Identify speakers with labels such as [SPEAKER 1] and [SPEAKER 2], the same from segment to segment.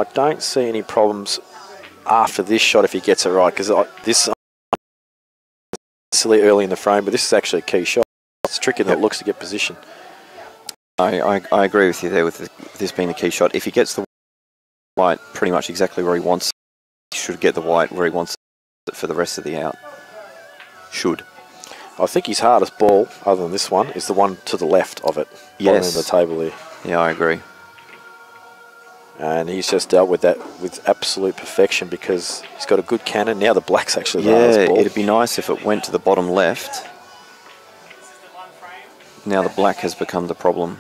[SPEAKER 1] I don't see any problems after this shot if he gets it right, because this silly early in the frame, but this is actually a key shot. It's tricky than it looks to get position.
[SPEAKER 2] I agree with you there with this being the key shot. If he gets the white pretty much exactly where he wants, he should get the white where he wants it for the rest of the out. Should.
[SPEAKER 1] I think his hardest ball, other than this one, is the one to the left of it. Yes. Bottom of the table here.
[SPEAKER 2] Yeah, I agree.
[SPEAKER 1] And he's just dealt with that with absolute perfection because he's got a good cannon. Now the black's actually the hardest ball.
[SPEAKER 2] It'd be nice if it went to the bottom left. Now the black has become the problem.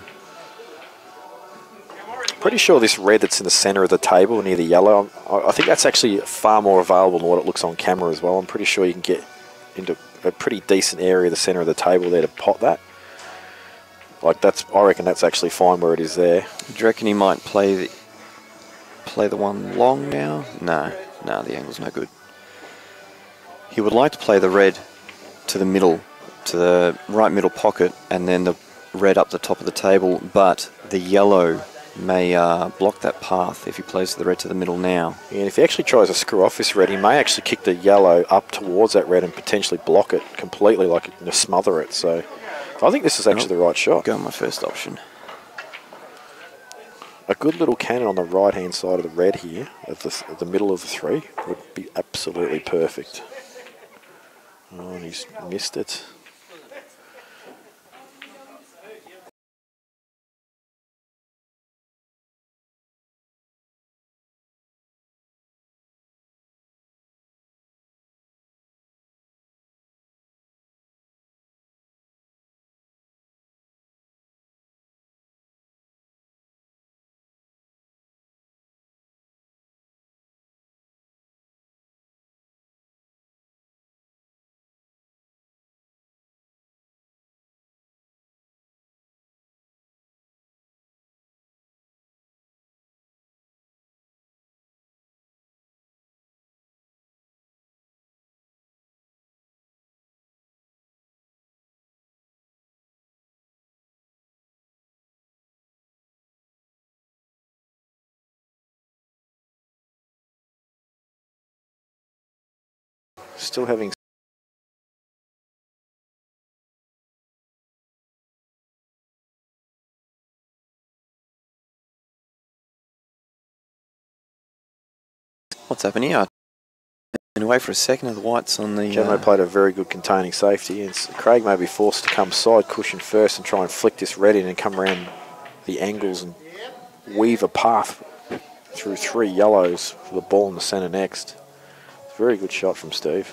[SPEAKER 1] Pretty sure this red that's in the centre of the table near the yellow, I think that's actually far more available than what it looks on camera as well. I'm pretty sure you can get into a pretty decent area, the centre of the table there, to pot that. Like I reckon that's actually fine where it is there.
[SPEAKER 2] Do you reckon he might play the one long now? No, the angle's no good. He would like to play the red to the middle, to the right middle pocket, and then the red up the top of the table, but the yellow may block that path if he plays the red to the middle now.
[SPEAKER 1] And if he actually tries to screw off this red, he may actually kick the yellow up towards that red and potentially block it completely, like smother it. So I think this is actually the right shot.
[SPEAKER 2] Go on my first option.
[SPEAKER 1] A good little cannon on the right-hand side of the red here, at the middle of the three, would be absolutely perfect. Oh, and he's missed it. Still having
[SPEAKER 2] What's happening here? And away for a second of the whites on the...
[SPEAKER 1] Jamo played a very good containing safety, and Craig may be forced to come side cushion first and try and flick this red in and come around the angles and weave a path through three yellows for the ball in the centre next. Very good shot from Steve.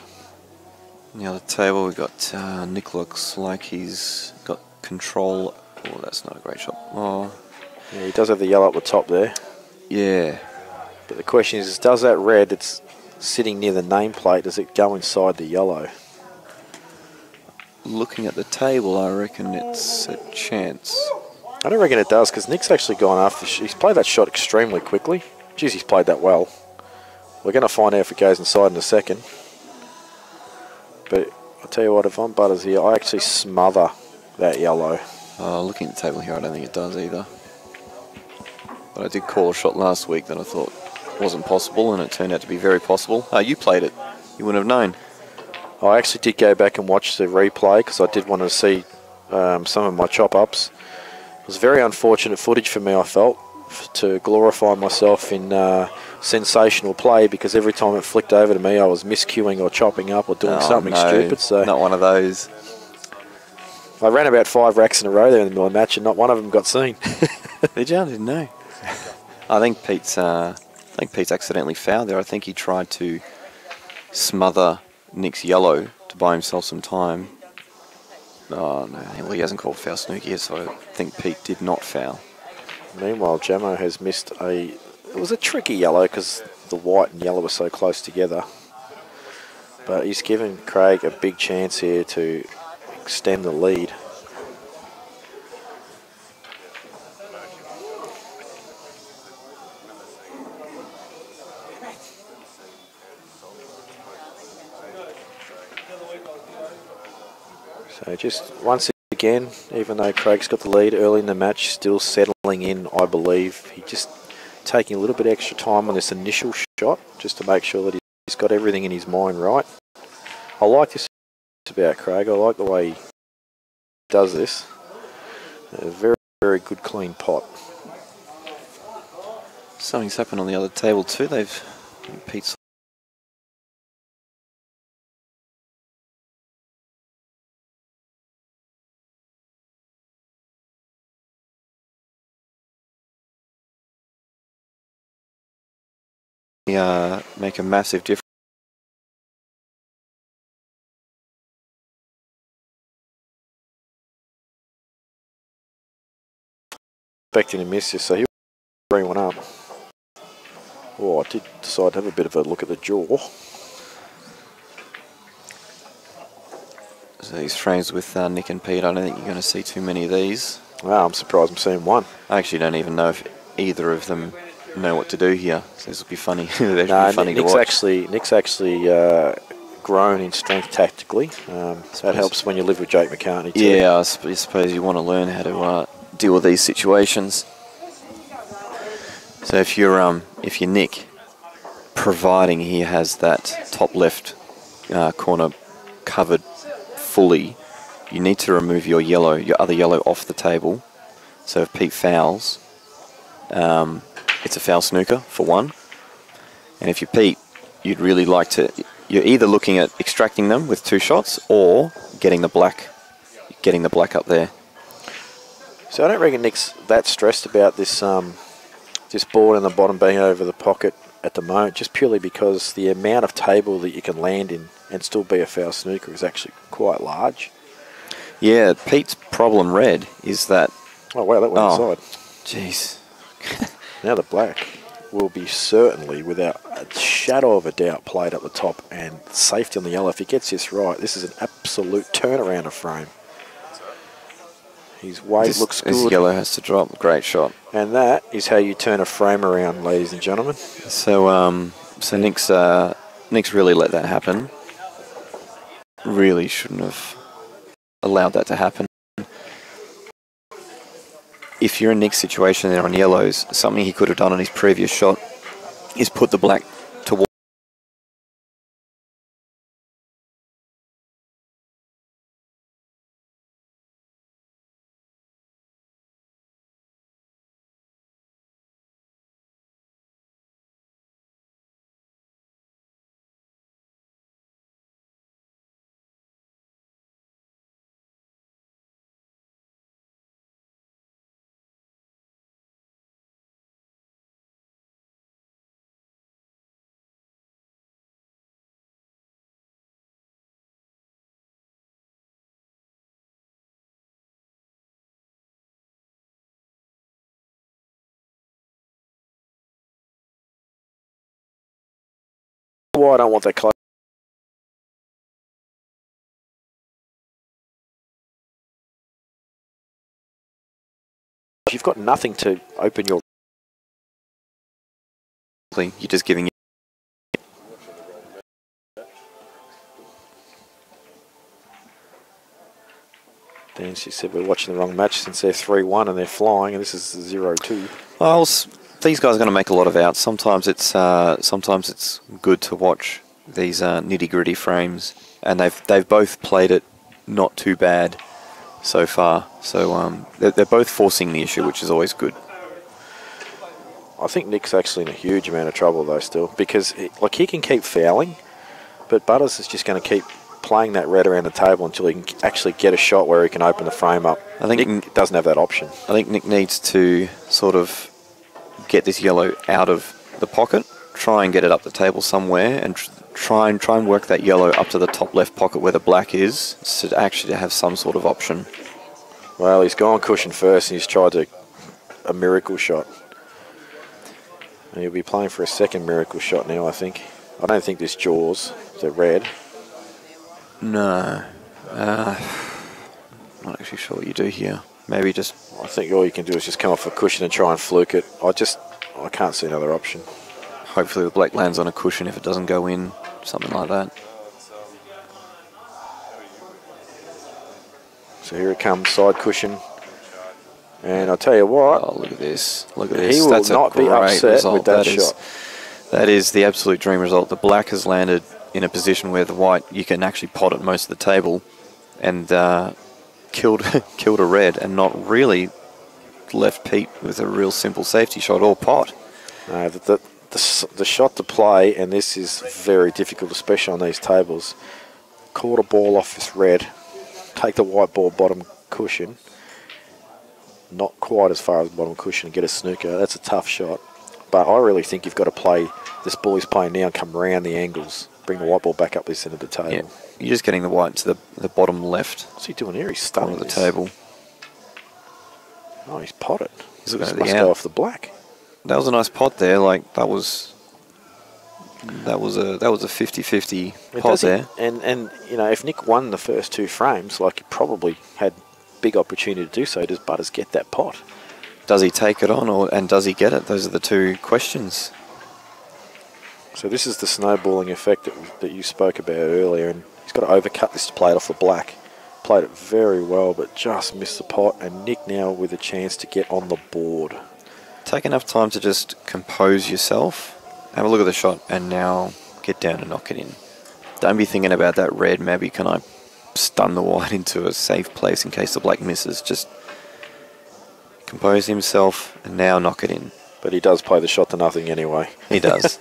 [SPEAKER 2] On the other table we've got Nick, looks like he's got control. Oh, that's not a great shot. Oh,
[SPEAKER 1] yeah, he does have the yellow up the top there.
[SPEAKER 2] Yeah.
[SPEAKER 1] But the question is, does that red that's sitting near the nameplate, does it go inside the yellow?
[SPEAKER 2] Looking at the table, I reckon it's a chance.
[SPEAKER 1] I don't reckon it does, because Nick's actually gone after. He's played that shot extremely quickly. Geez, he's played that well. We're going to find out if it goes inside in a second. But I'll tell you what, if I'm Butters here, I actually smother that yellow.
[SPEAKER 2] Looking at the table here, I don't think it does either. But I did call a shot last week that I thought wasn't possible, and it turned out to be very possible. You played it. You wouldn't have known.
[SPEAKER 1] I actually did go back and watch the replay because I did want to see some of my chop-ups. It was very unfortunate footage for me, I felt, to glorify myself in sensational play, because every time it flicked over to me I was miscuing or chopping up or doing something stupid. So
[SPEAKER 2] not one of those.
[SPEAKER 1] I ran about 5 racks in a row there in the middle of the match and not one of them got seen.
[SPEAKER 2] Did you? I didn't know. I think Pete's accidentally fouled there. I think he tried to smother Nick's yellow to buy himself some time. Oh no, well, he hasn't called foul Snooky yet, so I think Pete did not foul.
[SPEAKER 1] Meanwhile, Jamo has missed it was a tricky yellow because the white and yellow were so close together. But he's given Craig a big chance here to extend the lead. So just once again, even though Craig's got the lead early in the match, still settling in, I believe. He just taking a little bit extra time on this initial shot just to make sure that he's got everything in his mind right. I like this about Craig. I like the way he does this. A very, very good clean pot.
[SPEAKER 2] Something's happened on the other table too. Pete's make a massive difference.
[SPEAKER 1] Expecting to miss this, so he'll bring one up. Oh, I did decide to have a bit of a look at the jaw.
[SPEAKER 2] So these frames with Nick and Pete, I don't think you're going to see too many of these.
[SPEAKER 1] Wow, I'm surprised I'm seeing one.
[SPEAKER 2] I actually don't even know if either of them know what to do here. So this will be funny. This
[SPEAKER 1] No,
[SPEAKER 2] be funny to watch.
[SPEAKER 1] Nick's actually grown in strength tactically. That helps when you live with Jake McCartney too.
[SPEAKER 2] Yeah, I suppose you want to learn how to deal with these situations. So if you're Nick, providing he has that top left corner covered fully, you need to remove your other yellow off the table. So if Pete fouls, it's a foul snooker for one. And if you're Pete, you'd really like to, you're either looking at extracting them with 2 shots or getting the black up there.
[SPEAKER 1] So I don't reckon Nick's that stressed about this this board in the bottom being over the pocket at the moment, just purely because the amount of table that you can land in and still be a foul snooker is actually quite large.
[SPEAKER 2] Yeah, Pete's problem red is that...
[SPEAKER 1] Oh wow, that went inside.
[SPEAKER 2] Jeez.
[SPEAKER 1] Now the black will be certainly, without a shadow of a doubt, played up the top, and safety on the yellow. If he gets this right, this is an absolute turnaround of frame. His weight looks good.
[SPEAKER 2] This yellow has to drop. Great shot.
[SPEAKER 1] And that is how you turn a frame around, ladies and gentlemen.
[SPEAKER 2] So, so Nick's really let that happen. Really shouldn't have allowed that to happen. If you're in Nick's situation there on yellows, something he could have done on his previous shot is put the black towards.
[SPEAKER 1] Why I don't want that close. You've got nothing to open your...
[SPEAKER 2] You're just giving it.
[SPEAKER 1] Dan, she said we're watching the wrong match since they're 3-1 and they're flying, and this is 0-2.
[SPEAKER 2] Well, these guys are going to make a lot of outs. Sometimes it's good to watch these nitty-gritty frames, and they've both played it not too bad so far. So they're both forcing the issue, which is always good.
[SPEAKER 1] I think Nick's actually in a huge amount of trouble though still, because he can keep fouling, but Butters is just going to keep playing that red around the table until he can actually get a shot where he can open the frame up. I think Nick doesn't have that option.
[SPEAKER 2] I think Nick needs to sort of get this yellow out of the pocket, try and get it up the table somewhere, and try and work that yellow up to the top left pocket where the black is, to actually have some sort of option.
[SPEAKER 1] Well, he's gone cushion first and he's tried a miracle shot. And he'll be playing for a second miracle shot now, I think. I don't think this jaws the red.
[SPEAKER 2] No. Not actually sure what you do here. Maybe just...
[SPEAKER 1] I think all you can do is just come off a cushion and try and fluke it. I can't see another option.
[SPEAKER 2] Hopefully the black lands on a cushion if it doesn't go in, something like that.
[SPEAKER 1] So here it comes, side cushion. And I'll tell you what.
[SPEAKER 2] Oh, look at this. Look at this.
[SPEAKER 1] He will
[SPEAKER 2] That's
[SPEAKER 1] not
[SPEAKER 2] a
[SPEAKER 1] be
[SPEAKER 2] great
[SPEAKER 1] upset
[SPEAKER 2] result.
[SPEAKER 1] with that shot.
[SPEAKER 2] That is the absolute dream result. The black has landed in a position where the white, you can actually pot at most of the table, and killed a red, and not really left Pete with a real simple safety shot or pot.
[SPEAKER 1] No, the shot to play, and this is very difficult, especially on these tables. Caught a ball off this red, take the white ball bottom cushion, not quite as far as the bottom cushion, and get a snooker. That's a tough shot. But I really think you've got to play this ball he's playing now and come around the angles, bring the white ball back up this end of the table.
[SPEAKER 2] Yeah, you're just getting the white to the bottom left.
[SPEAKER 1] What's he doing here? He's stunning
[SPEAKER 2] the table.
[SPEAKER 1] Oh, he's potted.
[SPEAKER 2] He's
[SPEAKER 1] This
[SPEAKER 2] looking at
[SPEAKER 1] must
[SPEAKER 2] the
[SPEAKER 1] go
[SPEAKER 2] out.
[SPEAKER 1] off the black.
[SPEAKER 2] That was a nice pot there. Like that was a 50-50 pot there.
[SPEAKER 1] And you know, if Nick won the first two frames, like he probably had big opportunity to do so, does Butters get that pot?
[SPEAKER 2] Does he take it on, and does he get it? Those are the two questions.
[SPEAKER 1] So this is the snowballing effect that you spoke about earlier, and he's got to overcut this to play it off the black. Played it very well, but just missed the pot, and Nick now with a chance to get on the board.
[SPEAKER 2] Take enough time to just compose yourself, have a look at the shot, and now get down and knock it in. Don't be thinking about that red, maybe can I stun the white into a safe place in case the black misses. Just compose himself and now knock it in.
[SPEAKER 1] But he does play the shot to nothing anyway.
[SPEAKER 2] He does.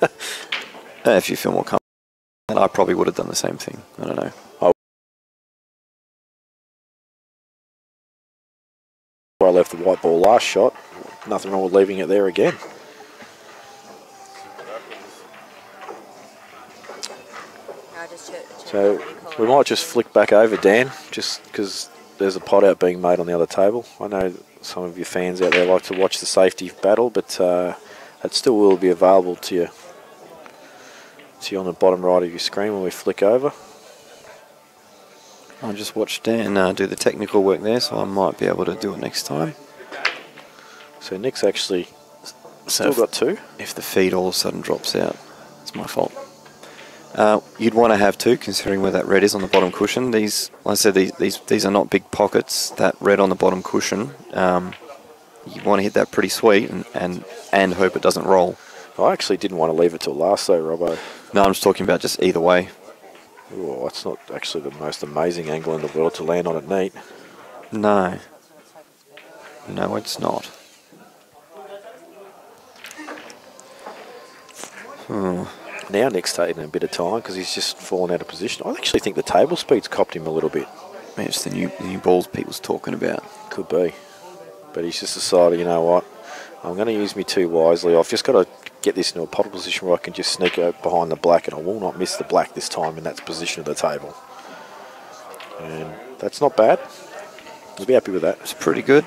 [SPEAKER 2] If you feel more comfortable, and I probably would have done the same thing. I don't know.
[SPEAKER 1] I left the white ball last shot. Nothing wrong with leaving it there again. So we might just flick back over, Dan, just because there's a pot out being made on the other table. I know some of your fans out there like to watch the safety battle, but it still will be available to you. See on the bottom right of your screen when we flick over.
[SPEAKER 2] I just watched Dan do the technical work there, so I might be able to do it next time.
[SPEAKER 1] So Nick's actually still got two.
[SPEAKER 2] If the feed all of a sudden drops out, it's my fault. You'd want to have two, considering where that red is on the bottom cushion. These, like I said, these are not big pockets. That red on the bottom cushion, you want to hit that pretty sweet and hope it doesn't roll.
[SPEAKER 1] I actually didn't want to leave it till last though, Robbo.
[SPEAKER 2] No, I'm just talking about just either way.
[SPEAKER 1] Oh, that's not actually the most amazing angle in the world to land on it neat.
[SPEAKER 2] No. No, it's not.
[SPEAKER 1] Now Nick's taking a bit of time because he's just fallen out of position. I actually think the table speed's copped him a little bit.
[SPEAKER 2] Man, it's the new balls Pete was talking about.
[SPEAKER 1] Could be. But he's just decided, you know what, I'm going to use me two wisely. I've just got to get this into a potted position where I can just sneak out behind the black, and I will not miss the black this time in that position of the table. And that's not bad. I'll be happy with that.
[SPEAKER 2] It's pretty good.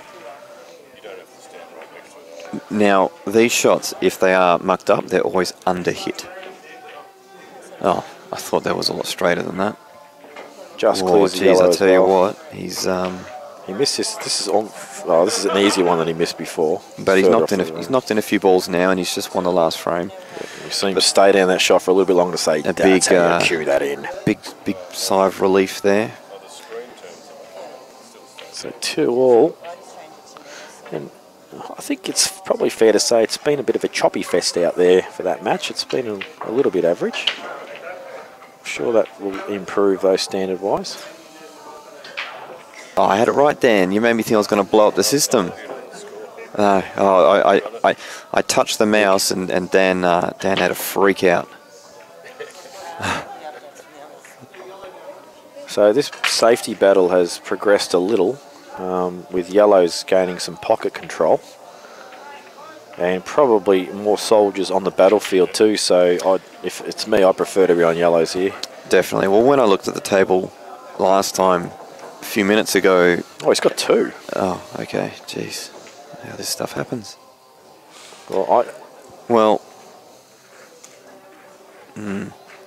[SPEAKER 2] Now, these shots, if they are mucked up, they're always under hit. Oh, I thought that was a lot straighter than that.
[SPEAKER 1] Just clears the yellow
[SPEAKER 2] I
[SPEAKER 1] as
[SPEAKER 2] tell you
[SPEAKER 1] well.
[SPEAKER 2] what, he's
[SPEAKER 1] he missed this. This is an easier one than he missed before.
[SPEAKER 2] But he's knocked in a few balls now, and he's just won the last frame.
[SPEAKER 1] Yeah, we've seen him stay down that shot for a little bit longer to say,
[SPEAKER 2] a big
[SPEAKER 1] cue that in.
[SPEAKER 2] Big sigh of relief there.
[SPEAKER 1] So 2-all, and I think it's probably fair to say it's been a bit of a choppy fest out there for that match. It's been a little bit average. I'm sure that will improve though standard-wise.
[SPEAKER 2] Oh, I had it right, Dan. You made me think I was going to blow up the system. I touched the mouse, and Dan had a freak out.
[SPEAKER 1] So this safety battle has progressed a little, with yellows gaining some pocket control, and probably more soldiers on the battlefield too. So if it's me, I prefer to be on yellows here.
[SPEAKER 2] Definitely. Well, when I looked at the table last time, a few minutes ago...
[SPEAKER 1] Oh, he's got two.
[SPEAKER 2] Oh, okay. Jeez. How this stuff happens.
[SPEAKER 1] Well,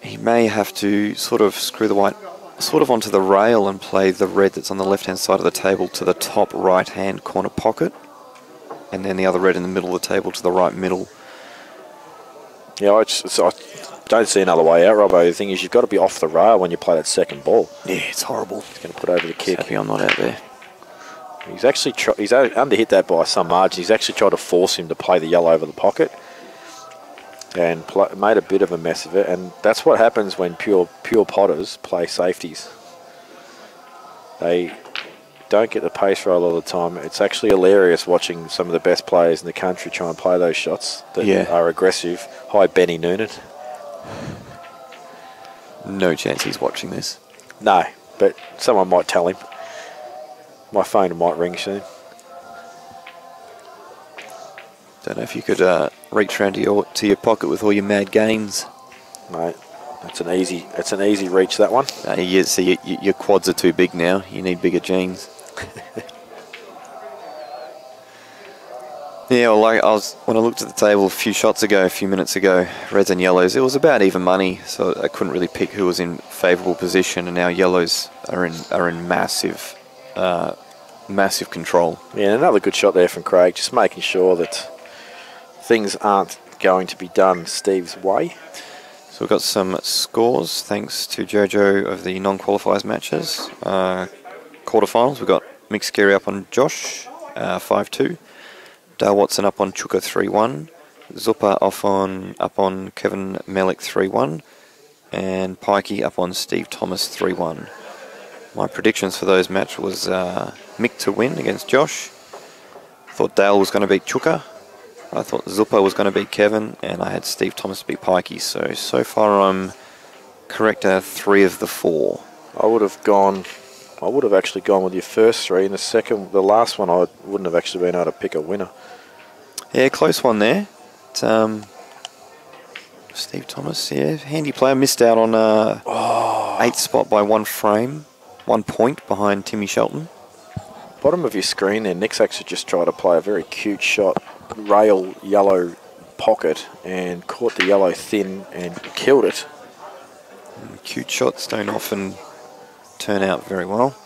[SPEAKER 2] he may have to sort of screw the white sort of onto the rail and play the red that's on the left-hand side of the table to the top right-hand corner pocket, and then the other red in the middle of the table to the right middle.
[SPEAKER 1] Yeah, I don't see another way out, Robbo. The thing is, you've got to be off the rail when you play that second ball.
[SPEAKER 2] Yeah, it's horrible.
[SPEAKER 1] He's going to put over the kick.
[SPEAKER 2] Happy I'm not out there.
[SPEAKER 1] He's actually he's underhit that by some margin. He's actually tried to force him to play the yellow over the pocket, and made a bit of a mess of it. And that's what happens when pure potters play safeties. They don't get the pace right all the time. It's actually hilarious watching some of the best players in the country try and play those shots that are aggressive. Hi, Benny Noonan.
[SPEAKER 2] No chance he's watching this.
[SPEAKER 1] No, but someone might tell him. My phone might ring soon.
[SPEAKER 2] Don't know if you could reach around to your pocket with all your mad gains.
[SPEAKER 1] Mate, that's an easy reach, that one.
[SPEAKER 2] You see, your quads are too big now. You need bigger jeans. Yeah, well, when I looked at the table a few minutes ago, reds and yellows, it was about even money, so I couldn't really pick who was in favourable position, and now yellows are in massive control.
[SPEAKER 1] Yeah, another good shot there from Craig, just making sure that things aren't going to be done Steve's way.
[SPEAKER 2] So we've got some scores, thanks to Jojo of the non-qualifiers matches. Quarterfinals, we've got Mick Scary up on Josh, 5-2. Dale Watson up on Chuka 3-1. Zuppa up on Kevin Melick 3-1. And Pikey up on Steve Thomas 3-1. My predictions for those match was Mick to win against Josh. Thought Dale was going to beat Chuka. I thought Zuppa was going to beat Kevin, and I had Steve Thomas to beat Pikey. So far I'm correct at 3 of the 4.
[SPEAKER 1] I would have actually gone with your first 3. In the last one, I wouldn't have actually been able to pick a winner.
[SPEAKER 2] Yeah, close one there. Steve Thomas, yeah, handy player. Missed out on 8th spot by 1 frame, 1 point behind Timmy Shelton.
[SPEAKER 1] Bottom of your screen there, Nick's actually just tried to play a very cute shot, rail yellow pocket, and caught the yellow thin and killed it.
[SPEAKER 2] Cute shots don't often turn out very well.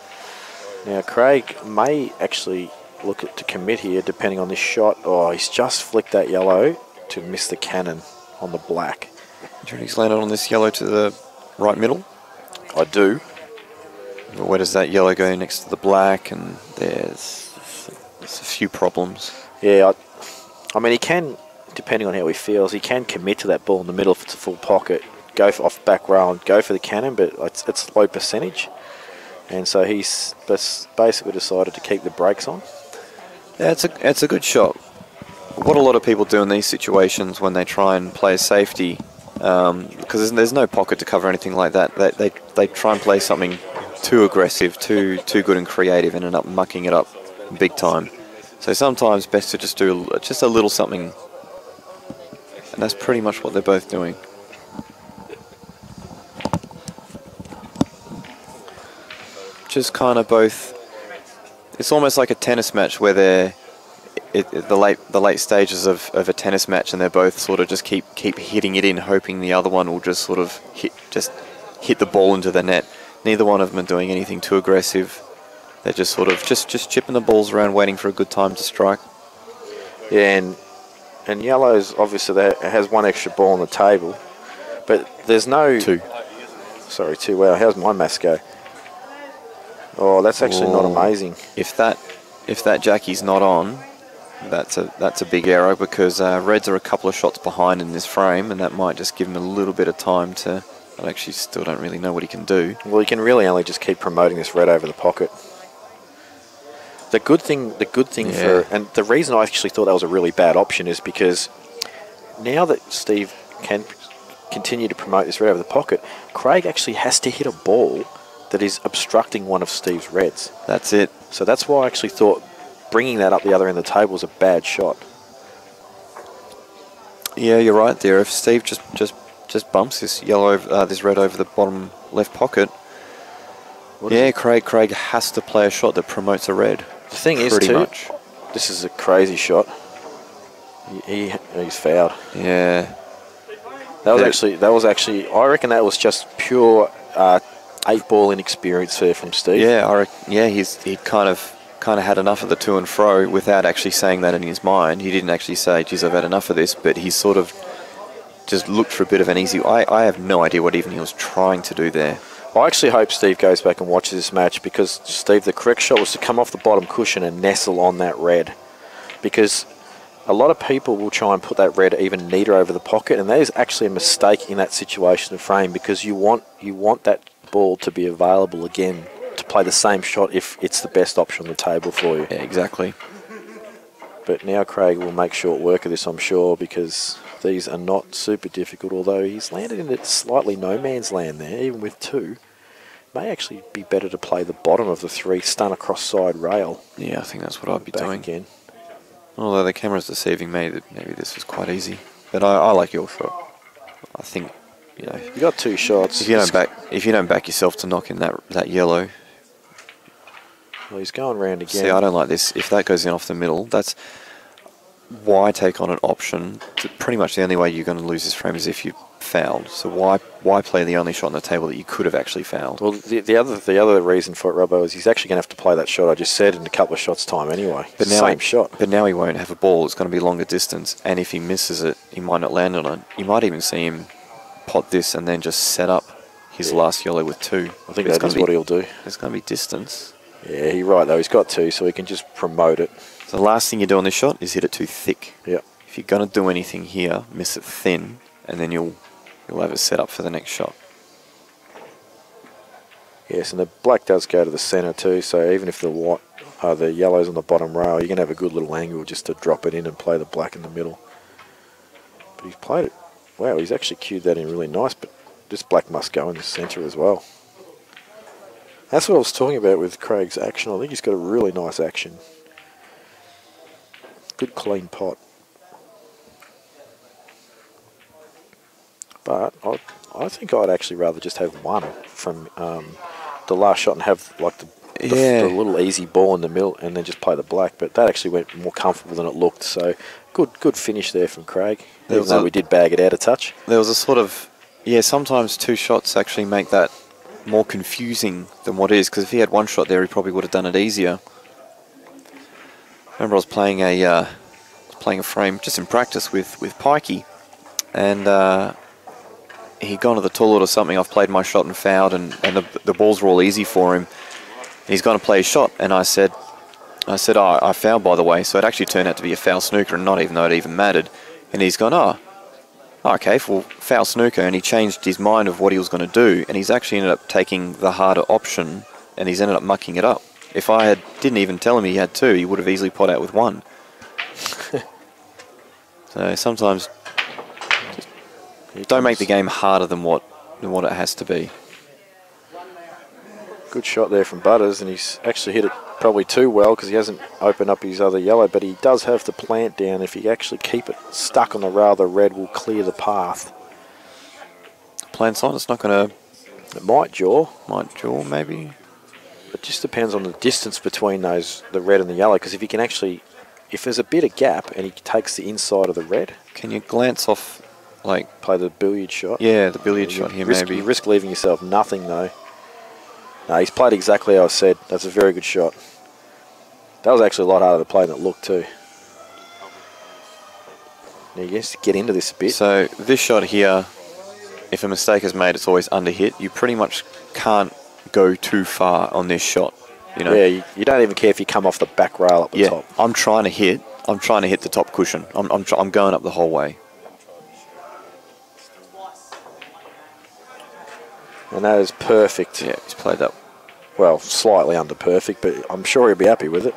[SPEAKER 1] Now Craig may actually look to commit here depending on this shot. Oh, he's just flicked that yellow to miss the cannon on the black.
[SPEAKER 2] He's landed on this yellow to the right middle.
[SPEAKER 1] I do.
[SPEAKER 2] Where does that yellow go next to the black? And there's a few problems.
[SPEAKER 1] Yeah, I mean he can, depending on how he feels, he can commit to that ball in the middle if it's a full pocket, go off back row and go for the cannon, but it's low percentage. And so he's basically decided to keep the brakes on.
[SPEAKER 2] Yeah, it's a good shot. What a lot of people do in these situations when they try and play a safety, because there's no pocket to cover anything like that. They try and play something too aggressive, too good and creative, and end up mucking it up big time. So sometimes best to just do just a little something, and that's pretty much what they're both doing. Just kind of both. It's almost like a tennis match where they're the late stages of a tennis match, and they're both sort of just keep hitting it in, hoping the other one will just sort of hit the ball into the net. Neither one of them are doing anything too aggressive. They're just sort of just chipping the balls around, waiting for a good time to strike.
[SPEAKER 1] Yeah, and yellows obviously has 1 extra ball on the table, but there's no
[SPEAKER 2] 2.
[SPEAKER 1] Sorry, 2. Wow, how's my maths go? Oh, that's actually not amazing.
[SPEAKER 2] If that Jackie's not on, that's a big error, because Reds are a couple of shots behind in this frame, and that might just give him a little bit of time to. I actually still don't really know what he can do.
[SPEAKER 1] Well, he can really only just keep promoting this red over the pocket. The good thing and the reason I actually thought that was a really bad option is because now that Steve can continue to promote this red over the pocket, Craig actually has to hit a ball that is obstructing one of Steve's reds.
[SPEAKER 2] That's it.
[SPEAKER 1] So that's why I actually thought bringing that up the other end of the table was a bad shot.
[SPEAKER 2] Yeah, you're right there. If Steve just bumps this this red over the bottom left pocket, Craig has to play a shot that promotes a red.
[SPEAKER 1] The thing is, this is a crazy shot. He's fouled.
[SPEAKER 2] Yeah.
[SPEAKER 1] That was actually. I reckon that was just pure 8-ball inexperience there from Steve.
[SPEAKER 2] Yeah, he kind of had enough of the to and fro without actually saying that in his mind. He didn't actually say, "Geez, I've had enough of this," but he sort of just looked for a bit of an easy. I have no idea what even he was trying to do there.
[SPEAKER 1] I actually hope Steve goes back and watches this match, because, Steve, the correct shot was to come off the bottom cushion and nestle on that red. Because a lot of people will try and put that red even neater over the pocket, and that is actually a mistake in that situation of frame, because you want that ball to be available again to play the same shot if it's the best option on the table for you.
[SPEAKER 2] Yeah, exactly.
[SPEAKER 1] But now Craig will make short work of this, I'm sure, because these are not super difficult, although he's landed in a slightly no man's land there, even with 2. May actually be better to play the bottom of the 3, stun across side rail.
[SPEAKER 2] Yeah, I think that's what I'd be doing.
[SPEAKER 1] Again.
[SPEAKER 2] Although the camera's deceiving me that maybe this was quite easy. But I like your shot. I think, you know,
[SPEAKER 1] You got 2 shots.
[SPEAKER 2] if you don't back yourself to knock in that yellow.
[SPEAKER 1] Well, he's going round again.
[SPEAKER 2] See, I don't like this. If that goes in off the middle, that's why take on an option. Pretty much the only way you're going to lose this frame is if you fouled. So why play the only shot on the table that you could have actually fouled?
[SPEAKER 1] Well, the other reason for it, Robbo, is he's actually going to have to play that shot I just said in a couple of shots' time anyway.
[SPEAKER 2] But now
[SPEAKER 1] Same shot.
[SPEAKER 2] But now he won't have a ball. It's going to be longer distance, and if he misses it, he might not land on it. You might even see him pot this and then just set up his last yellow with 2.
[SPEAKER 1] I think that is what he'll do.
[SPEAKER 2] There's going to be distance.
[SPEAKER 1] Yeah, you're right though. He's got 2, so he can just promote it.
[SPEAKER 2] So the last thing you do on this shot is hit it too thick.
[SPEAKER 1] Yeah.
[SPEAKER 2] If you're going to do anything here, miss it thin, and then you'll have it set up for the next shot.
[SPEAKER 1] Yes, and the black does go to the centre too, so even if the yellow's on the bottom rail, you can have a good little angle just to drop it in and play the black in the middle. But he's played it. Wow, he's actually cued that in really nice, but this black must go in the centre as well. That's what I was talking about with Craig's action. I think he's got a really nice action. Good clean pot. But I think I'd actually rather just have 1 from the last shot and have like the little easy ball in the middle and then just play the black. But that actually went more comfortable than it looked. So good finish there from Craig. Even though we did bag it out a touch.
[SPEAKER 2] There was a sort of, yeah, sometimes 2 shots actually make that more confusing than what is, because if he had 1 shot there, he probably would have done it easier. Remember, I was playing a frame just in practice with Pikey, and he'd gone to the toilet or something. I've played my shot and fouled, and the balls were all easy for him. He's going to play a shot, and I said, oh, I fouled, by the way. So it actually turned out to be a foul snooker, and not even though it even mattered. And he's gone, oh, okay, well, foul snooker, and he changed his mind of what he was going to do, and he's actually ended up taking the harder option, and he's ended up mucking it up. If I didn't even tell him he had 2, he would have easily pot out with 1. So sometimes just don't make the game harder than what it has to be.
[SPEAKER 1] Good shot there from Butters, and he's actually hit it probably too well because he hasn't opened up his other yellow, but he does have the plant down. If he actually keep it stuck on the rail, the red will clear the path.
[SPEAKER 2] Plant's on, it's not going to...
[SPEAKER 1] It might jaw.
[SPEAKER 2] Might jaw, maybe.
[SPEAKER 1] It just depends on the distance between those, the red and the yellow, because if you can actually... If there's a bit of gap and he takes the inside of the red...
[SPEAKER 2] Can you glance off, like...
[SPEAKER 1] Play the billiard shot?
[SPEAKER 2] Yeah, the billiard shot here, maybe.
[SPEAKER 1] You risk leaving yourself nothing, though. No, he's played exactly how I said. That's a very good shot. That was actually a lot harder to play than it looked too. Now you just get into this a bit.
[SPEAKER 2] So this shot here, if a mistake is made, it's always under hit. You pretty much can't go too far on this shot. You know?
[SPEAKER 1] Yeah, you don't even care if you come off the back rail up the top.
[SPEAKER 2] I'm trying to hit the top cushion. I'm going up the whole way.
[SPEAKER 1] And that is perfect.
[SPEAKER 2] Yeah, he's played that.
[SPEAKER 1] Well, slightly under perfect, but I'm sure he'll be happy with it.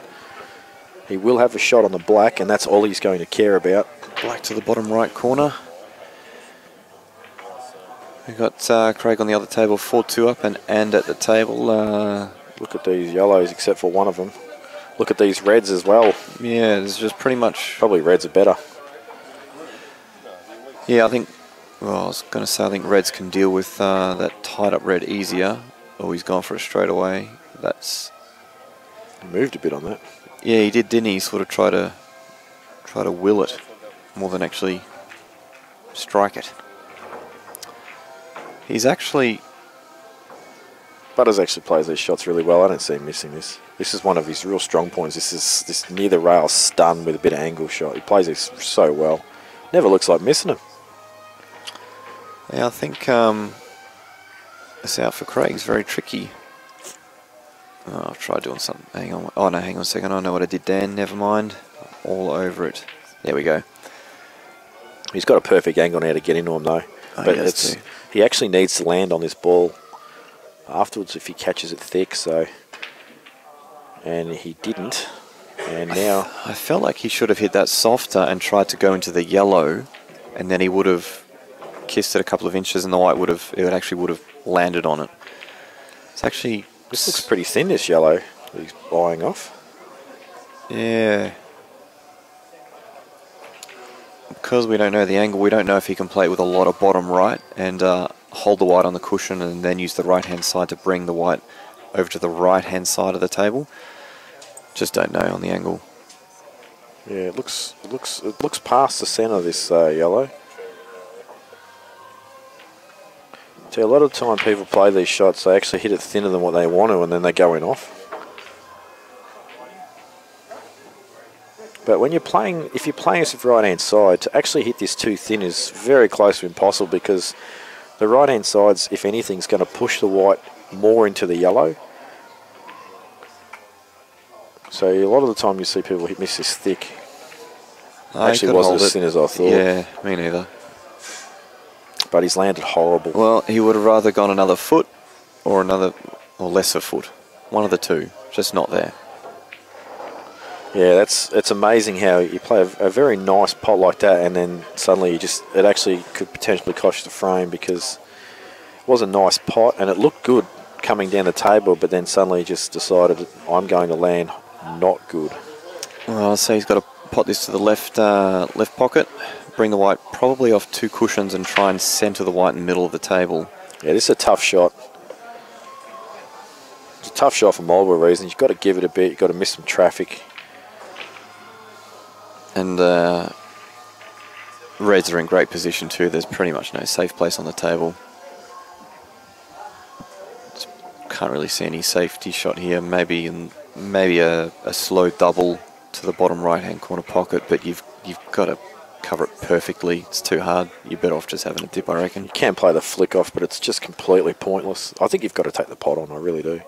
[SPEAKER 1] He will have a shot on the black, and that's all he's going to care about.
[SPEAKER 2] Black to the bottom right corner. We've got Craig on the other table, 4-2 up, and at the table.
[SPEAKER 1] Look at these yellows, except for one of them. Look at these reds as well.
[SPEAKER 2] Yeah, there's just pretty much...
[SPEAKER 1] Probably reds are better.
[SPEAKER 2] Yeah, I think... Well, I was going to say I think reds can deal with that tied up red easier. Oh, he's gone for it straight away. That's...
[SPEAKER 1] He moved a bit on that.
[SPEAKER 2] Yeah, he did, didn't he? Sort of try to will it more than actually strike it. He's actually...
[SPEAKER 1] Butters actually plays these shots really well. I don't see him missing this. This is one of his real strong points. This is this near the rail stun with a bit of angle shot. He plays this so well. Never looks like missing him.
[SPEAKER 2] Yeah, I think This out for Craig's very tricky. Oh, I've tried doing something. Hang on. Oh, no, hang on a second. I know what I did, Dan. Never mind. All over it. There we go.
[SPEAKER 1] He's got a perfect angle now to get into him, though.
[SPEAKER 2] Oh,
[SPEAKER 1] But he actually needs to land on this ball afterwards if he catches it thick, so... And he didn't. And now...
[SPEAKER 2] I felt like he should have hit that softer and tried to go into the yellow, and then he would have kissed it a couple of inches and the white would have... It actually would have landed on it. It's actually...
[SPEAKER 1] This looks pretty thin, this yellow that he's eyeing off.
[SPEAKER 2] Yeah. Because we don't know the angle, we don't know if he can play it with a lot of bottom right and hold the white on the cushion and then use the right-hand side to bring the white over to the right-hand side of the table. Just don't know on the angle.
[SPEAKER 1] Yeah, it looks past the centre of this yellow. See, a lot of the time people play these shots, they actually hit it thinner than what they want to and then they go in off. But when you're playing, if you're playing this with right-hand side, to actually hit this too thin is very close to impossible because the right-hand side's, if anything, is going to push the white more into the yellow. So a lot of the time you see people miss this thick. Actually wasn't as thin as I thought.
[SPEAKER 2] Yeah, me neither.
[SPEAKER 1] But he's landed horrible.
[SPEAKER 2] Well, he would have rather gone another foot or lesser foot. One of the two, just not there.
[SPEAKER 1] Yeah, it's amazing how you play a very nice pot like that and then suddenly it actually could potentially cost you the frame because it was a nice pot and it looked good coming down the table, but then suddenly just decided I'm going to land not good.
[SPEAKER 2] Well, so he's got to pot this to the left pocket, bring the white probably off two cushions and try and centre the white in the middle of the table.
[SPEAKER 1] Yeah, this is a tough shot. It's a tough shot for multiple reasons. You've got to give it a bit. You've got to miss some traffic.
[SPEAKER 2] And Reds are in great position too. There's pretty much no safe place on the table. Can't really see any safety shot here. Maybe a slow double to the bottom right-hand corner pocket, but you've got to cover it perfectly. It's too hard. You're better off just having a dip, I reckon.
[SPEAKER 1] You can play the flick off, but it's just completely pointless. I think you've got to take the pot on. I really do.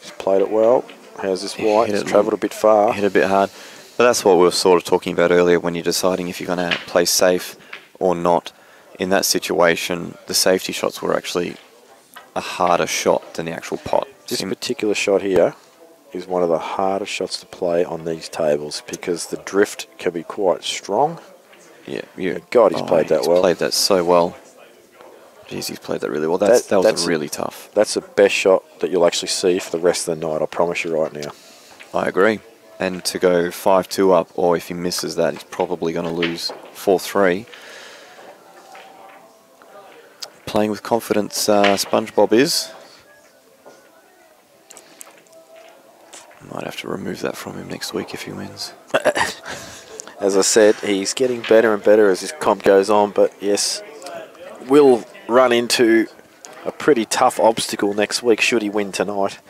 [SPEAKER 1] He's played it well. How's this white? It's travelled a bit far.
[SPEAKER 2] Hit a bit hard. But that's what we were sort of talking about earlier when you're deciding if you're going to play safe or not. In that situation, the safety shots were actually a harder shot than the actual pot.
[SPEAKER 1] This particular shot here is one of the hardest shots to play on these tables because the drift can be quite strong.
[SPEAKER 2] Yeah.
[SPEAKER 1] God, he's played that well.
[SPEAKER 2] He's played that so well. Jeez, he's played that really well. That was really tough.
[SPEAKER 1] That's the best shot that you'll actually see for the rest of the night, I promise you right now.
[SPEAKER 2] I agree. And to go 5-2 up, or if he misses that, he's probably going to lose 4-3. Playing with confidence, SpongeBob is. Might have to remove that from him next week if he wins.
[SPEAKER 1] As I said, he's getting better and better as his comp goes on, but yes, will run into a pretty tough obstacle next week should he win tonight.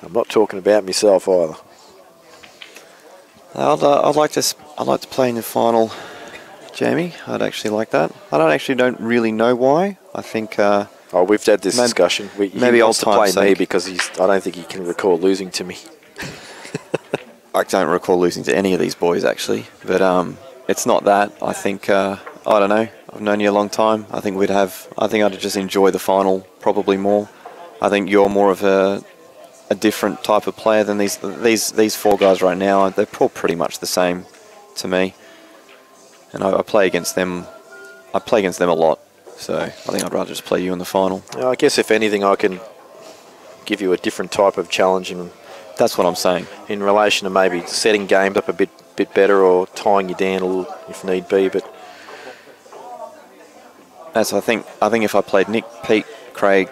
[SPEAKER 1] I'm not talking about myself either.
[SPEAKER 2] I'd like to play in the final, Jamie. I'd actually like that. I don't really know why. I think.
[SPEAKER 1] We've had this discussion.
[SPEAKER 2] Maybe
[SPEAKER 1] he wants to play
[SPEAKER 2] sake.
[SPEAKER 1] me because I don't think he can recall losing to me.
[SPEAKER 2] I don't recall losing to any of these boys actually, but it's not that. I think I don't know. I've known you a long time. I think I'd just enjoy the final probably more. I think you're more of a different type of player than these four guys right now. They're all pretty much the same to me, and I play against them. I play against them a lot, so I think I'd rather just play you in the final.
[SPEAKER 1] I guess if anything, I can give you a different type of challenge, and
[SPEAKER 2] that's what I'm saying.
[SPEAKER 1] In relation to maybe setting games up a bit better or tying you down a little if need be, but.
[SPEAKER 2] I think if I played Nick, Pete, Craig,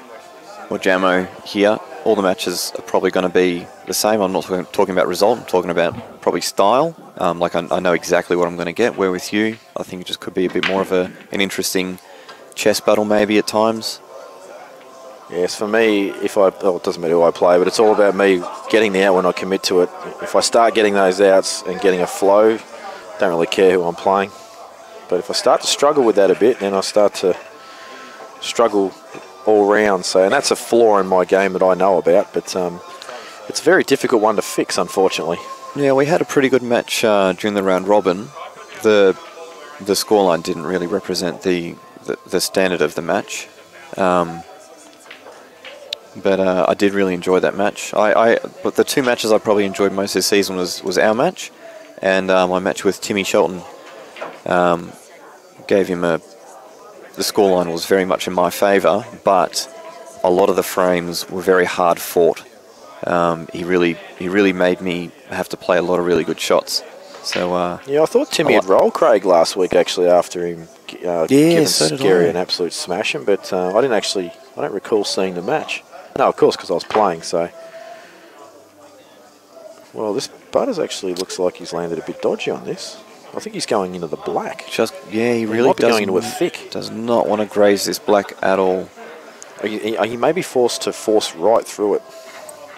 [SPEAKER 2] or Jamo here, all the matches are probably going to be the same. I'm not talking about result. I'm talking about probably style. I know exactly what I'm going to get. Where with you, I think it just could be a bit more of an interesting chess battle maybe at times.
[SPEAKER 1] Yes, for me, it doesn't matter who I play, but it's all about me getting the out when I commit to it. If I start getting those outs and getting a flow, don't really care who I'm playing. But if I start to struggle with that a bit, then I start to struggle all round. So, and that's a flaw in my game that I know about, but it's a very difficult one to fix, unfortunately.
[SPEAKER 2] Yeah, we had a pretty good match during the round robin. The scoreline didn't really represent the standard of the match. But I did really enjoy that match. But the two matches I probably enjoyed most this season was our match and my match with Timmy Shelton. Gave him the scoreline was very much in my favour, but a lot of the frames were very hard fought. He really made me have to play a lot of really good shots. So
[SPEAKER 1] yeah, I thought Timmy had rolled Craig last week actually after him giving Scary an absolute smashing, but I don't recall seeing the match. No, of course, because I was playing. So, well, this Butters actually looks like he's landed a bit dodgy on this. I think he's going into the black.
[SPEAKER 2] He really
[SPEAKER 1] might be going into a thick.
[SPEAKER 2] Does not want to graze this black at all.
[SPEAKER 1] He may be forced to force right through it.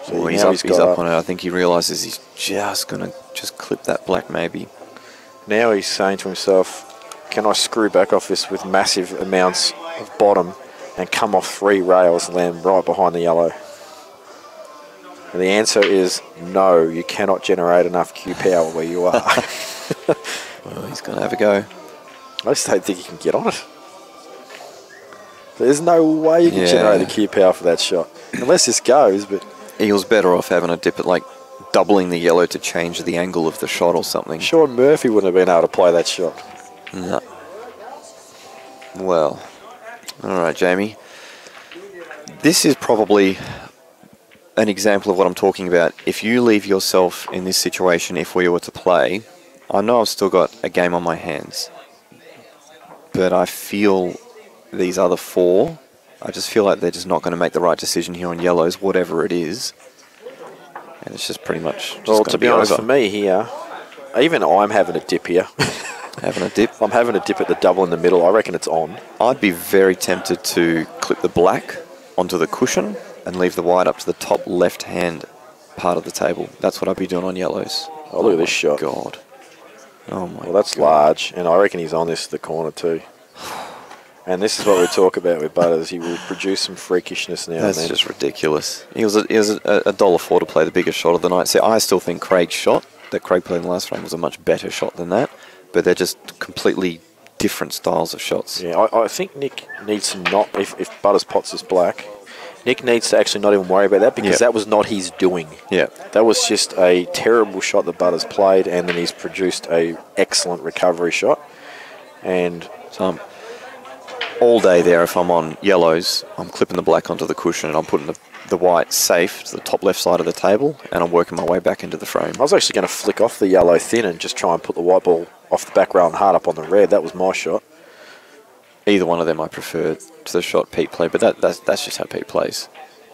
[SPEAKER 1] So
[SPEAKER 2] well, he's up on it. I think he realises he's just going to clip that black maybe.
[SPEAKER 1] Now he's saying to himself, can I screw back off this with massive amounts of bottom and come off 3 rails and land right behind the yellow? And the answer is no, you cannot generate enough Q power where you are.
[SPEAKER 2] Well, he's going to have a go.
[SPEAKER 1] I just don't think he can get on it. There's no way you can generate the Q power for that shot. Unless this goes, but...
[SPEAKER 2] Eagle's better off having a dip at like doubling the yellow to change the angle of the shot or something.
[SPEAKER 1] Sean Murphy wouldn't have been able to play that shot.
[SPEAKER 2] No. Well, alright, Jamie. This is probably an example of what I'm talking about. If you leave yourself in this situation, if we were to play, I know I've still got a game on my hands, but I feel these other 4, I just feel like they're just not going to make the right decision here on yellows, whatever it is. And it's just pretty much just
[SPEAKER 1] well, to be honest, for me here, even I'm having a dip here.
[SPEAKER 2] Having a dip?
[SPEAKER 1] I'm having a dip at the double in the middle. I reckon it's on.
[SPEAKER 2] I'd be very tempted to clip the black onto the cushion and leave the white up to the top left-hand part of the table. That's what I'd be doing on yellows.
[SPEAKER 1] Oh, look at this shot.
[SPEAKER 2] God. Oh, my God.
[SPEAKER 1] Well, that's large, and I reckon he's on this to the corner too. And this is what we talk about with Butters. He will produce some freakishness now and then.
[SPEAKER 2] That's just ridiculous. He was $1.04 to play the biggest shot of the night. See, I still think Craig's shot that Craig played in the last frame was a much better shot than that, but they're just completely different styles of shots.
[SPEAKER 1] Yeah, I think Nick needs to not, if Butters pots this black, Nick needs to actually not even worry about that because that was not his doing.
[SPEAKER 2] Yeah.
[SPEAKER 1] That was just a terrible shot that Butters played, and then he's produced a excellent recovery shot. And
[SPEAKER 2] so all day there, if I'm on yellows, I'm clipping the black onto the cushion and I'm putting the white safe to the top left side of the table and I'm working my way back into the frame.
[SPEAKER 1] I was actually going to flick off the yellow thin and just try and put the white ball off the back rail and hard up on the red. That was my shot.
[SPEAKER 2] Either one of them I prefer to the shot Pete played, but that's just how Pete plays.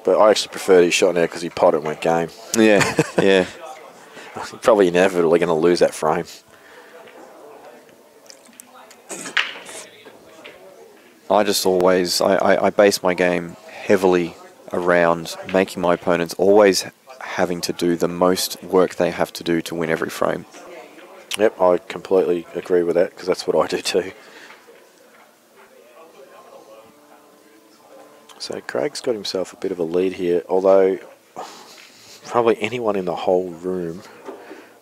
[SPEAKER 1] But I actually preferred his shot now because he potted and went game.
[SPEAKER 2] Yeah, yeah.
[SPEAKER 1] Probably inevitably going to lose that frame.
[SPEAKER 2] I just always, I base my game heavily around making my opponents always having to do the most work they have to do to win every frame.
[SPEAKER 1] Yep, I completely agree with that because that's what I do too. So Craig's got himself a bit of a lead here, although probably anyone in the whole room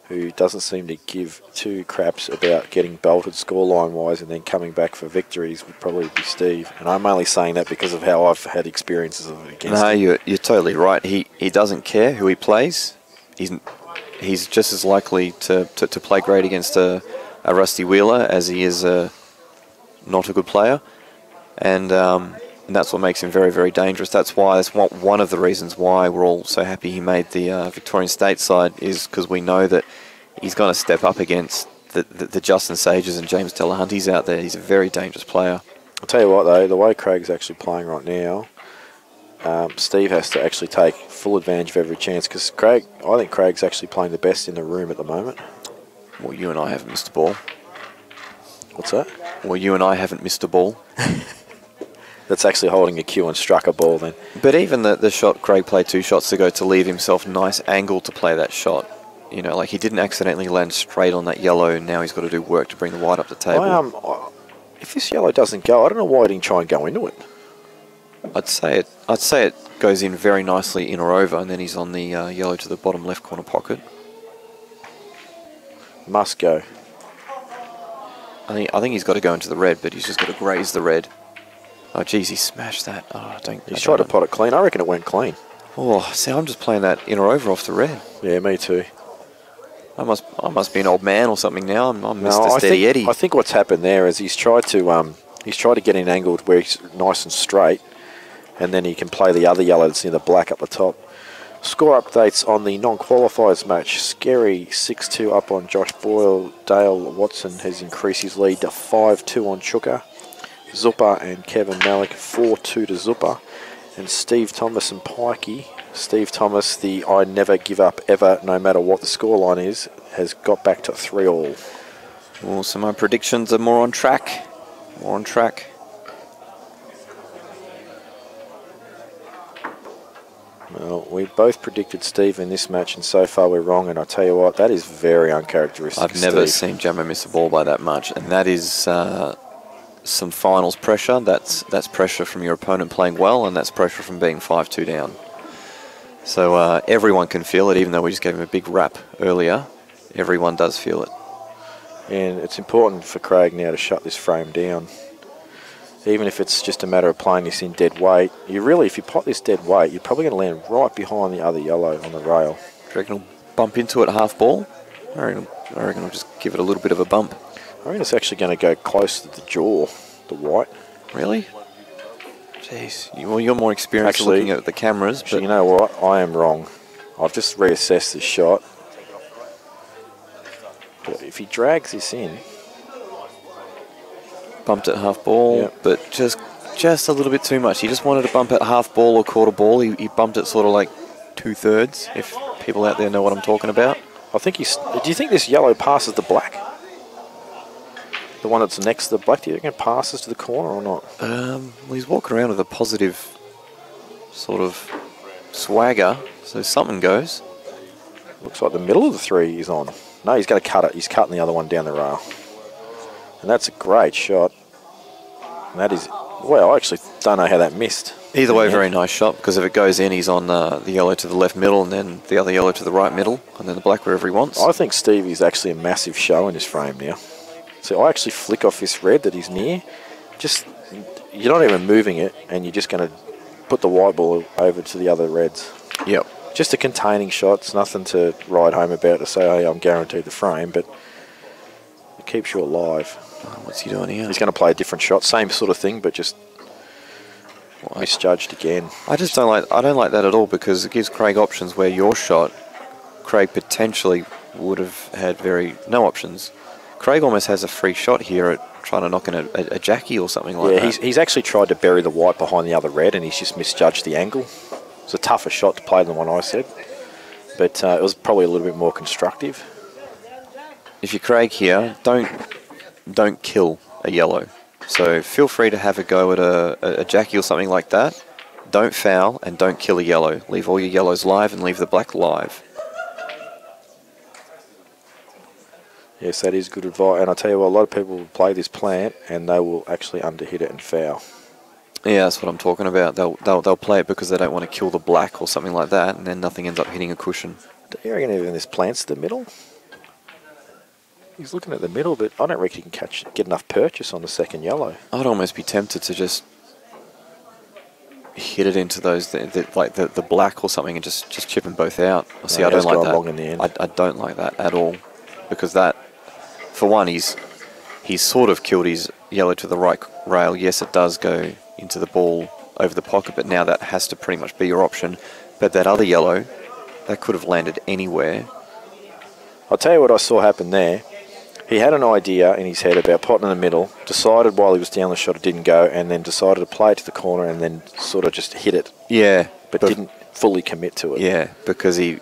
[SPEAKER 1] who doesn't seem to give 2 craps about getting belted scoreline-wise and then coming back for victories would probably be Steve. And I'm only saying that because of how I've had experiences of it against him.
[SPEAKER 2] No, you're totally right. He doesn't care who he plays. He's just as likely to play great against a Rusty Wheeler as he is not a good player. And that's what makes him very, very dangerous. That's one of the reasons why we're all so happy he made the Victorian state side, is because we know that he's going to step up against the Justin Sages and James Delahunty's out there. He's a very dangerous player.
[SPEAKER 1] I'll tell you what, though, the way Craig's actually playing right now, Steve has to actually take full advantage of every chance because I think Craig's actually playing the best in the room at the moment.
[SPEAKER 2] Well, you and I haven't missed a ball.
[SPEAKER 1] What's that?
[SPEAKER 2] Well, you and I haven't missed a ball.
[SPEAKER 1] That's actually holding a cue and struck a ball then.
[SPEAKER 2] But even the shot Craig played 2 shots ago to leave himself nice angle to play that shot. You know, like he didn't accidentally land straight on that yellow and now he's got to do work to bring the white up the table.
[SPEAKER 1] If this yellow doesn't go, I don't know why he didn't try and go into it.
[SPEAKER 2] I'd say it goes in very nicely in or over, and then he's on the yellow to the bottom left corner pocket.
[SPEAKER 1] Must go.
[SPEAKER 2] I think he's got to go into the red, but he's just got to graze the red. Oh, geez, he smashed that. Oh,
[SPEAKER 1] He's tried to pot it clean. I reckon it went clean.
[SPEAKER 2] Oh, see, I'm just playing that in or over off the red.
[SPEAKER 1] Yeah, me too.
[SPEAKER 2] I must be an old man or something now. I'm Mr. Steady Eddie.
[SPEAKER 1] I think what's happened there is he's tried to get in angled where he's nice and straight, and then he can play the other yellow that's in the black up the top. Score updates on the non-qualifiers match. Scary 6-2 up on Josh Boyle. Dale Watson has increased his lead to 5-2 on Chuka. Zupper and Kevin Malik 4-2 to Zupper. And Steve Thomas and Pikey. Steve Thomas, the I never give up ever, no matter what the scoreline is, has got back to 3-all.
[SPEAKER 2] Oh, so my predictions are more on track. More on track.
[SPEAKER 1] Well, we both predicted Steve in this match, and so far we're wrong. And I tell you what, that is very uncharacteristic.
[SPEAKER 2] I've never seen Jamo miss a ball by that much, and that is some finals pressure. That's pressure from your opponent playing well, and that's pressure from being 5-2 down. So everyone can feel it, even though we just gave him a big rap earlier. Everyone does feel it.
[SPEAKER 1] And it's important for Craig now to shut this frame down. Even if it's just a matter of playing this in dead weight, if you pot this dead weight, you're probably going to land right behind the other yellow on the rail.
[SPEAKER 2] Do you reckon he'll bump into it half ball? I reckon I'll just give it a little bit of a bump.
[SPEAKER 1] I reckon it's actually going to go close to the jaw, the white.
[SPEAKER 2] Really? Jeez. Well, you're more experienced looking at the cameras.
[SPEAKER 1] But you know what? I am wrong. I've just reassessed this shot. But if he drags this in...
[SPEAKER 2] Bumped at half ball, yep. But just a little bit too much. He just wanted to bump at half ball or quarter ball. He bumped it sort of like 2/3, if people out there know what I'm talking about.
[SPEAKER 1] I think do you think this yellow passes the black? The one that's next to the black, do you think it passes to the corner or not?
[SPEAKER 2] Well, he's walking around with a positive sort of swagger, so something goes.
[SPEAKER 1] Looks like the middle of the three is on. No, he's going to cut it. He's cutting the other one down the rail. And that's a great shot. And that is, well, I actually don't know how that missed.
[SPEAKER 2] Either way, very nice shot, because if it goes in, he's on the yellow to the left middle, and then the other yellow to the right middle, and then the black wherever he wants.
[SPEAKER 1] I think Stevie's actually a massive show in this frame now. So I actually flick off this red that he's near. You're not even moving it, and you're just going to put the white ball over to the other reds.
[SPEAKER 2] Yep.
[SPEAKER 1] Just a containing shot. It's nothing to ride home about to say, hey, I'm guaranteed the frame, but it keeps you alive.
[SPEAKER 2] What's he doing here?
[SPEAKER 1] He's going to play a different shot, same sort of thing, but just misjudged again.
[SPEAKER 2] I don't like that at all, because it gives Craig options where your shot, Craig potentially would have had no options. Craig almost has a free shot here at trying to knock in a Jackie or something like that.
[SPEAKER 1] Yeah, he's actually tried to bury the white behind the other red, and he's just misjudged the angle. It's a tougher shot to play than the one I said, but it was probably a little bit more constructive.
[SPEAKER 2] If you're Craig here, don't kill a yellow. So feel free to have a go at a Jackie or something like that. Don't foul and don't kill a yellow. Leave all your yellows live and leave the black live.
[SPEAKER 1] Yes, that is good advice. And I tell you what, a lot of people will play this plant and they will actually underhit it and foul.
[SPEAKER 2] Yeah, that's what I'm talking about. They'll play it because they don't want to kill the black or something like that, and then nothing ends up hitting a cushion.
[SPEAKER 1] Do you reckon even this plant's the middle? He's looking at the middle, but I don't reckon he can get enough purchase on the second yellow.
[SPEAKER 2] I'd almost be tempted to just hit it into those, like the black or something, and just chip them both out. See, I don't like that.
[SPEAKER 1] Long in the end.
[SPEAKER 2] I don't like that at all, because that, for one, he's sort of killed his yellow to the right rail. Yes, it does go into the ball over the pocket, but now that has to pretty much be your option. But that other yellow, that could have landed anywhere.
[SPEAKER 1] I'll tell you what I saw happen there. He had an idea in his head about potting in the middle, decided while he was down the shot it didn't go, and then decided to play it to the corner and then sort of just hit it.
[SPEAKER 2] Yeah.
[SPEAKER 1] But didn't fully commit to it.
[SPEAKER 2] Yeah, because he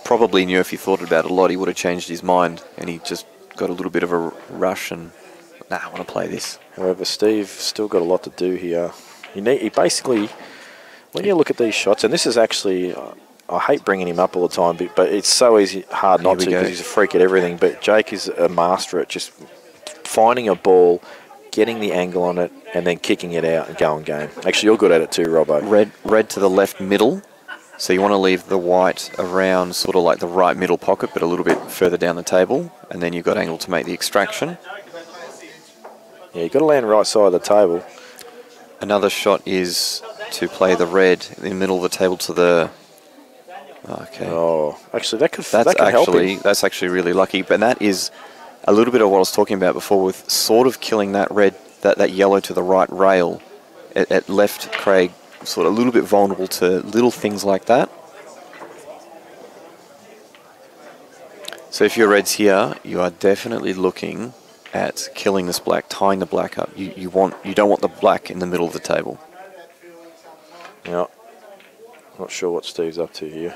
[SPEAKER 2] probably knew if he thought about it a lot, he would have changed his mind, and he just got a little bit of a rush and, nah, I want to play this.
[SPEAKER 1] However, Steve still got a lot to do here. He basically, when you look at these shots, and this is actually... I hate bringing him up all the time, but it's so hard not to because he's a freak at everything. But Jake is a master at just finding a ball, getting the angle on it, and then kicking it out and going game. Actually, you're good at it too, Robbo.
[SPEAKER 2] Red to the left middle. So you want to leave the white around sort of like the right middle pocket, but a little bit further down the table, and then you've got angle to make the extraction.
[SPEAKER 1] Yeah, you've got to land right side of the table.
[SPEAKER 2] Another shot is to play the red in the middle of the table to the... Okay.
[SPEAKER 1] Oh, actually, that could help him.
[SPEAKER 2] That's actually really lucky, but that is a little bit of what I was talking about before with sort of killing that red, that yellow to the right rail. It left Craig sort of a little bit vulnerable to little things like that. So if you're reds here, you are definitely looking at killing this black, tying the black up. You don't want the black in the middle of the table.
[SPEAKER 1] Yeah. Not sure what Steve's up to here.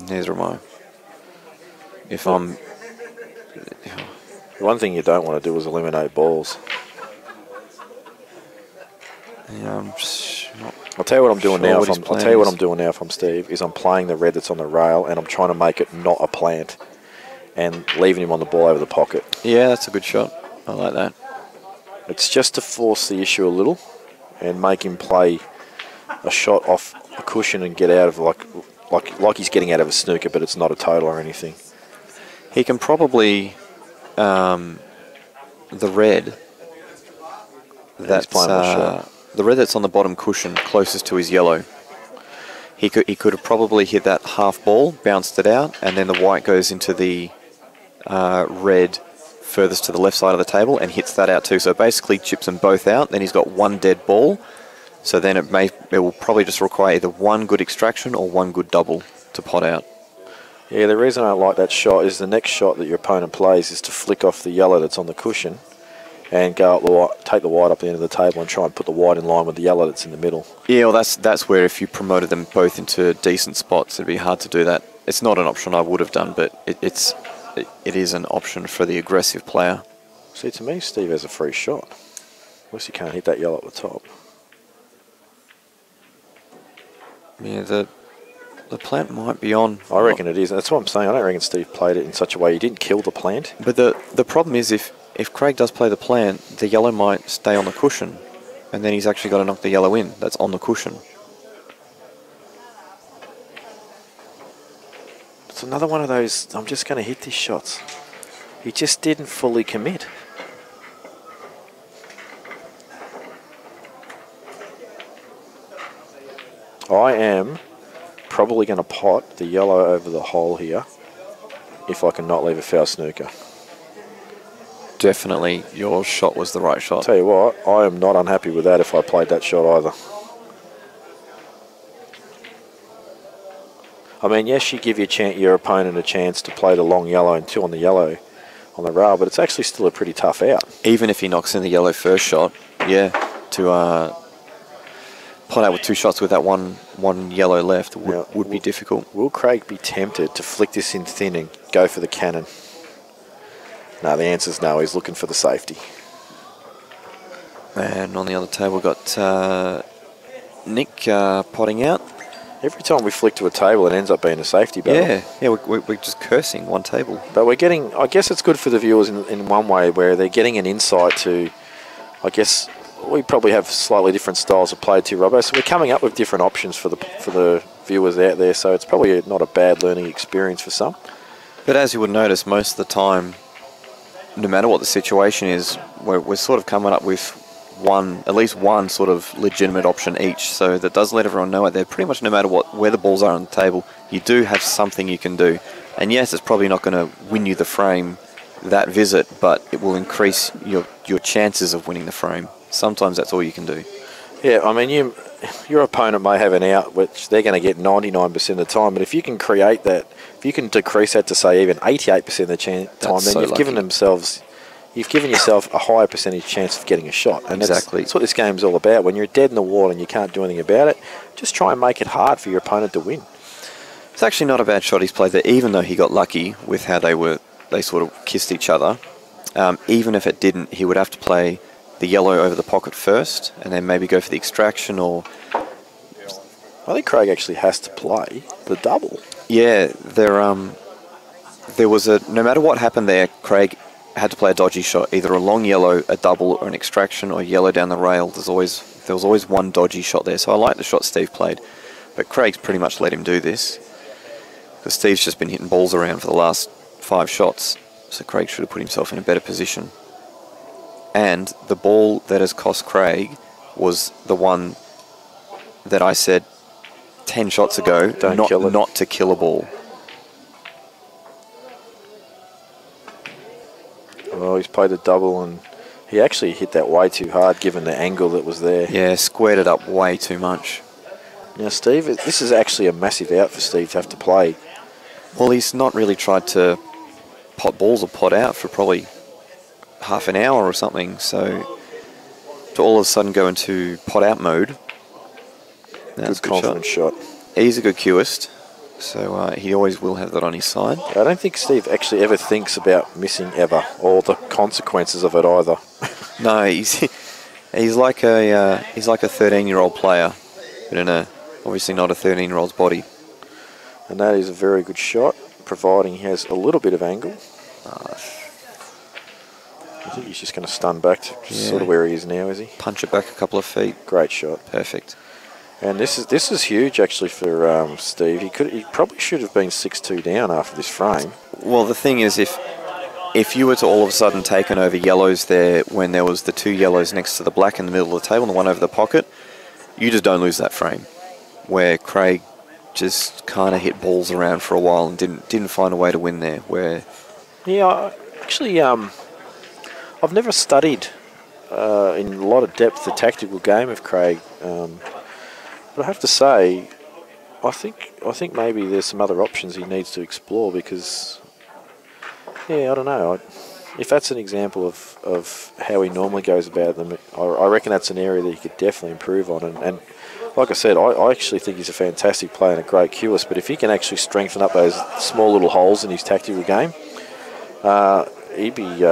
[SPEAKER 2] Neither am I.
[SPEAKER 1] The one thing you don't want to do is eliminate balls.
[SPEAKER 2] Yeah, I'm just not.
[SPEAKER 1] I'll tell you what I'm doing now.
[SPEAKER 2] I'll tell you
[SPEAKER 1] what I'm doing now from Steve is I'm playing the red that's on the rail, and I'm trying to make it not a plant, and leaving him on the ball over the pocket.
[SPEAKER 2] Yeah, that's a good shot. I like that.
[SPEAKER 1] It's just to force the issue a little, and make him play a shot off a cushion and get out of like he's getting out of a snooker, but it's not a total or anything.
[SPEAKER 2] He can probably the red. That's
[SPEAKER 1] playing my shot.
[SPEAKER 2] The red that's on the bottom cushion, closest to his yellow. He could have probably hit that half ball, bounced it out, and then the white goes into the red furthest to the left side of the table and hits that out too. So basically chips them both out. Then he's got one dead ball. So then it will probably just require either one good extraction or one good double to pot out.
[SPEAKER 1] Yeah, the reason I don't like that shot is the next shot that your opponent plays is to flick off the yellow that's on the cushion and go up take the white up the end of the table and try and put the white in line with the yellow that's in the middle.
[SPEAKER 2] Yeah, well, that's where if you promoted them both into decent spots, it'd be hard to do that. It's not an option I would have done, but it is an option for the aggressive player.
[SPEAKER 1] See, to me, Steve has a free shot. Unless he can't hit that yellow at the top.
[SPEAKER 2] Yeah, the plant might be on.
[SPEAKER 1] I reckon it is. That's what I'm saying. I don't reckon Steve played it in such a way. He didn't kill the plant.
[SPEAKER 2] But the problem is if Craig does play the plant, the yellow might stay on the cushion, and then he's actually got to knock the yellow in. That's on the cushion.
[SPEAKER 1] It's another one of those, I'm just going to hit these shots. He just didn't fully commit. I am probably going to pot the yellow over the hole here if I can not leave a foul snooker.
[SPEAKER 2] Definitely your shot was the right shot.
[SPEAKER 1] Tell you what, I am not unhappy with that if I played that shot either. I mean, yes, you give your opponent a chance to play the long yellow and two on the yellow on the rail, but it's actually still a pretty tough out.
[SPEAKER 2] Even if he knocks in the yellow first shot, yeah, to pot out with two shots with that one yellow left would be difficult.
[SPEAKER 1] Will Craig be tempted to flick this in thin and go for the cannon? No, the answer's no. He's looking for the safety.
[SPEAKER 2] And on the other table, we've got Nick potting out.
[SPEAKER 1] Every time we flick to a table, it ends up being a safety battle.
[SPEAKER 2] Yeah, we're just cursing one table.
[SPEAKER 1] But we're getting, I guess it's good for the viewers in one way, where they're getting an insight to, I guess, we probably have slightly different styles of play too, Robbo. So we're coming up with different options for the viewers out there. So it's probably not a bad learning experience for some.
[SPEAKER 2] But as you would notice, most of the time, no matter what the situation is, we're sort of coming up with at least one sort of legitimate option each. So that does let everyone know out there, pretty much no matter where the balls are on the table, you do have something you can do. And yes, it's probably not going to win you the frame that visit, but it will increase your chances of winning the frame. Sometimes that's all you can do.
[SPEAKER 1] Yeah, I mean, your opponent may have an out which they're going to get 99% of the time, but if you can create that, if you can decrease that to say even 88% of the time, then you've given yourself a higher percentage chance of getting a shot. And
[SPEAKER 2] exactly.
[SPEAKER 1] That's what this game's all about. When you're dead in the water and you can't do anything about it, just try and make it hard for your opponent to win.
[SPEAKER 2] It's actually not a bad shot he's played there, even though he got lucky with how they sort of kissed each other. Even if it didn't, he would have to play the yellow over the pocket first and then maybe go for the extraction or...
[SPEAKER 1] I think Craig actually has to play the double.
[SPEAKER 2] Yeah, there was no matter what happened there, Craig had to play a dodgy shot, either a long yellow, a double, or an extraction, or yellow down the rail. There was always one dodgy shot there. So I like the shot Steve played, but Craig's pretty much let him do this because Steve's just been hitting balls around for the last 5 shots. So Craig should have put himself in a better position. And the ball that has cost Craig was the one that I said 10 shots ago, not to kill a ball.
[SPEAKER 1] Well, he's played a double, and he actually hit that way too hard given the angle that was there.
[SPEAKER 2] Yeah, squared it up way too much.
[SPEAKER 1] Now, Steve, this is actually a massive out for Steve to have to play.
[SPEAKER 2] Well, he's not really tried to pot balls or pot out for probably half an hour or something, so to all of a sudden go into pot out mode. That's
[SPEAKER 1] Good confident shot.
[SPEAKER 2] He's a good cueist, so he always will have that on his side.
[SPEAKER 1] I don't think Steve actually ever thinks about missing ever, or the consequences of it either.
[SPEAKER 2] No, he's like a 13-year-old player, but obviously not a 13-year-old's body.
[SPEAKER 1] And that is a very good shot, providing he has a little bit of angle. I think he's just going to stun back to sort of where he is now, is he?
[SPEAKER 2] Punch it back a couple of feet.
[SPEAKER 1] Great shot.
[SPEAKER 2] Perfect.
[SPEAKER 1] And this is huge actually for Steve. He probably should have been 6-2 down after this frame.
[SPEAKER 2] Well, the thing is, if you were to all of a sudden taken over yellows there when there was the 2 yellows next to the black in the middle of the table and the one over the pocket, you just don't lose that frame. Where Craig just kind of hit balls around for a while and didn't find a way to win there. Where
[SPEAKER 1] actually, I've never studied in a lot of depth the tactical game of Craig. But I have to say, I think maybe there's some other options he needs to explore because, I don't know. If that's an example of how he normally goes about them, I reckon that's an area that he could definitely improve on. And like I said, I actually think he's a fantastic player and a great cueist, but if he can actually strengthen up those small little holes in his tactical game, he'd be...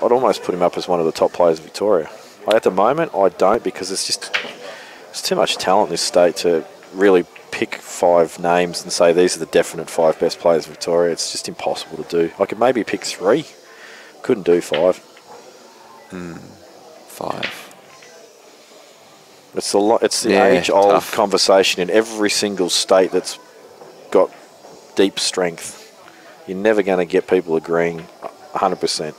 [SPEAKER 1] I'd almost put him up as one of the top players of Victoria. At the moment, I don't because it's too much talent in this state to really pick 5 names and say these are the definite 5 best players of Victoria. It's just impossible to do. I could maybe pick 3. Couldn't do 5.
[SPEAKER 2] 5.
[SPEAKER 1] It's the age-old conversation in every single state that's got deep strength. You're never going to get people agreeing 100%.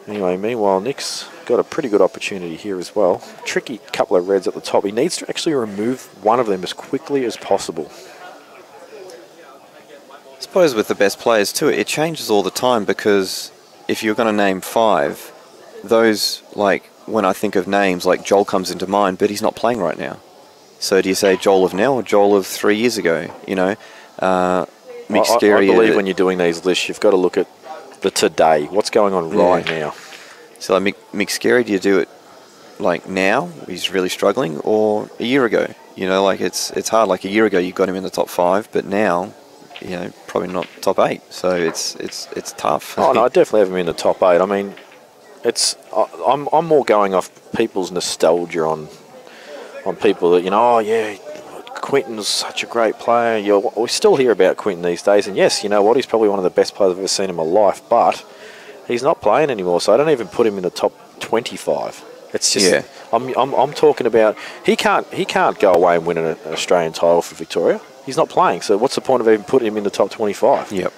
[SPEAKER 1] Anyway, meanwhile, Nick's got a pretty good opportunity here as well. Tricky couple of reds at the top. He needs to actually remove one of them as quickly as possible.
[SPEAKER 2] I suppose with the best players too, it changes all the time because if you're going to name 5, those, like, when I think of names, like Joel comes into mind, but he's not playing right now. So do you say Joel of now or Joel of 3 years ago?
[SPEAKER 1] I believe when you're doing these lists, you've got to look at the today. What's going on right now?
[SPEAKER 2] So like Mick Scary, do you do it like now? He's really struggling, or a year ago? Like it's hard. Like a year ago, you got him in the top 5, but now, probably not top 8. So it's tough.
[SPEAKER 1] Oh no, I definitely have him in the top 8. I mean, I'm more going off people's nostalgia on people that Quinton's such a great player. We still hear about Quinton these days, and yes, you know what? He's probably one of the best players I've ever seen in my life, but he's not playing anymore, so I don't even put him in the top 25. It's just I'm talking about he can't go away and win an Australian title for Victoria. He's not playing, so what's the point of even putting him in the top 25?
[SPEAKER 2] Yep.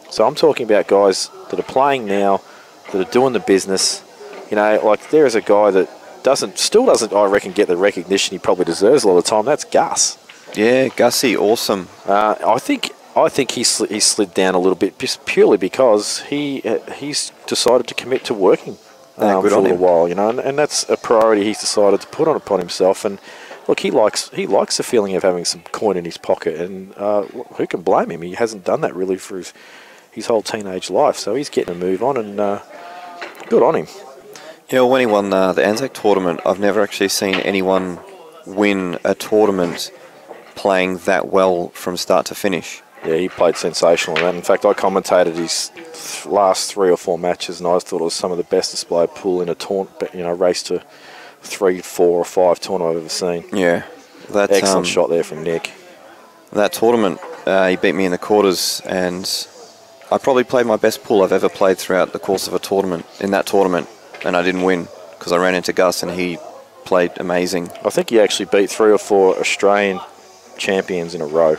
[SPEAKER 1] So I'm talking about guys that are playing now, that are doing the business. Like there is a guy that still doesn't, I reckon, get the recognition he probably deserves a lot of the time. That's Gus. Yeah,
[SPEAKER 2] Gussie, awesome.
[SPEAKER 1] I think he slid down a little bit just purely because he's decided to commit to working for a while, and that's a priority he's decided to put upon himself. And look, he likes the feeling of having some coin in his pocket, and who can blame him? He hasn't done that really for his whole teenage life, so he's getting a move on, and good on him.
[SPEAKER 2] When he won the Anzac tournament, I've never actually seen anyone win a tournament playing that well from start to finish.
[SPEAKER 1] Yeah, he played sensational in that. In fact, I commentated his last 3 or 4 matches, and I thought it was some of the best display of pool in a race to 3, 4, or 5 tournament I've ever seen.
[SPEAKER 2] Yeah, that
[SPEAKER 1] excellent shot there from Nick.
[SPEAKER 2] That tournament, he beat me in the quarters, and I probably played my best pull I've ever played throughout the course of a tournament, in that tournament, and I didn't win because I ran into Gus and he played amazing.
[SPEAKER 1] I think he actually beat 3 or 4 Australian champions in a row.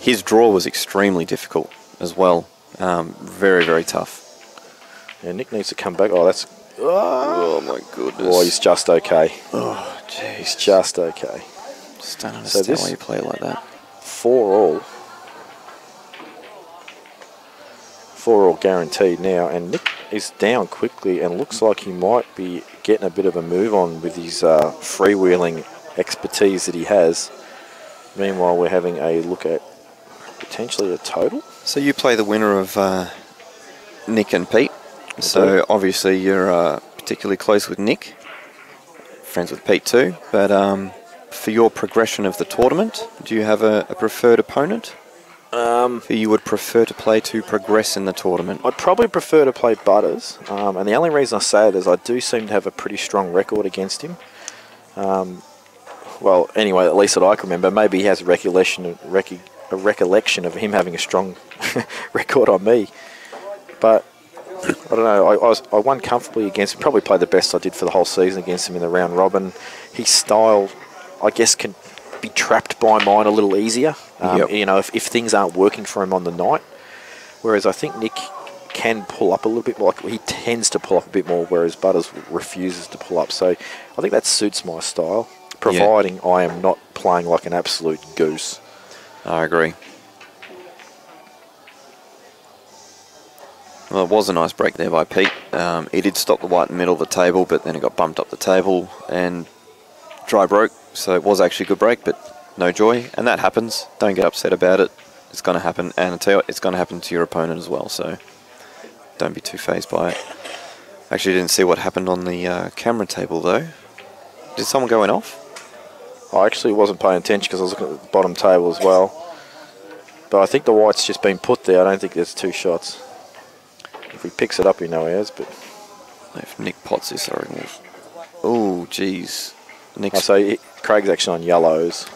[SPEAKER 2] His draw was extremely difficult as well. Very, very tough.
[SPEAKER 1] Yeah, Nick needs to come back. Oh, that's...
[SPEAKER 2] Oh, my goodness.
[SPEAKER 1] Oh, he's just okay.
[SPEAKER 2] Oh, jeez.
[SPEAKER 1] He's just okay.
[SPEAKER 2] Just don't understand why you play like that.
[SPEAKER 1] 4 all. 4 all guaranteed now, and Nick is down quickly and looks like he might be getting a bit of a move on with his freewheeling expertise that he has. Meanwhile, we're having a look at potentially a total.
[SPEAKER 2] So you play the winner of Nick and Pete. So obviously you're particularly close with Nick. Friends with Pete too. But for your progression of the tournament, do you have a preferred opponent who you would prefer to play to progress in the tournament?
[SPEAKER 1] I'd probably prefer to play Butters. And the only reason I say it is I do seem to have a pretty strong record against him. Well, anyway, at least that I can remember. Maybe he has a recollection of him having a strong record on me. But I don't know. I won comfortably against him. Probably played the best I did for the whole season against him in the round robin. His style, I guess, can be trapped by mine a little easier. You know, if things aren't working for him on the night. Whereas I think Nick can pull up a little bit more. Like, he tends to pull up a bit more, whereas Butters refuses to pull up. So I think that suits my style, providing I am not playing like an absolute goose.
[SPEAKER 2] I agree. Well, it was a nice break there by Pete. He did stop the white in the middle of the table, but then it got bumped up the table and dry broke. So it was actually a good break, but no joy. And that happens. Don't get upset about it. It's going to happen. And I tell you what, it's going to happen to your opponent as well. So don't be too fazed by it. Actually, didn't see what happened on the camera table, though. Did someone go in off?
[SPEAKER 1] I actually wasn't paying attention because I was looking at the bottom table as well. But I think the white's just been put there. I don't think there's 2 shots. If he picks it up, you know he has, but...
[SPEAKER 2] If Nick pots this, I reckon. Oh, jeez.
[SPEAKER 1] So Craig's actually on yellows.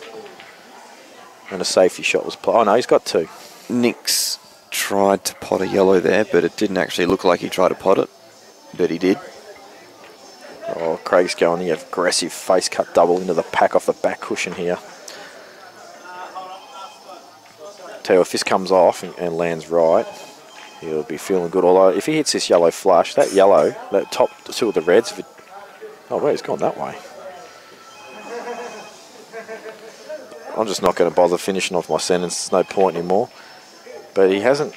[SPEAKER 1] And a safety shot was played. Oh, no, he's got 2.
[SPEAKER 2] Nick's tried to pot a yellow there, but it didn't actually look like he tried to pot it. But he did.
[SPEAKER 1] Oh, Craig's going the aggressive face cut double into the pack off the back cushion here. Tell you, if this comes off and lands right, he'll be feeling good. Although, if he hits this yellow flush, that yellow, that top 2 of the reds, oh, well, he's gone that way. I'm just not going to bother finishing off my sentence. There's no point anymore. But he hasn't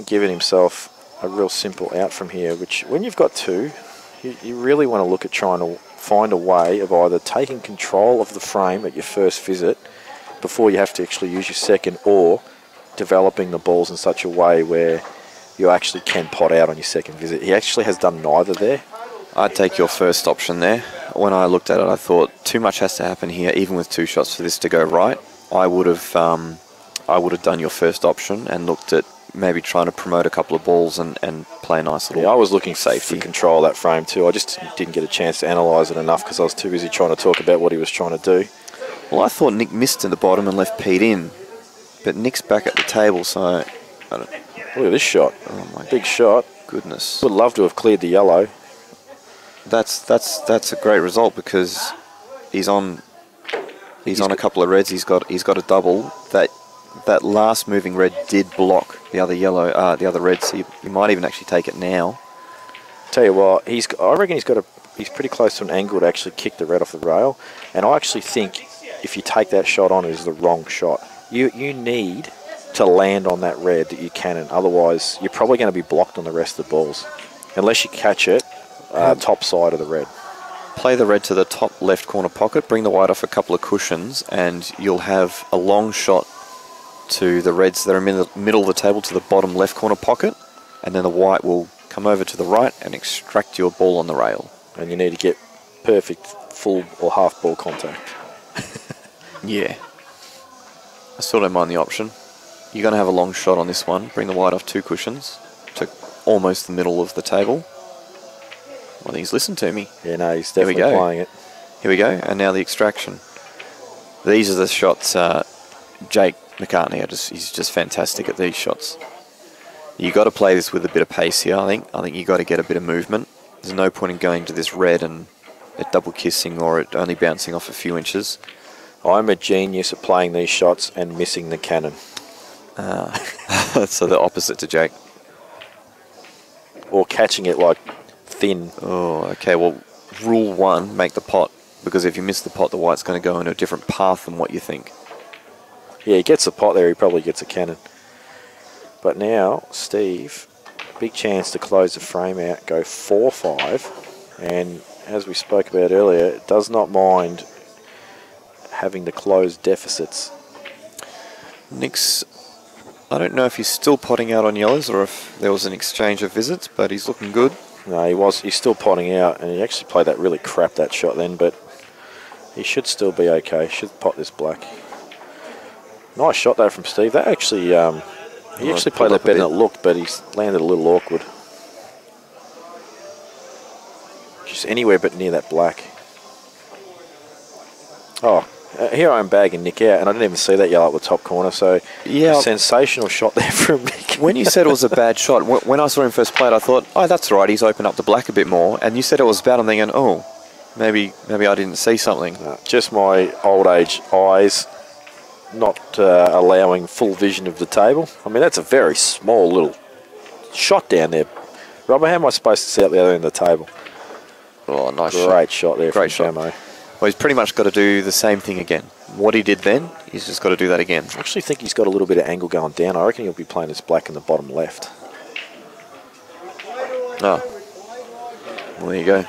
[SPEAKER 1] given himself a real simple out from here, which, when you've got 2, you really want to look at trying to find a way of either taking control of the frame at your first visit before you have to actually use your second, or developing the balls in such a way where you actually can pot out on your second visit. He actually has done neither there.
[SPEAKER 2] I'd take your first option there. When I looked at it, I thought too much has to happen here, even with 2 shots for this to go right. I would have done your first option and looked at maybe trying to promote a couple of balls and play a nice little...
[SPEAKER 1] Yeah, I was looking safety for control of that frame too. I just didn't get a chance to analyse it enough because I was too busy trying to talk about what he was trying to do.
[SPEAKER 2] Well, I thought Nick missed in the bottom and left Pete in, but Nick's back at the table, so I don't...
[SPEAKER 1] Look at this shot.
[SPEAKER 2] Oh my
[SPEAKER 1] big shot.
[SPEAKER 2] Goodness.
[SPEAKER 1] Would love to have cleared the yellow.
[SPEAKER 2] That's a great result because he's on a couple of reds. He's got a double. That last moving red did block the other yellow, the other red. So you might even actually take it now.
[SPEAKER 1] Tell you what, I reckon he's pretty close to an angle to actually kick the red off the rail. And I actually think if you take that shot on, it is the wrong shot. You need to land on that red that you can, and otherwise you're probably going to be blocked on the rest of the balls unless you catch it top side of the red.
[SPEAKER 2] Play the red to the top left corner pocket, bring the white off a couple of cushions, and you'll have a long shot to the reds that are in the middle of the table to the bottom left corner pocket, and then the white will come over to the right and extract your ball on the rail.
[SPEAKER 1] And you need to get perfect full or half ball contact.
[SPEAKER 2] Yeah. I still don't mind the option. You're going to have a long shot on this one. Bring the white off 2 cushions to almost the middle of the table. Well, he's listened to me.
[SPEAKER 1] Yeah, no, he's definitely playing it.
[SPEAKER 2] Here we go, and now the extraction. These are the shots Jake McCartney, he's just fantastic at these shots. You got to play this with a bit of pace here, I think. I think you got to get a bit of movement. There's no point in going to this red and it double kissing or it only bouncing off a few inches.
[SPEAKER 1] I'm a genius at playing these shots and missing the cannon.
[SPEAKER 2] So the opposite to Jake.
[SPEAKER 1] Or catching it like thin.
[SPEAKER 2] Oh, okay. Well, rule 1, make the pot. Because if you miss the pot, the white's going to go in a different path than what you think.
[SPEAKER 1] Yeah, he gets a pot there, he probably gets a cannon. But now, Steve, big chance to close the frame out, go 4-5. And as we spoke about earlier, does not mind having to close deficits.
[SPEAKER 2] Nick's, I don't know if he's still potting out on yellows or if there was an exchange of visits, but he's looking good.
[SPEAKER 1] No, he's still potting out, and he actually played that really crap, that shot then, but he should still be okay. Should pot this black. Nice shot though from Steve. That actually, he actually played that better than it looked, but he's landed a little awkward. Just anywhere but near that black. Oh, here I am bagging Nick out, and I didn't even see that yellow at the top corner, so
[SPEAKER 2] yeah,
[SPEAKER 1] sensational shot there from Nick.
[SPEAKER 2] When you said it was a bad shot, when I saw him first play it, I thought, oh, that's right, he's opened up the black a bit more, and you said it was bad, I'm thinking, oh, maybe I didn't see something.
[SPEAKER 1] No, just my old age eyes not allowing full vision of the table. I mean, that's a very small little shot down there. Robert, how am I supposed to see out the other end of the table?
[SPEAKER 2] Oh, nice shot.
[SPEAKER 1] Great shot there
[SPEAKER 2] Great
[SPEAKER 1] from
[SPEAKER 2] shot.
[SPEAKER 1] Jamo.
[SPEAKER 2] Well, he's pretty much got to do the same thing again. What he did then, he's just got to do that again.
[SPEAKER 1] I actually think he's got a little bit of angle going down. I reckon he'll be playing this black in the bottom left.
[SPEAKER 2] Oh, well, there you go.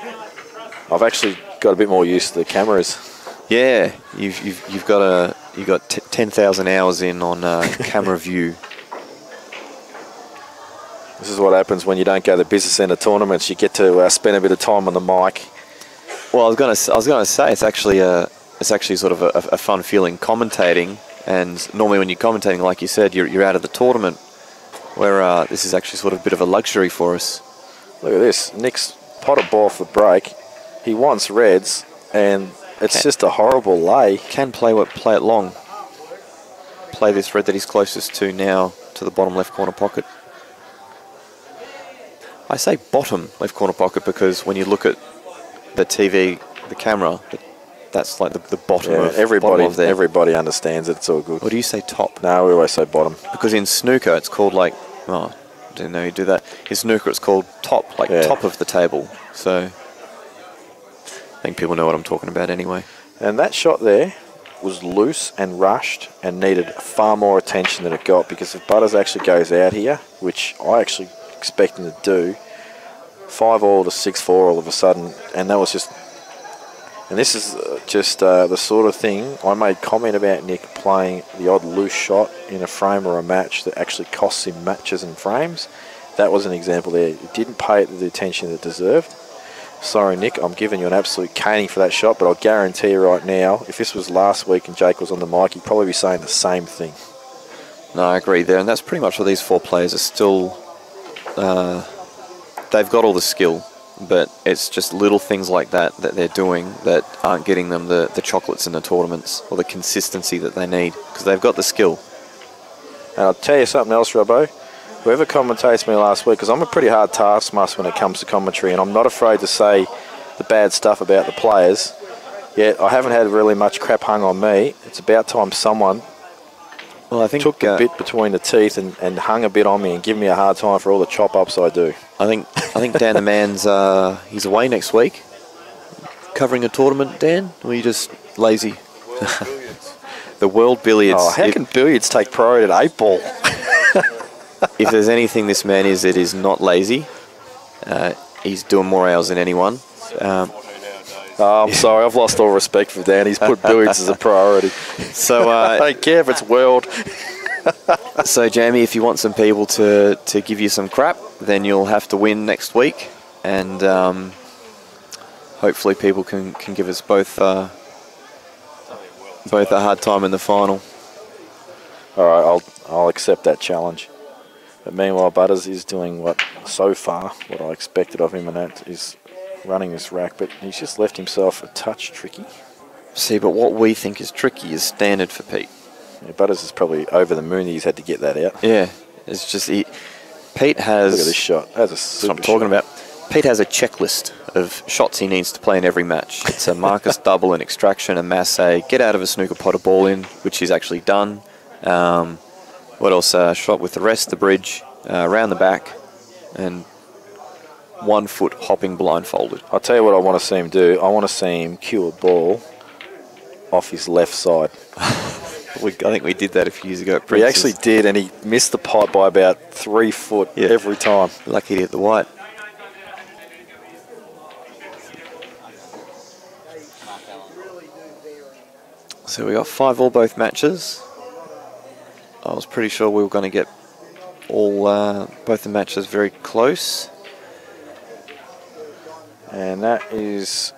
[SPEAKER 1] I've actually got a bit more used to the cameras.
[SPEAKER 2] Yeah, you've got 10,000 hours in on camera view.
[SPEAKER 1] This is what happens when you don't go to the business centre tournaments. You get to spend a bit of time on the mic.
[SPEAKER 2] Well, I was gonna say it's actually sort of a fun feeling commentating, and normally when you're commentating, like you said, you're out of the tournament, where this is actually sort of a bit of a luxury for us.
[SPEAKER 1] Look at this, Nick's potted ball for break. He wants reds, and it's just a horrible lay.
[SPEAKER 2] Can play it long. Play this red that he's closest to now to the bottom left corner pocket. I say bottom left corner pocket because when you look at the TV, the camera, that's like the bottom of
[SPEAKER 1] everybody.
[SPEAKER 2] Bottom of there.
[SPEAKER 1] Everybody understands it. It's all good.
[SPEAKER 2] Or do you say top?
[SPEAKER 1] No, we always say bottom.
[SPEAKER 2] Because in snooker, it's called like, oh, I didn't know you do that. In snooker, it's called top, like top of the table. So I think people know what I'm talking about anyway.
[SPEAKER 1] And that shot there was loose and rushed and needed far more attention than it got, because if Butters actually goes out here, which I actually expect him to do, 5-all to 6-4 all of a sudden, and that was just, and this is just the sort of thing I made comment about Nick playing the odd loose shot in a frame or a match that actually costs him matches and frames. That was an example there. It didn't pay it the attention it deserved. Sorry, Nick, I'm giving you an absolute caning for that shot, but I'll guarantee you right now, if this was last week and Jake was on the mic, he'd probably be saying the same thing.
[SPEAKER 2] No, I agree there, and that's pretty much what these four players are still. They've got all the skill, but it's just little things like that they're doing that aren't getting them the chocolates in the tournaments or the consistency that they need, because they've got the skill.
[SPEAKER 1] And I'll tell you something else, Robbo. Whoever commentates me last week, because I'm a pretty hard taskmaster when it comes to commentary, and I'm not afraid to say the bad stuff about the players, yet I haven't had really much crap hung on me. It's about time someone took the bit between the teeth and hung a bit on me and give me a hard time for all the chop-ups I do.
[SPEAKER 2] I think Dan the Man's he's away next week, covering a tournament. Dan, or are you just lazy? The World Billiards.
[SPEAKER 1] Oh, how can billiards take priority at 8-ball?
[SPEAKER 2] If there's anything this man is, it is not lazy. He's doing more hours than anyone.
[SPEAKER 1] I'm sorry, I've lost all respect for Dan. He's put billiards as a priority.
[SPEAKER 2] So
[SPEAKER 1] I don't care if it's world.
[SPEAKER 2] So, Jamie, if you want some people to give you some crap, then you'll have to win next week, and hopefully people can give us both a hard time in the final.
[SPEAKER 1] All right, I'll accept that challenge. But meanwhile, Butters is doing what I expected of him, and that is running this rack, but he's just left himself a touch tricky.
[SPEAKER 2] See, but what we think is tricky is standard for Pete.
[SPEAKER 1] Yeah, Butters is probably over the moon that he's had to get that out.
[SPEAKER 2] Yeah, it's just Pete has...
[SPEAKER 1] Look at this shot. That's a
[SPEAKER 2] That's what I'm
[SPEAKER 1] super
[SPEAKER 2] talking
[SPEAKER 1] shot.
[SPEAKER 2] about. Pete has a checklist of shots he needs to play in every match. It's a Marcus double, an extraction, a masse, get out of a snooker pot, a ball in, which he's actually done. What else? Shot with the rest, the bridge, around the back, and 1 foot hopping blindfolded.
[SPEAKER 1] I'll tell you what I want to see him do. I want to see him cue a ball off his left side.
[SPEAKER 2] I think we did that a few years ago at
[SPEAKER 1] He
[SPEAKER 2] Prince's.
[SPEAKER 1] actually did, and he missed the pot by about 3 foot every time.
[SPEAKER 2] Lucky to hit the white. So we got 5-all both matches. I was pretty sure we were going to get all both the matches very close.
[SPEAKER 1] And that is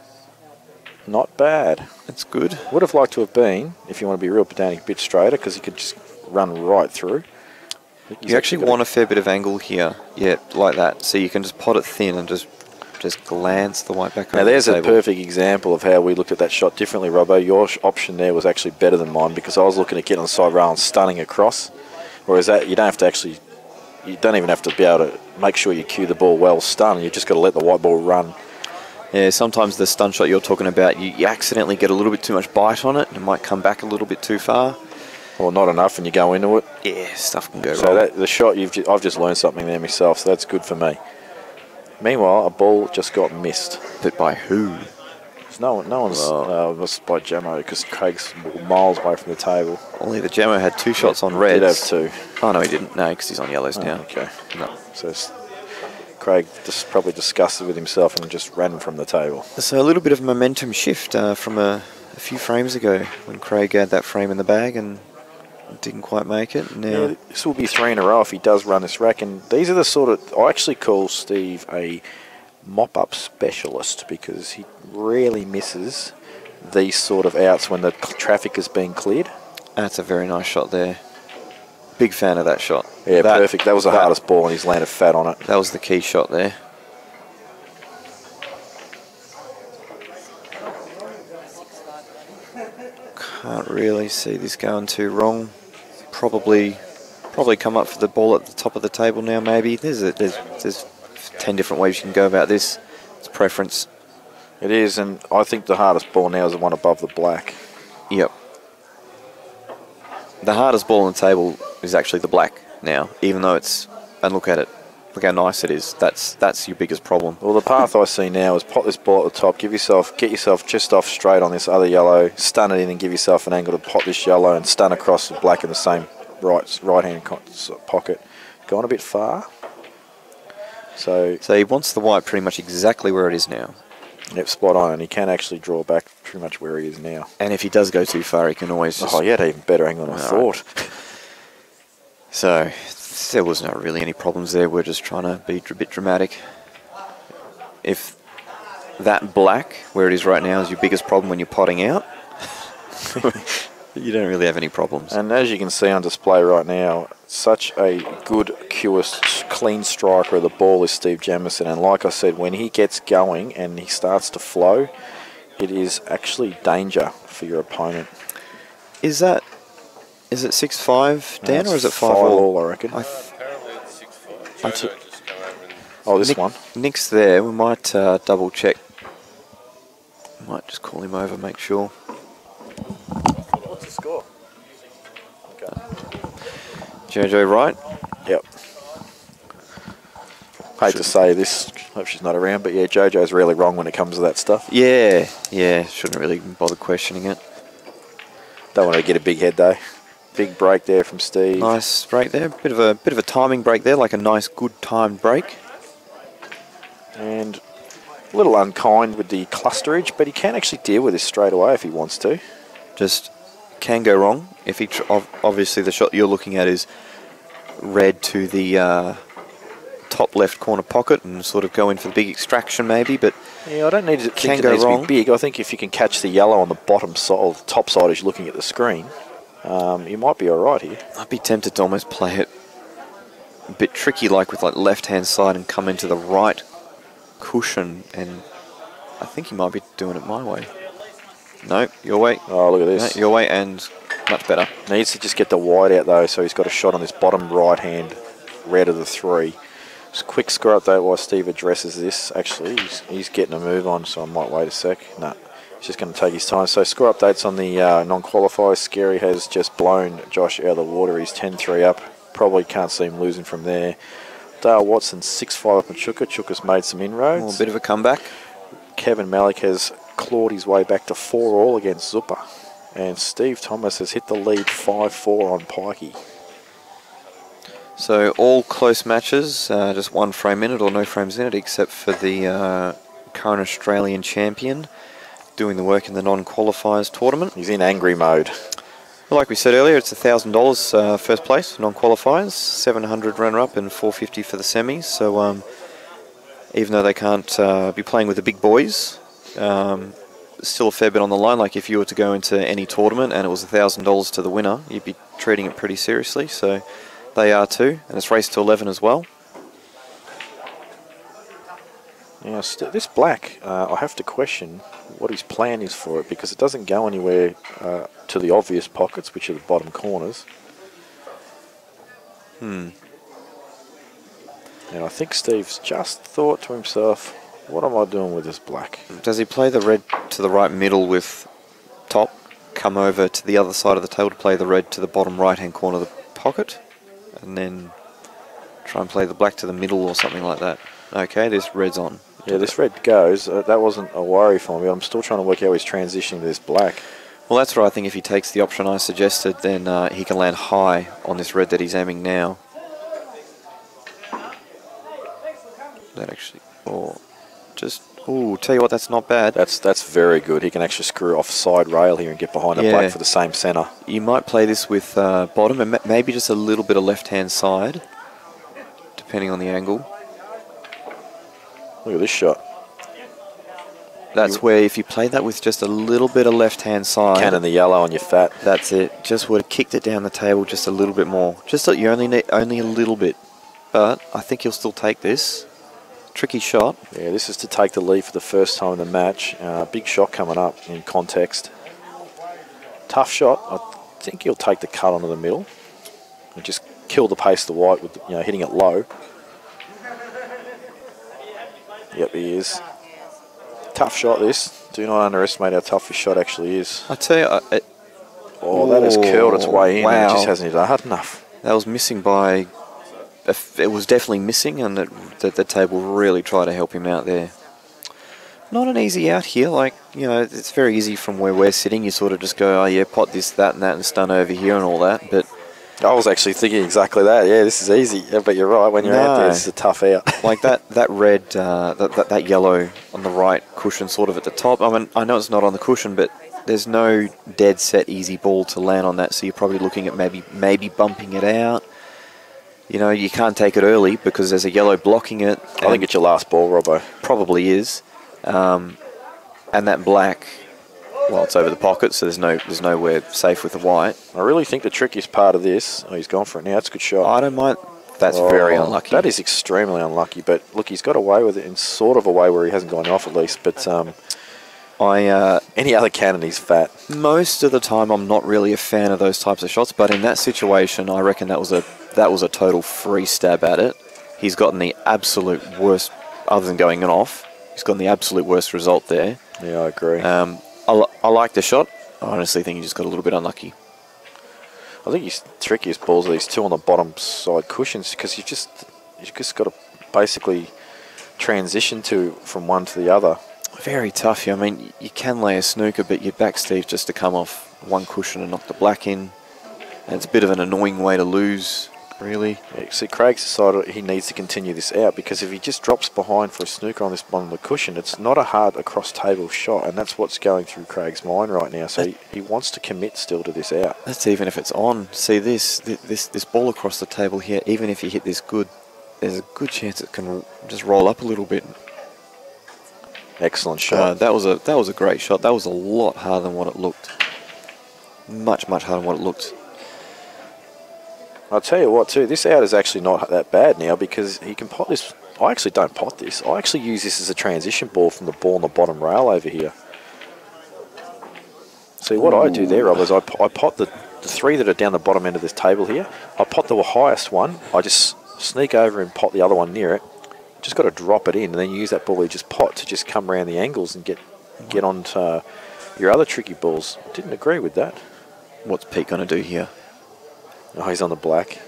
[SPEAKER 1] not bad.
[SPEAKER 2] That's good.
[SPEAKER 1] Would have liked to have been, if you want to be real pedantic, a bit straighter, because he could just run right through.
[SPEAKER 2] You actually want a fair bit of angle here, like that. So you can just pot it thin and just glance the white back over
[SPEAKER 1] Now there's
[SPEAKER 2] the
[SPEAKER 1] a
[SPEAKER 2] table.
[SPEAKER 1] perfect example of how we looked at that shot differently, Robbo. Your option there was actually better than mine, because I was looking at getting on the side rail and stunning across. Whereas that, you don't have to actually, you don't even have to be able to make sure you cue the ball well stun. You've just got to let the white ball run.
[SPEAKER 2] Yeah, sometimes the stun shot you're talking about, you accidentally get a little bit too much bite on it. It might come back a little bit too far.
[SPEAKER 1] Or not enough and you go into it.
[SPEAKER 2] Yeah, stuff can go wrong.
[SPEAKER 1] So the shot, I've just learned something there myself, so that's good for me. Meanwhile, a ball just got missed.
[SPEAKER 2] But by who?
[SPEAKER 1] No one's. It was by Jamo, because Craig's miles away from the table.
[SPEAKER 2] Only the Gemmo had 2 shots on
[SPEAKER 1] He
[SPEAKER 2] reds.
[SPEAKER 1] did have 2.
[SPEAKER 2] Oh, no, he didn't. No, because he's on yellows now.
[SPEAKER 1] Okay.
[SPEAKER 2] No.
[SPEAKER 1] So Craig just probably disgusted with himself and just ran from the table.
[SPEAKER 2] So a little bit of momentum shift from a few frames ago when Craig had that frame in the bag and didn't quite make it. Now
[SPEAKER 1] Yeah, this will be 3 in a row if he does run this rack. And these are the sort of... I actually call Steve a mop-up specialist, because he rarely misses these sort of outs when the traffic is being cleared.
[SPEAKER 2] that's a very nice shot there. Big fan of that shot.
[SPEAKER 1] Yeah, perfect. That was the hardest ball, and he's landed fat on it.
[SPEAKER 2] That was the key shot there. Can't really see this going too wrong. Probably come up for the ball at the top of the table now. Maybe there's 10 different ways you can go about this. It's preference.
[SPEAKER 1] It is, and I think the hardest ball now is the one above the black.
[SPEAKER 2] Yep. The hardest ball on the table is actually the black now, even though it's... And look at it. Look how nice it is. That's your biggest problem.
[SPEAKER 1] Well, the path I see now is pot this ball at the top, get yourself just off straight on this other yellow, stun it in and give yourself an angle to pot this yellow and stun across the black in the same right-hand pocket. Gone a bit far. So
[SPEAKER 2] he wants the white pretty much exactly where it is now.
[SPEAKER 1] Yep, spot on, and he can actually draw back pretty much where he is now.
[SPEAKER 2] And if he does go too far, he can always just...
[SPEAKER 1] Oh, he had an even better angle than I thought.
[SPEAKER 2] So, there was not really any problems there. We're just trying to be a bit dramatic. If that black, where it is right now, is your biggest problem when you're potting out, you don't really have any problems.
[SPEAKER 1] And as you can see on display right now, such a good, clean striker of the ball is Steve Jamieson. And like I said, when he gets going and he starts to flow, it is actually danger for your opponent.
[SPEAKER 2] Is it 6-5, Dan, or is it 5
[SPEAKER 1] all, I reckon.
[SPEAKER 3] Apparently it's 6-5.
[SPEAKER 1] Oh, this one?
[SPEAKER 2] Nick's there. We might double check. Might just call him over, make sure.
[SPEAKER 1] What's the score? Okay.
[SPEAKER 2] Jojo right?
[SPEAKER 1] Yep. Hate to say this, hope she's not around, but yeah, Jojo's really wrong when it comes to that stuff.
[SPEAKER 2] Yeah. Shouldn't really bother questioning it.
[SPEAKER 1] Don't want to get a big head though. Big break there from Steve.
[SPEAKER 2] Nice break there. Bit of a timing break there, like a nice, good timed break.
[SPEAKER 1] And a little unkind with the clusterage, but he can actually deal with this straight away if he wants to.
[SPEAKER 2] Just can go wrong if he obviously the shot you're looking at is red to the top left corner pocket and sort of go in for the big extraction maybe, but
[SPEAKER 1] yeah, I don't need to
[SPEAKER 2] can
[SPEAKER 1] think it
[SPEAKER 2] go
[SPEAKER 1] needs to
[SPEAKER 2] wrong.
[SPEAKER 1] be big. I think if you can catch the yellow on the bottom side or the top side as you're looking at the screen, you might be all right here.
[SPEAKER 2] I'd be tempted to almost play it a bit tricky, like with like left hand side and come into the right cushion, and I think he might be doing it my way. No, your way.
[SPEAKER 1] Oh, look at this.
[SPEAKER 2] No, your way, and much better.
[SPEAKER 1] Needs to just get the wide out though, so he's got a shot on this bottom right hand red of the three. Just a quick score update while Steve addresses this. Actually, he's getting a move on, so I might wait a sec. No, he's just going to take his time. So score updates on the non-qualifiers. Scary has just blown Josh out of the water. He's 10-3 up. Probably can't see him losing from there. Dale Watson 6-5 up on Chuka. Chuka's made some inroads.
[SPEAKER 2] Oh, a bit of a comeback.
[SPEAKER 1] Kevin Malik has clawed his way back to 4-all against Zuppa. And Steve Thomas has hit the lead 5-4 on Pikey.
[SPEAKER 2] So all close matches, just one frame in it or no frames in it, except for the current Australian champion doing the work in the non-qualifiers tournament.
[SPEAKER 1] He's in angry mode.
[SPEAKER 2] Well, like we said earlier, it's $1,000 first place, non-qualifiers, $700 runner-up and $450 for the semis. So even though they can't be playing with the big boys, still a fair bit on the line. Like if you were to go into any tournament and it was $1,000 to the winner, you'd be treating it pretty seriously. So they are too, and it's race to 11 as well.
[SPEAKER 1] Now, this black, I have to question what his plan is for it, because it doesn't go anywhere to the obvious pockets, which are the bottom corners. And I think Steve's just thought to himself, what am I doing with this black?
[SPEAKER 2] Does he play the red to the right middle with top, come over to the other side of the table to play the red to the bottom right-hand corner of the pocket, and then try and play the black to the middle or something like that? Okay, this red's on.
[SPEAKER 1] Yeah, this red goes. That wasn't a worry for me. I'm still trying to work out how he's transitioning to this black.
[SPEAKER 2] Well, that's right. I think if he takes the option I suggested, then he can land high on this red that he's aiming now. That actually, or just, ooh, tell you what, that's not bad.
[SPEAKER 1] That's very good. He can actually screw off side rail here and get behind the black for the same centre.
[SPEAKER 2] You might play this with bottom and maybe just a little bit of left-hand side, depending on the angle.
[SPEAKER 1] Look at this shot.
[SPEAKER 2] That's where if you play that with just a little bit of left-hand side.
[SPEAKER 1] Cannon the yellow on your fat.
[SPEAKER 2] That's it. Just would have kicked it down the table just a little bit more. Just that you only need only a little bit. But I think he'll still take this. Tricky shot.
[SPEAKER 1] Yeah, this is to take the lead for the first time in the match. Big shot coming up in context. Tough shot. I think he'll take the cut onto the middle and just kill the pace of the white with hitting it low. Yep, he is. Tough shot, this. Do not underestimate how tough this shot actually is.
[SPEAKER 2] I tell you,
[SPEAKER 1] that has curled its way in.
[SPEAKER 2] Wow.
[SPEAKER 1] It just hasn't hit hard enough.
[SPEAKER 2] That was missing by. It was definitely missing, and the table really tried to help him out there. Not an easy out here. Like, it's very easy from where we're sitting. You sort of just go, oh yeah, pot this, that, and that, and stun over here and all that. But
[SPEAKER 1] I was actually thinking exactly that. Yeah, this is easy. Yeah, but you're right. When you're out there, it's a tough out.
[SPEAKER 2] Like that red, that yellow on the right cushion, sort of at the top. I mean, I know it's not on the cushion, but there's no dead set easy ball to land on that. So you're probably looking at maybe bumping it out. You can't take it early because there's a yellow blocking it.
[SPEAKER 1] I think it's your last ball, Robbo.
[SPEAKER 2] Probably is. And that black, well, it's over the pocket, so there's nowhere safe with the white.
[SPEAKER 1] I really think the trickiest part of this, he's gone for it now. That's a good shot.
[SPEAKER 2] I don't mind. That's very unlucky.
[SPEAKER 1] That is extremely unlucky. But look, he's got away with it in sort of a way where he hasn't gone off at least. But any other cannon, he's fat.
[SPEAKER 2] Most of the time, I'm not really a fan of those types of shots. But in that situation, I reckon that was a total free stab at it. He's gotten the absolute worst, other than going off. He's gotten the absolute worst result there.
[SPEAKER 1] Yeah, I agree.
[SPEAKER 2] I like the shot. I honestly think he just got a little bit unlucky.
[SPEAKER 1] I think his trickiest balls are these two on the bottom side cushions, because you've just got to basically transition from one to the other.
[SPEAKER 2] Very tough. I mean, you can lay a snooker, but your back, Steve, just to come off one cushion and knock the black in. And it's a bit of an annoying way to lose, really.
[SPEAKER 1] Yeah, see, Craig's decided he needs to continue this out, because if he just drops behind for a snooker on this bottom of the cushion, it's not a hard across-table shot, and that's what's going through Craig's mind right now. So he wants to commit still to this out.
[SPEAKER 2] That's even if it's on. See, this ball across the table here, even if you hit this good, there's a good chance it can just roll up a little bit.
[SPEAKER 1] Excellent shot.
[SPEAKER 2] That was a great shot. That was a lot harder than what it looked. Much harder than what it looked.
[SPEAKER 1] I'll tell you what, too, this out is actually not that bad now, because he can pot this. I actually don't pot this. I actually use this as a transition ball from the ball on the bottom rail over here. See, what I do there, Rob, is I pot the three that are down the bottom end of this table here. I pot the highest one. I just sneak over and pot the other one near it. Just got to drop it in and then use that ball you just pot to just come around the angles and get onto your other tricky balls. Didn't agree with that.
[SPEAKER 2] What's Pete going to do here?
[SPEAKER 1] Oh, he's on the black.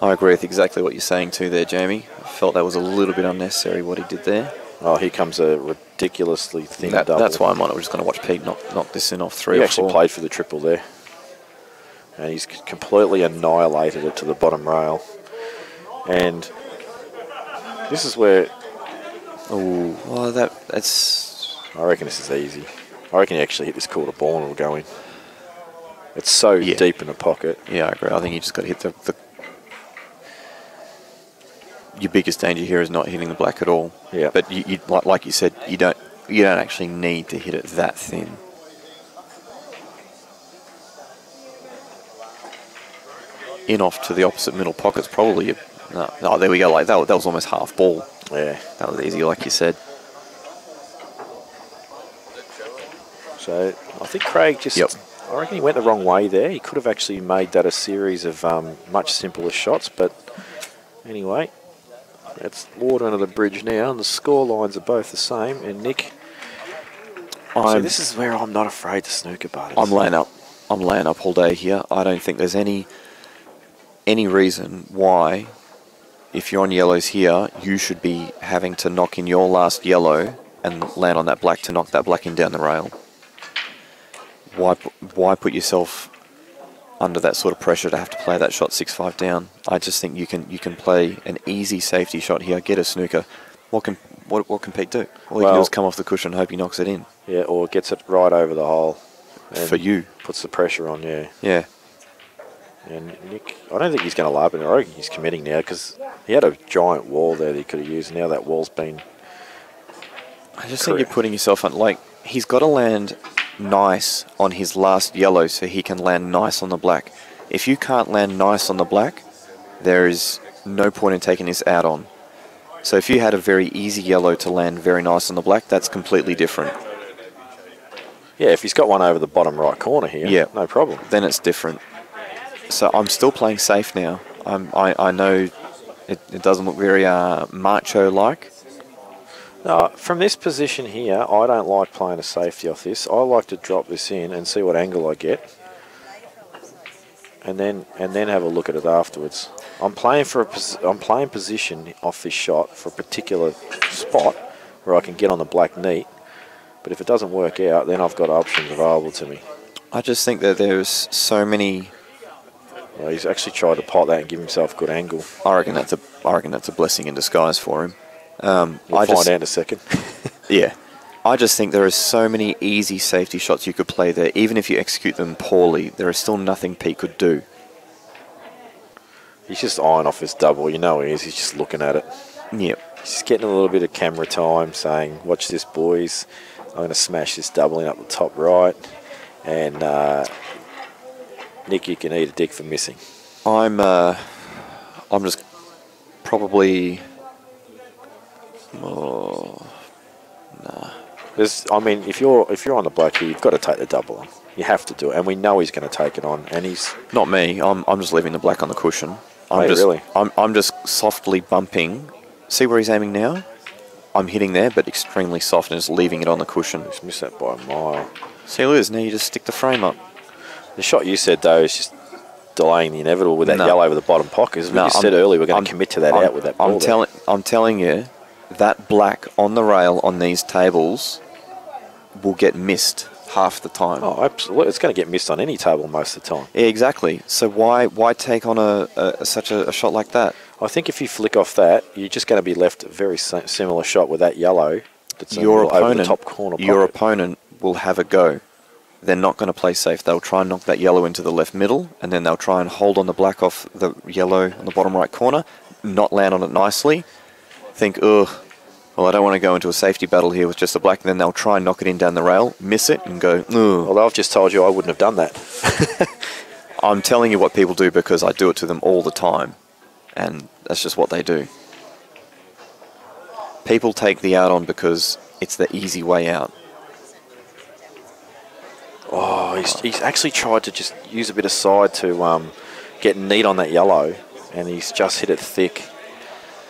[SPEAKER 2] I agree with exactly what you're saying too there, Jamie. I felt that was a little bit unnecessary what he did there.
[SPEAKER 1] Oh, here comes a ridiculously thin double.
[SPEAKER 2] That's why I'm on it. We're just going to watch Pete knock this in off 3
[SPEAKER 1] he
[SPEAKER 2] or 4.
[SPEAKER 1] He actually played for the triple there. And he's completely annihilated it to the bottom rail. And this is where...
[SPEAKER 2] Oh, well, that's...
[SPEAKER 1] I reckon this is easy. I reckon he actually hit this quarter ball and it'll go in. It's so deep in the pocket.
[SPEAKER 2] Yeah, I agree. I think you just got to hit the... Your biggest danger here is not hitting the black at all.
[SPEAKER 1] Yeah.
[SPEAKER 2] But you like you said, you don't actually need to hit it that thin. In off to the opposite middle pocket's probably... No, there we go. Like that was almost half ball.
[SPEAKER 1] Yeah.
[SPEAKER 2] That was easy, like you said.
[SPEAKER 1] So I think Craig just...
[SPEAKER 2] Yep.
[SPEAKER 1] I reckon he went the wrong way there. He could have actually made that a series of much simpler shots, but anyway, it's water under the bridge now, and the score lines are both the same. And Nick, so this is where I'm not afraid to snooker, buddies.
[SPEAKER 2] I'm laying up all day here. I don't think there's any reason why, if you're on yellows here, you should be having to knock in your last yellow and land on that black to knock that black in down the rail. Why put yourself under that sort of pressure to have to play that shot 6-5 down? I just think you can play an easy safety shot here, get a snooker. What can Pete do? All he can do is come off the cushion and hope he knocks it in.
[SPEAKER 1] Yeah, or gets it right over the hole.
[SPEAKER 2] For you.
[SPEAKER 1] Puts the pressure on, yeah.
[SPEAKER 2] Yeah.
[SPEAKER 1] And Nick, I don't think he's going to lap it. I reckon he's committing now because he had a giant wall there that he could have used. Now that wall's been...
[SPEAKER 2] I just think you're putting yourself on... Like, he's got to land nice on his last yellow so he can land nice on the black. If you can't land nice on the black, there is no point in taking this out on. So if you had a very easy yellow to land very nice on the black, that's completely different.
[SPEAKER 1] Yeah, if he's got one over the bottom right corner here,
[SPEAKER 2] yeah,
[SPEAKER 1] no problem.
[SPEAKER 2] Then it's different. So I'm still playing safe now. I know it doesn't look very macho-like.
[SPEAKER 1] No, from this position here, I don't like playing a safety off this. I like to drop this in and see what angle I get, and then have a look at it afterwards. I'm playing position off this shot for a particular spot where I can get on the black neat. But if it doesn't work out, then I've got options available to me.
[SPEAKER 2] I just think that there's so many.
[SPEAKER 1] Well, he's actually tried to pot that and give himself a good angle.
[SPEAKER 2] I reckon that's a blessing in disguise for him.
[SPEAKER 1] We'll find out in a second.
[SPEAKER 2] Yeah. I just think there are so many easy safety shots you could play there. Even if you execute them poorly, there is still nothing Pete could do.
[SPEAKER 1] He's just eyeing off his double. You know he is. He's just looking at it.
[SPEAKER 2] Yep.
[SPEAKER 1] He's just getting a little bit of camera time, saying, watch this, boys. I'm going to smash this double in up the top right. And Nick, you can eat a dick for missing.
[SPEAKER 2] I'm just probably... Oh, nah.
[SPEAKER 1] I mean, if you're on the black here, you've got to take the double on. You have to do it, and we know he's going to take it on. And he's
[SPEAKER 2] not me. I'm just leaving the black on the cushion.
[SPEAKER 1] Really?
[SPEAKER 2] I'm just softly bumping. See where he's aiming now? I'm hitting there, but extremely soft, and just leaving it on the cushion.
[SPEAKER 1] He's missed that by a mile.
[SPEAKER 2] See, Liz, now you just stick the frame up.
[SPEAKER 1] The shot you said though is just delaying the inevitable with that yellow over the bottom pocket. As we just said earlier, we're going to commit to that out with that ball.
[SPEAKER 2] I'm telling you, that black on the rail on these tables will get missed half the time.
[SPEAKER 1] Oh, absolutely. It's going to get missed on any table most of the time.
[SPEAKER 2] Yeah, exactly. So why take on such a shot like that?
[SPEAKER 1] I think if you flick off that, you're just going to be left a very similar shot with that yellow. That's
[SPEAKER 2] your opponent,
[SPEAKER 1] over the top corner pocket.
[SPEAKER 2] Your opponent will have a go. They're not going to play safe. They'll try and knock that yellow into the left middle, and then they'll try and hold on the black off the yellow on the bottom right corner, not land on it nicely, think, ugh, well, I don't want to go into a safety battle here with just the black, and then they'll try and knock it in down the rail, miss it, and go, ugh.
[SPEAKER 1] Well, I've just told you I wouldn't have done that.
[SPEAKER 2] I'm telling you what people do because I do it to them all the time, and that's just what they do. People take the out on because it's the easy way out.
[SPEAKER 1] Oh, he's actually tried to just use a bit of side to get neat on that yellow, and he's just hit it thick.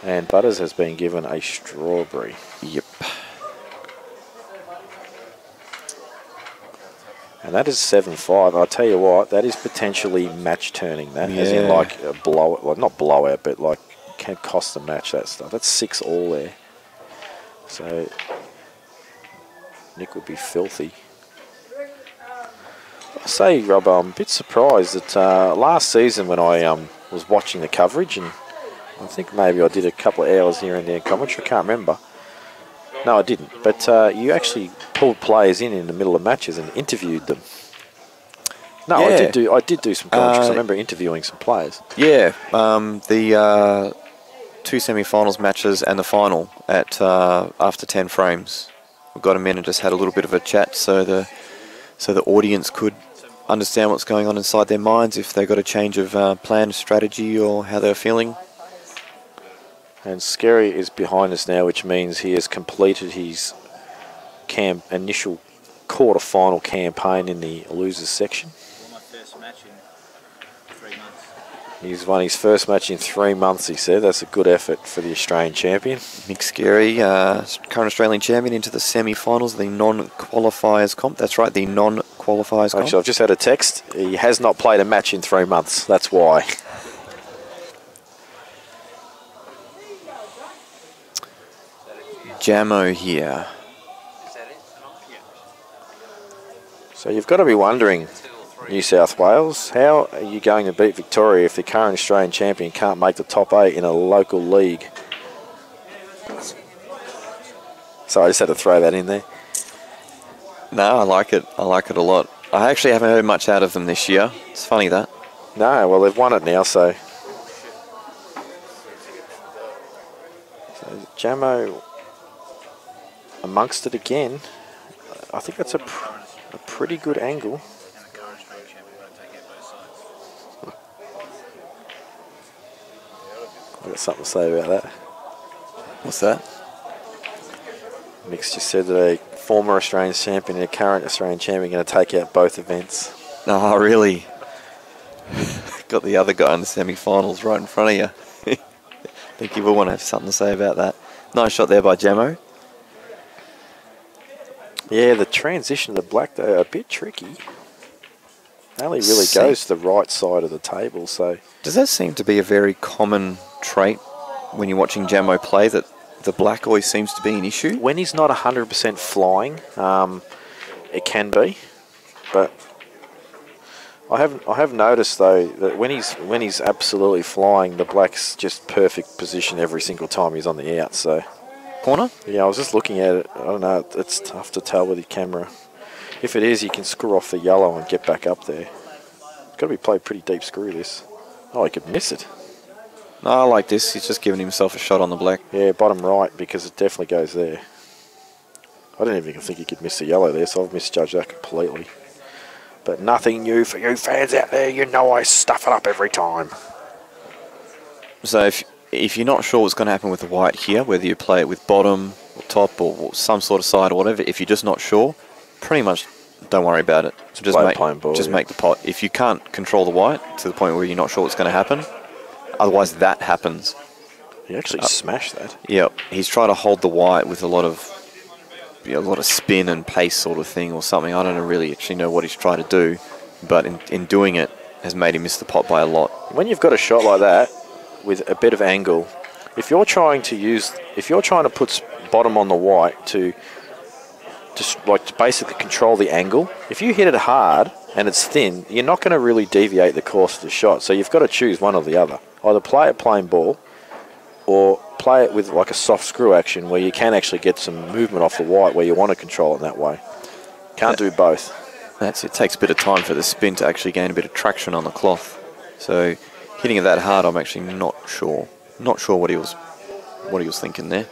[SPEAKER 1] And Butters has been given a strawberry.
[SPEAKER 2] Yep.
[SPEAKER 1] And that is 7-5. I'll tell you what, that is potentially match turning that. As in
[SPEAKER 2] Yeah.
[SPEAKER 1] like a blow, well, not blowout, but like can cost the match, that stuff. That's 6 all there. So Nick would be filthy. I say, Rob, I'm a bit surprised that last season when I was watching the coverage, and I think maybe I did a couple of hours here and there in commentary, I can't remember. No, I didn't. But you actually pulled players in the middle of matches and interviewed them. No,
[SPEAKER 2] Yeah.
[SPEAKER 1] I did do some commentary 'cause I remember interviewing some players.
[SPEAKER 2] Yeah, the 2 semi-finals matches and the final at after 10 frames. We got them in and just had a little bit of a chat, so the audience could understand what's going on inside their minds, if they got a change of plan, strategy, or how they're feeling.
[SPEAKER 1] And Scary is behind us now, which means he has completed his initial quarter-final campaign in the losers section.
[SPEAKER 3] My first match in 3 months.
[SPEAKER 1] He's won his first match in 3 months, he said. That's a good effort for the Australian champion.
[SPEAKER 2] Mick Scary, current Australian champion, into the semi-finals, the non-qualifiers comp. That's right, the non-qualifiers comp.
[SPEAKER 1] Actually, I've just had a text. He has not played a match in 3 months. That's why.
[SPEAKER 2] Jamo here.
[SPEAKER 1] So you've got to be wondering, New South Wales, how are you going to beat Victoria if the current Australian champion can't make the top 8 in a local league? So I just had to throw that in there.
[SPEAKER 2] No, I like it. I like it a lot. I actually haven't heard much out of them this year. It's funny that.
[SPEAKER 1] No, well, they've won it now, so Jamo amongst it again. I think that's a pretty good angle.
[SPEAKER 3] And the current Australian champion won't take out both sides.
[SPEAKER 1] I've got something to say about that.
[SPEAKER 2] What's that?
[SPEAKER 1] Mick's just said that a former Australian champion and a current Australian champion are going to take out both events.
[SPEAKER 2] Oh, really? Got the other guy in the semi-finals right in front of you. I think you will want to have something to say about that. Nice shot there by Jamo.
[SPEAKER 1] Yeah, the transition to the black, though, a bit tricky. Only really goes to the right side of the table, so...
[SPEAKER 2] Does that seem to be a very common trait when you're watching Jamo play, that the black always seems to be an issue?
[SPEAKER 1] When he's not 100% flying, it can be, but I have noticed though that when he's absolutely flying, the black's just perfect position every single time he's on the out. So
[SPEAKER 2] Corner?
[SPEAKER 1] yeah, I was just looking at it. I don't know. It's tough to tell with the camera. If it is, you can screw off the yellow and get back up there. It's got to be played pretty deep screw this. Oh, he could miss it.
[SPEAKER 2] No, I like this. He's just giving himself a shot on the black.
[SPEAKER 1] Yeah, bottom right, because it definitely goes there. I didn't even think he could miss the yellow there, so I've misjudged that completely. But nothing new for you fans out there. You know I stuff it up every time.
[SPEAKER 2] So if you're not sure what's going to happen with the white here, whether you play it with bottom or top or some sort of side or whatever, if you're just not sure, pretty much don't worry about it. So just
[SPEAKER 1] Play a plain ball,
[SPEAKER 2] make the pot. If you can't control the white to the point where you're not sure what's going to happen, otherwise that happens.
[SPEAKER 1] He actually smashed that.
[SPEAKER 2] Yeah, he's trying to hold the white with a lot of spin and pace sort of thing or something. I don't really actually know what he's trying to do, but in doing it has made him miss the pot by a lot.
[SPEAKER 1] When you've got a shot like that with a bit of angle, if you're trying to put bottom on the white to basically control the angle, if you hit it hard and it's thin, you're not going to really deviate the course of the shot. So you've got to choose one or the other. Either play it plain ball or play it with like a soft screw action where you can actually get some movement off the white where you want to control it in that way. Can't do both.
[SPEAKER 2] It takes a bit of time for the spin to actually gain a bit of traction on the cloth. So hitting it that hard, I'm actually not sure. Not sure what he was thinking there.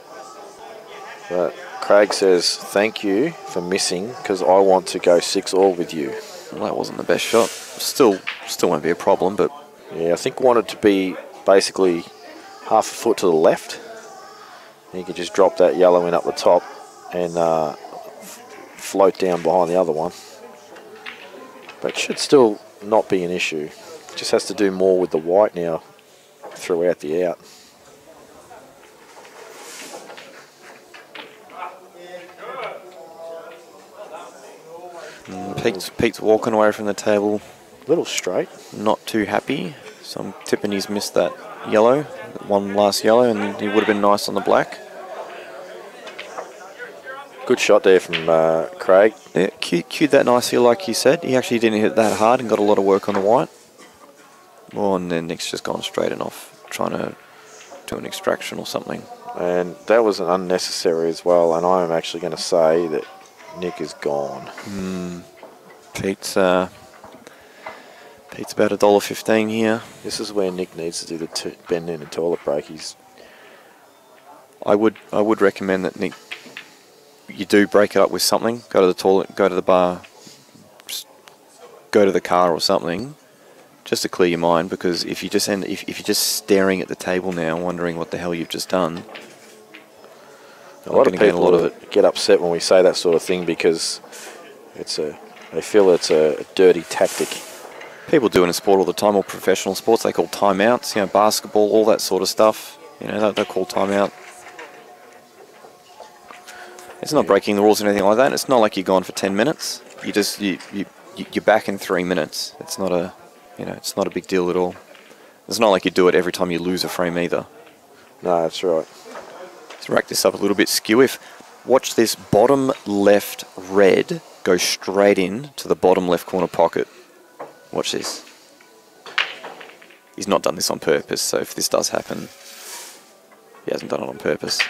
[SPEAKER 1] But Craig says, thank you for missing because I want to go 6-all with you.
[SPEAKER 2] Well, that wasn't the best shot. Still won't be a problem, but...
[SPEAKER 1] Yeah, I think wanted to be basically half a foot to the left. And you could just drop that yellow in up the top and float down behind the other one. But it should still not be an issue. Just has to do more with the white now. threw out the out.
[SPEAKER 2] Pete's walking away from the table,
[SPEAKER 1] Little straight.
[SPEAKER 2] not too happy. So I'm tipping he's missed that yellow, one last yellow, and he would have been nice on the black.
[SPEAKER 1] Good shot there from Craig.
[SPEAKER 2] Yeah, cued that nicely, like you said. He actually didn't hit that hard and got a lot of work on the white. Well, and then Nick's just gone straight and off, trying to do an extraction or something.
[SPEAKER 1] And that was unnecessary as well. And I'm actually going to say that Nick is gone.
[SPEAKER 2] Pete's about $1.15 here.
[SPEAKER 1] This is where Nick needs to do the bend in the toilet break.
[SPEAKER 2] I would recommend that Nick, you do break it up with something. Go to the toilet, go to the bar, just go to the car or something, just to clear your mind. Because if you just if you're just staring at the table now, wondering what the hell you've just done,
[SPEAKER 1] A lot of people get upset when we say that sort of thing because they feel it's a dirty tactic.
[SPEAKER 2] People do in a sport all the time, all professional sports. They call timeouts. You know, basketball, all that sort of stuff. You know, they call timeout. It's not breaking the rules or anything like that. It's not like you're gone for 10 minutes. You're back in 3 minutes. It's not a, it's not a big deal at all. It's not like you do it every time you lose a frame either.
[SPEAKER 1] No, that's right.
[SPEAKER 2] Let's rack this up a little bit skew. Watch this bottom left red go straight in to the bottom left corner pocket. Watch this. He's not done this on purpose, so if this does happen, he hasn't done it on purpose.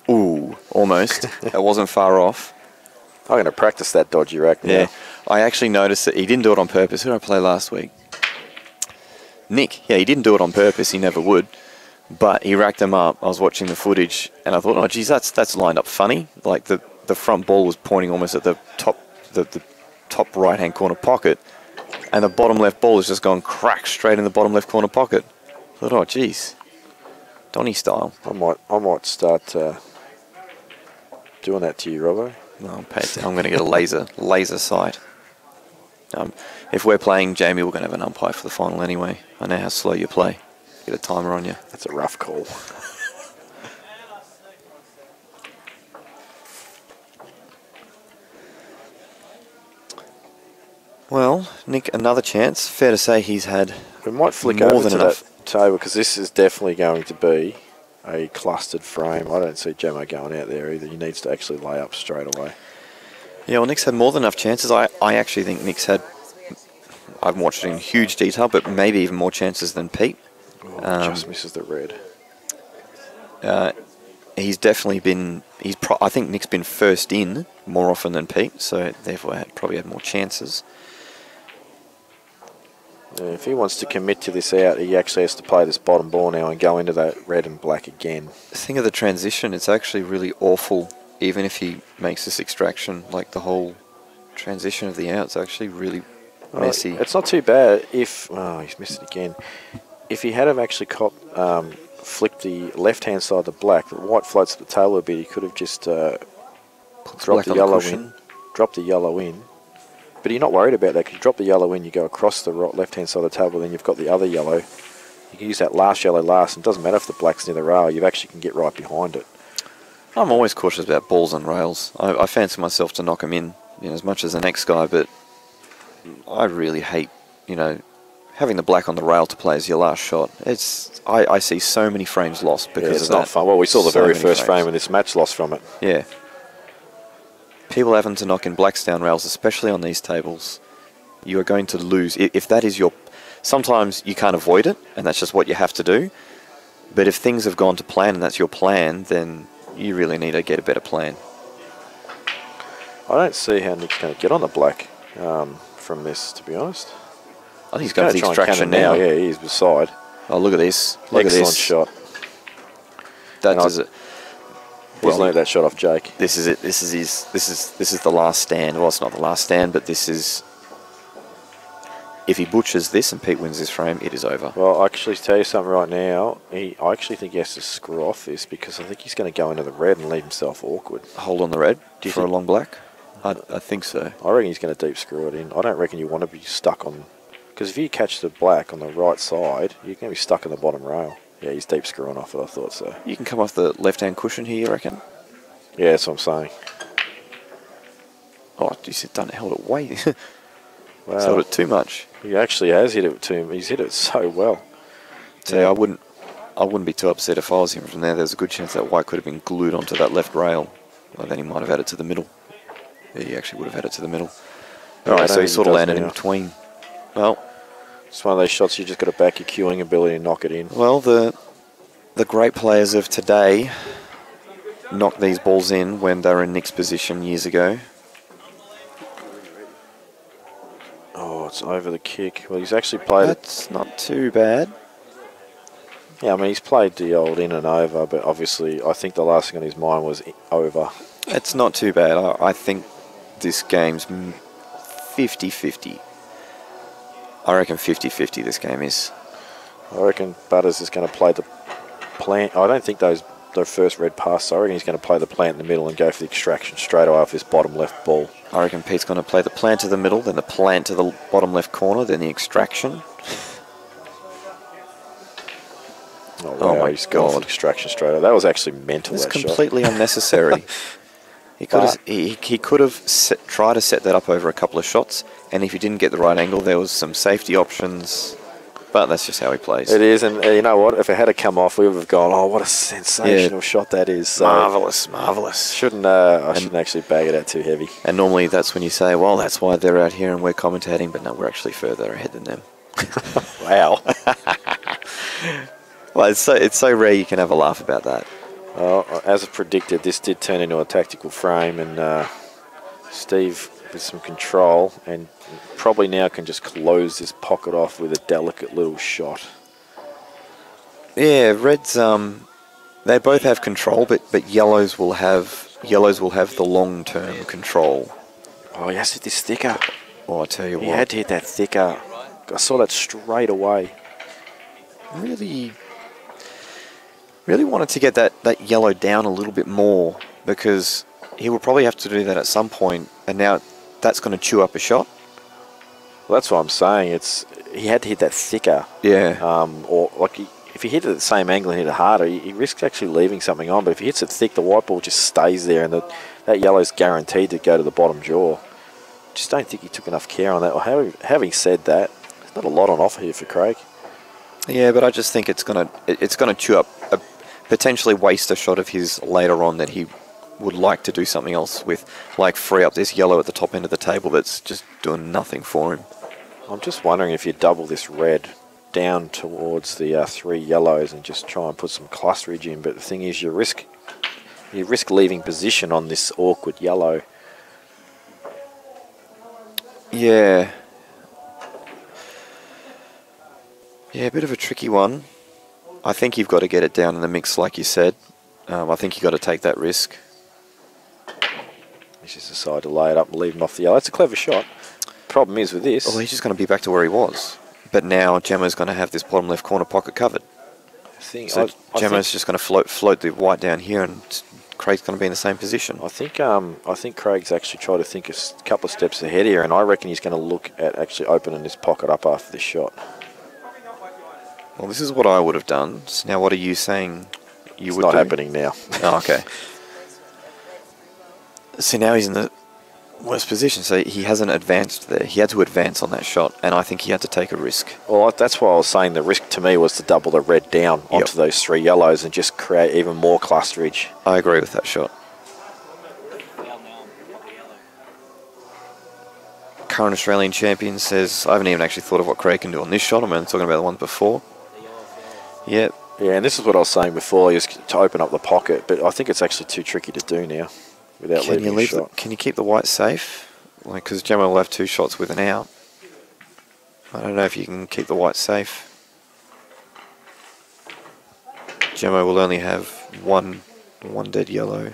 [SPEAKER 2] Ooh, almost. That wasn't far off.
[SPEAKER 1] I'm going to practice that dodgy rack now.
[SPEAKER 2] Yeah, I actually noticed that he didn't do it on purpose. Who did I play last week? Nick. Yeah, he didn't do it on purpose. He never would. But he racked them up. I was watching the footage, and I thought, oh, geez, that's lined up funny. Like the front ball was pointing almost at the top right-hand corner pocket, and the bottom left ball has just gone crack straight in the bottom left corner pocket. I thought, oh, geez, Donny style.
[SPEAKER 1] I might start doing that to you, Robbo.
[SPEAKER 2] No, I'm going to get a laser sight. If we're playing, Jamie, we're going to have an umpire for the final anyway. I know how slow you play. Get a timer on you.
[SPEAKER 1] That's a rough call.
[SPEAKER 2] Well, Nick, another chance. Fair to say he's had
[SPEAKER 1] We might flick
[SPEAKER 2] more
[SPEAKER 1] over
[SPEAKER 2] than
[SPEAKER 1] to
[SPEAKER 2] enough.
[SPEAKER 1] that table because this is definitely going to be a clustered frame. I don't see Jamo going out there either. He needs to actually lay up straight away.
[SPEAKER 2] Yeah, well, Nick's had more than enough chances. I actually think Nick's had, I haven't watched it in huge detail, but maybe even more chances than Pete.
[SPEAKER 1] Just misses the red.
[SPEAKER 2] He's definitely been, I think Nick's been first in more often than Pete, so therefore probably had more chances.
[SPEAKER 1] If he wants to commit to this out, he actually has to play this bottom ball now and go into that red and black again.
[SPEAKER 2] Think of the transition. It's actually really awful, even if he makes this extraction. Like the whole transition of the out's actually really messy.
[SPEAKER 1] It's not too bad if... Oh, he's missed it again. If he had have actually flicked the left-hand side to black, the white floats at the tail a bit, he could have just dropped the yellow in. Dropped the yellow in. But you're not worried about that because you drop the yellow in, you go across the left-hand side of the table, then you've got the other yellow. You can use that last yellow last, and it doesn't matter if the black's near the rail, you actually can get right behind it.
[SPEAKER 2] I'm always cautious about balls and rails. I fancy myself to knock them in, as much as the next guy, but I really hate, having the black on the rail to play as your last shot. I see so many frames lost because of that.
[SPEAKER 1] It's not fun. Well, we saw the very first frame of this match lost from it.
[SPEAKER 2] Yeah. People having to knock in blacks down rails, especially on these tables, you are going to lose. If that is your... Sometimes you can't avoid it, and that's just what you have to do. But if things have gone to plan and that's your plan, then you really need to get a better plan.
[SPEAKER 1] I don't see how Nick's going to get on the black from this, to be honest.
[SPEAKER 2] I think he's going for the extraction now.
[SPEAKER 1] Yeah, he is beside.
[SPEAKER 2] Oh, look at this. Look at this.
[SPEAKER 1] Excellent shot.
[SPEAKER 2] That does it.
[SPEAKER 1] He's learned that shot off Jake.
[SPEAKER 2] This is it. This is the last stand. Well, it's not the last stand, but this is. If he butchers this and Pete wins this frame, it is over.
[SPEAKER 1] Well, I actually tell you something right now. I actually think he has to screw off this because I think he's going to go into the red and leave himself awkward.
[SPEAKER 2] Hold on the red for a long black. I think so.
[SPEAKER 1] I reckon he's going to deep screw it in. I don't reckon you want to be stuck on. Because if you catch the black on the right side, you're going to be stuck in the bottom rail. Yeah, he's deep screwing off it, I thought so.
[SPEAKER 2] You can come off the left-hand cushion here, you reckon?
[SPEAKER 1] Yeah, that's what I'm saying.
[SPEAKER 2] Oh, you said done held it way.
[SPEAKER 1] Wow.
[SPEAKER 2] Held it too much.
[SPEAKER 1] He actually has hit it to him. He's hit it so well.
[SPEAKER 2] So I wouldn't be too upset if I was him from there. There's a good chance that white could have been glued onto that left rail. Well, then he might have had it to the middle. Yeah, he actually would have had it to the middle.
[SPEAKER 1] Yeah,
[SPEAKER 2] All right, so he sort of
[SPEAKER 1] does
[SPEAKER 2] landed
[SPEAKER 1] now.
[SPEAKER 2] in between. Well,
[SPEAKER 1] It's one of those shots you just got to back your cueing ability and knock it in.
[SPEAKER 2] well, the great players of today knocked these balls in when they were in Nick's position years ago.
[SPEAKER 1] Oh, it's over the kick. Well, he's actually played it.
[SPEAKER 2] That's not too bad.
[SPEAKER 1] Yeah, I mean, he's played the old in and over, but obviously I think the last thing on his mind was over.
[SPEAKER 2] It's not too bad. I think this game's 50-50. I reckon 50-50 this game is.
[SPEAKER 1] I reckon Butters is going to play the plant. I don't think those first red pass. I reckon he's going to play the plant in the middle and go for the extraction straight away off this bottom left ball.
[SPEAKER 2] I reckon Pete's going to play the plant to the middle, then the plant to the bottom left corner, then the extraction.
[SPEAKER 1] Oh, wow,
[SPEAKER 2] Oh my
[SPEAKER 1] he's gone for
[SPEAKER 2] God.
[SPEAKER 1] the extraction straight away. That was actually mental,
[SPEAKER 2] It's
[SPEAKER 1] that shot.
[SPEAKER 2] completely unnecessary. He could have tried to set that up over a couple of shots, and if he didn't get the right angle, there was some safety options. But that's just how he plays.
[SPEAKER 1] It is, and you know what? If it had come off, we would have gone, oh, what a sensational shot that is. So
[SPEAKER 2] Marvellous, marvellous.
[SPEAKER 1] I shouldn't actually bag it out too heavy.
[SPEAKER 2] And normally that's when you say, well, that's why they're out here and we're commentating, but no, we're actually further ahead than them.
[SPEAKER 1] Wow.
[SPEAKER 2] Well, it's so rare you can have a laugh about that.
[SPEAKER 1] Well, as I predicted, this did turn into a tactical frame, and Steve with some control, and probably now can just close this pocket off with a delicate little shot.
[SPEAKER 2] Yeah, reds they both have control, but yellows will have the long-term control.
[SPEAKER 1] Oh, he has to hit this thicker.
[SPEAKER 2] Oh, I tell you
[SPEAKER 1] He
[SPEAKER 2] what,
[SPEAKER 1] had to hit that thicker. I saw that straight away.
[SPEAKER 2] really wanted to get that yellow down a little bit more, because he will probably have to do that at some point, and now that's going to chew up a shot.
[SPEAKER 1] Well, that's what I'm saying. He had to hit that thicker.
[SPEAKER 2] Yeah.
[SPEAKER 1] Or like if he hit it at the same angle and hit it harder, he risks actually leaving something on. But if he hits it thick, the white ball just stays there, and that yellow's guaranteed to go to the bottom jaw. Just don't think he took enough care on that. Well, having said that, there's not a lot on offer here for Craig.
[SPEAKER 2] Yeah, but I just think it's gonna chew up, potentially waste a shot of his later on that he would like to do something else with, like free up this yellow at the top end of the table that's just doing nothing for him.
[SPEAKER 1] I'm just wondering if you double this red down towards the 3 yellows and just try and put some clusterage in. But the thing is, you risk leaving position on this awkward yellow.
[SPEAKER 2] Yeah. Yeah, a bit of a tricky one. I think you've got to get it down in the mix, like you said. I think you've got to take that risk.
[SPEAKER 1] He's just decided to lay it up and leave him off the yellow. That's a clever shot. Problem is with this.
[SPEAKER 2] Well, he's just going to be back to where he was. But now Gemma's going to have this bottom left corner pocket covered. So Gemma's just going to float the white down here, and Craig's going to be in the same position.
[SPEAKER 1] I think Craig's actually tried to think a couple of steps ahead here, and I reckon he's going to look at actually opening this pocket up after this shot.
[SPEAKER 2] Well, this is what I would have done. So now what are you saying you would do?
[SPEAKER 1] It's not happening now.
[SPEAKER 2] Oh, okay. So now he's in the worst position. So he hasn't advanced there. He had to advance on that shot, and I think he had to take a risk.
[SPEAKER 1] Well, that's why I was saying the risk to me was to double the red down onto those 3 yellows and just create even more clusterage.
[SPEAKER 2] I agree with that shot. Current Australian champion says, I haven't even actually thought of what Craig can do on this shot. I'm only talking about the one before. Yep.
[SPEAKER 1] Yeah, and this is what I was saying before, is to open up the pocket, but I think it's actually too tricky to do now without leaving a shot.
[SPEAKER 2] Can you keep the white safe? Like, because Gemma will have 2 shots with an out. I don't know if you can keep the white safe. Gemma will only have one dead yellow.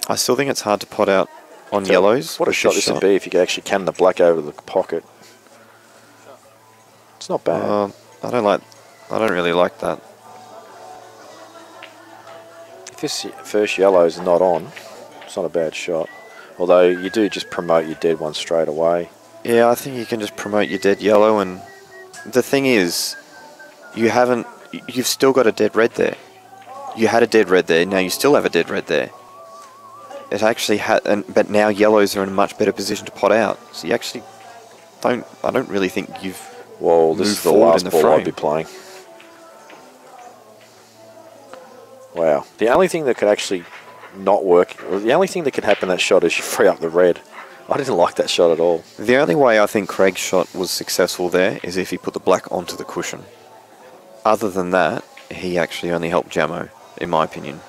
[SPEAKER 2] I still think it's hard to pot out on yellows.
[SPEAKER 1] What a shot this would be if you could actually cam the black over the pocket. It's not bad.
[SPEAKER 2] I don't really like that.
[SPEAKER 1] If this first yellow is not on, it's not a bad shot. Although you do just promote your dead one straight away.
[SPEAKER 2] Yeah, I think you can just promote your dead yellow and the thing is, you've still got a dead red there. You had a dead red there, now you still have a dead red there. It actually but now yellows are in a much better position to pot out. So you actually I don't really think you've
[SPEAKER 1] Well, this
[SPEAKER 2] moved
[SPEAKER 1] is the
[SPEAKER 2] forward
[SPEAKER 1] last
[SPEAKER 2] in the
[SPEAKER 1] ball
[SPEAKER 2] frame.
[SPEAKER 1] I'd be playing. Wow. The only thing that could actually not work, the only thing that could happen in that shot is you free up the red. I didn't like that shot at all.
[SPEAKER 2] The only way I think Craig's shot was successful there is if he put the black onto the cushion. Other than that, he actually only helped Jamo, in my opinion.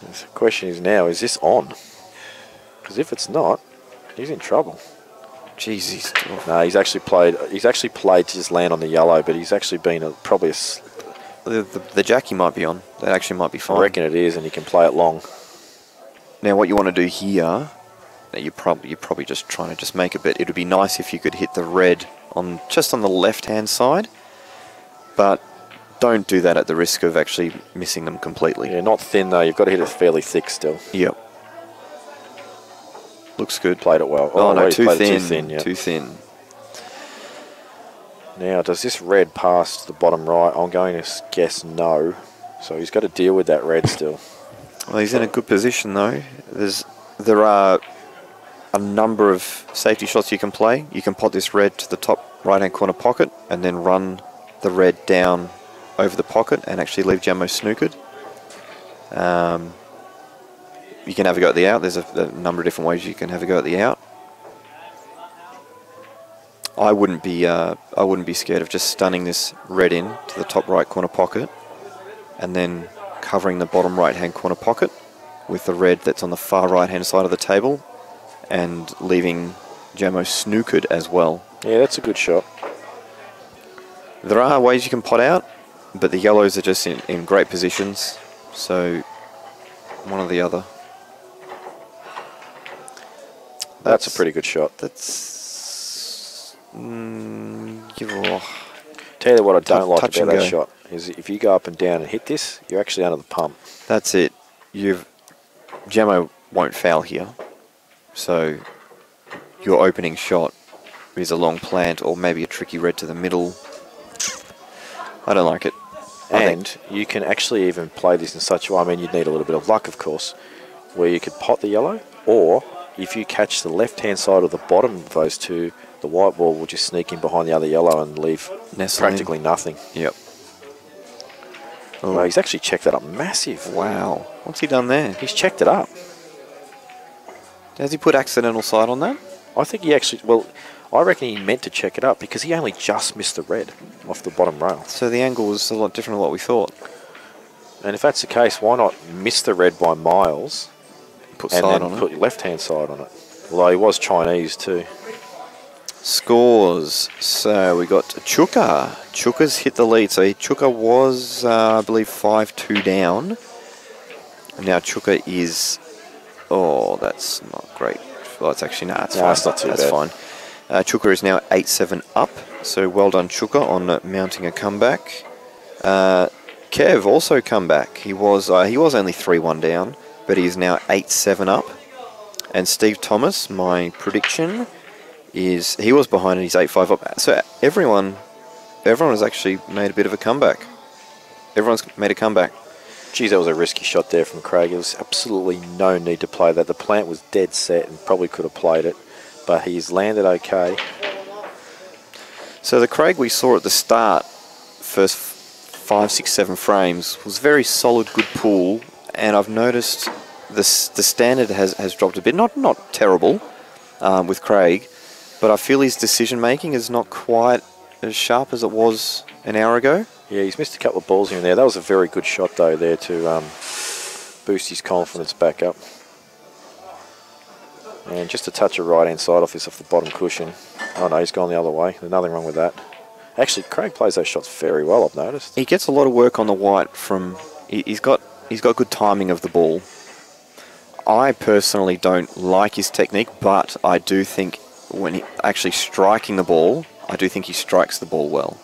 [SPEAKER 1] The question is now, is this on? Because if it's not, he's in trouble.
[SPEAKER 2] Jeez, he's...
[SPEAKER 1] No, he's actually played to just land on the yellow, but he's actually been
[SPEAKER 2] The Jackie might be on. That actually might be fine.
[SPEAKER 1] I reckon it is, and he can play it long.
[SPEAKER 2] Now, what you want to do here, you're probably just trying to just make a bit. It would be nice if you could hit the red just on the left-hand side, but don't do that at the risk of actually missing them completely.
[SPEAKER 1] Yeah, not thin though. You've got to hit it fairly thick still.
[SPEAKER 2] Yep. Looks good.
[SPEAKER 1] Played it well.
[SPEAKER 2] Oh, no, too
[SPEAKER 1] played
[SPEAKER 2] thin.
[SPEAKER 1] It too thin. Yeah.
[SPEAKER 2] Too thin.
[SPEAKER 1] Now, does this red pass the bottom right? I'm going to guess no. So he's got to deal with that red still.
[SPEAKER 2] Well, he's in a good position though. There are a number of safety shots you can play. You can pot this red to the top right-hand corner pocket and then run the red down over the pocket and actually leave Jamo snookered. You can have a go at the out. There's a number of different ways you can have a go at the out. I wouldn't be scared of just stunning this red in to the top right corner pocket and then covering the bottom right-hand corner pocket with the red that's on the far right-hand side of the table and leaving Jamo snookered as well.
[SPEAKER 1] Yeah, that's a good shot.
[SPEAKER 2] There are ways you can pot out, but the yellows are just in great positions, so one or the other.
[SPEAKER 1] That's a pretty good shot.
[SPEAKER 2] That's...
[SPEAKER 1] Tell you what I don't like
[SPEAKER 2] touch
[SPEAKER 1] about
[SPEAKER 2] and
[SPEAKER 1] that
[SPEAKER 2] go.
[SPEAKER 1] shot is if you go up and down and hit this, you're actually under the pump.
[SPEAKER 2] That's it. Jamo won't foul here, so your opening shot is a long plant or maybe a tricky red to the middle. I don't like it.
[SPEAKER 1] And you can actually even play this in such a way, I mean, you'd need a little bit of luck, of course, where you could pot the yellow, or if you catch the left-hand side or the bottom of those two, the white ball will just sneak in behind the other yellow and leave practically nothing.
[SPEAKER 2] Yep.
[SPEAKER 1] Well, he's actually checked that up massive.
[SPEAKER 2] Wow. What's he done there?
[SPEAKER 1] He's checked it up.
[SPEAKER 2] Has he put accidental side on that?
[SPEAKER 1] I think he actually, well, I reckon he meant to check it up because he only just missed the red off the bottom rail.
[SPEAKER 2] So the angle was a lot different than what we thought.
[SPEAKER 1] And if that's the case, why not miss the red by miles
[SPEAKER 2] Put
[SPEAKER 1] and
[SPEAKER 2] side
[SPEAKER 1] then
[SPEAKER 2] on
[SPEAKER 1] put
[SPEAKER 2] it.
[SPEAKER 1] your left-hand side on it? Although he was Chinese too.
[SPEAKER 2] Scores. So we got Chuka. Chuka's hit the lead. So Chuka was, I believe, 5-2 down. And now Chuka is... Oh, that's not great. Well, it's actually... Nah, it's fine.
[SPEAKER 1] That's not too
[SPEAKER 2] That's
[SPEAKER 1] bad.
[SPEAKER 2] fine. Chuka is now 8-7 up. So well done, Chuka, on mounting a comeback. Kev also come back. He was only 3-1 down, but he is now 8-7 up. And Steve Thomas, my prediction is he was behind and he's 8-5 up. So everyone has actually made a bit of a comeback. Everyone's made a comeback.
[SPEAKER 1] Geez, that was a risky shot there from Craig. There was absolutely no need to play that. The plant was dead set and probably could have played it, but he's landed okay.
[SPEAKER 2] So the Craig we saw at the start, first 5, 6, 7 frames, was very solid, good pool, and I've noticed the standard has dropped a bit. Not terrible with Craig, but I feel his decision making is not quite as sharp as it was an hour ago.
[SPEAKER 1] Yeah, he's missed a couple of balls here and there. That was a very good shot, though, there to boost his confidence back up. And just a touch of right-hand side off the bottom cushion. Oh, no, he's gone the other way. There's nothing wrong with that. Actually, Craig plays those shots very well, I've noticed.
[SPEAKER 2] He gets a lot of work on the white from... He's got good timing of the ball. I personally don't like his technique, but I do think when he actually striking the ball, I do think he strikes the ball well.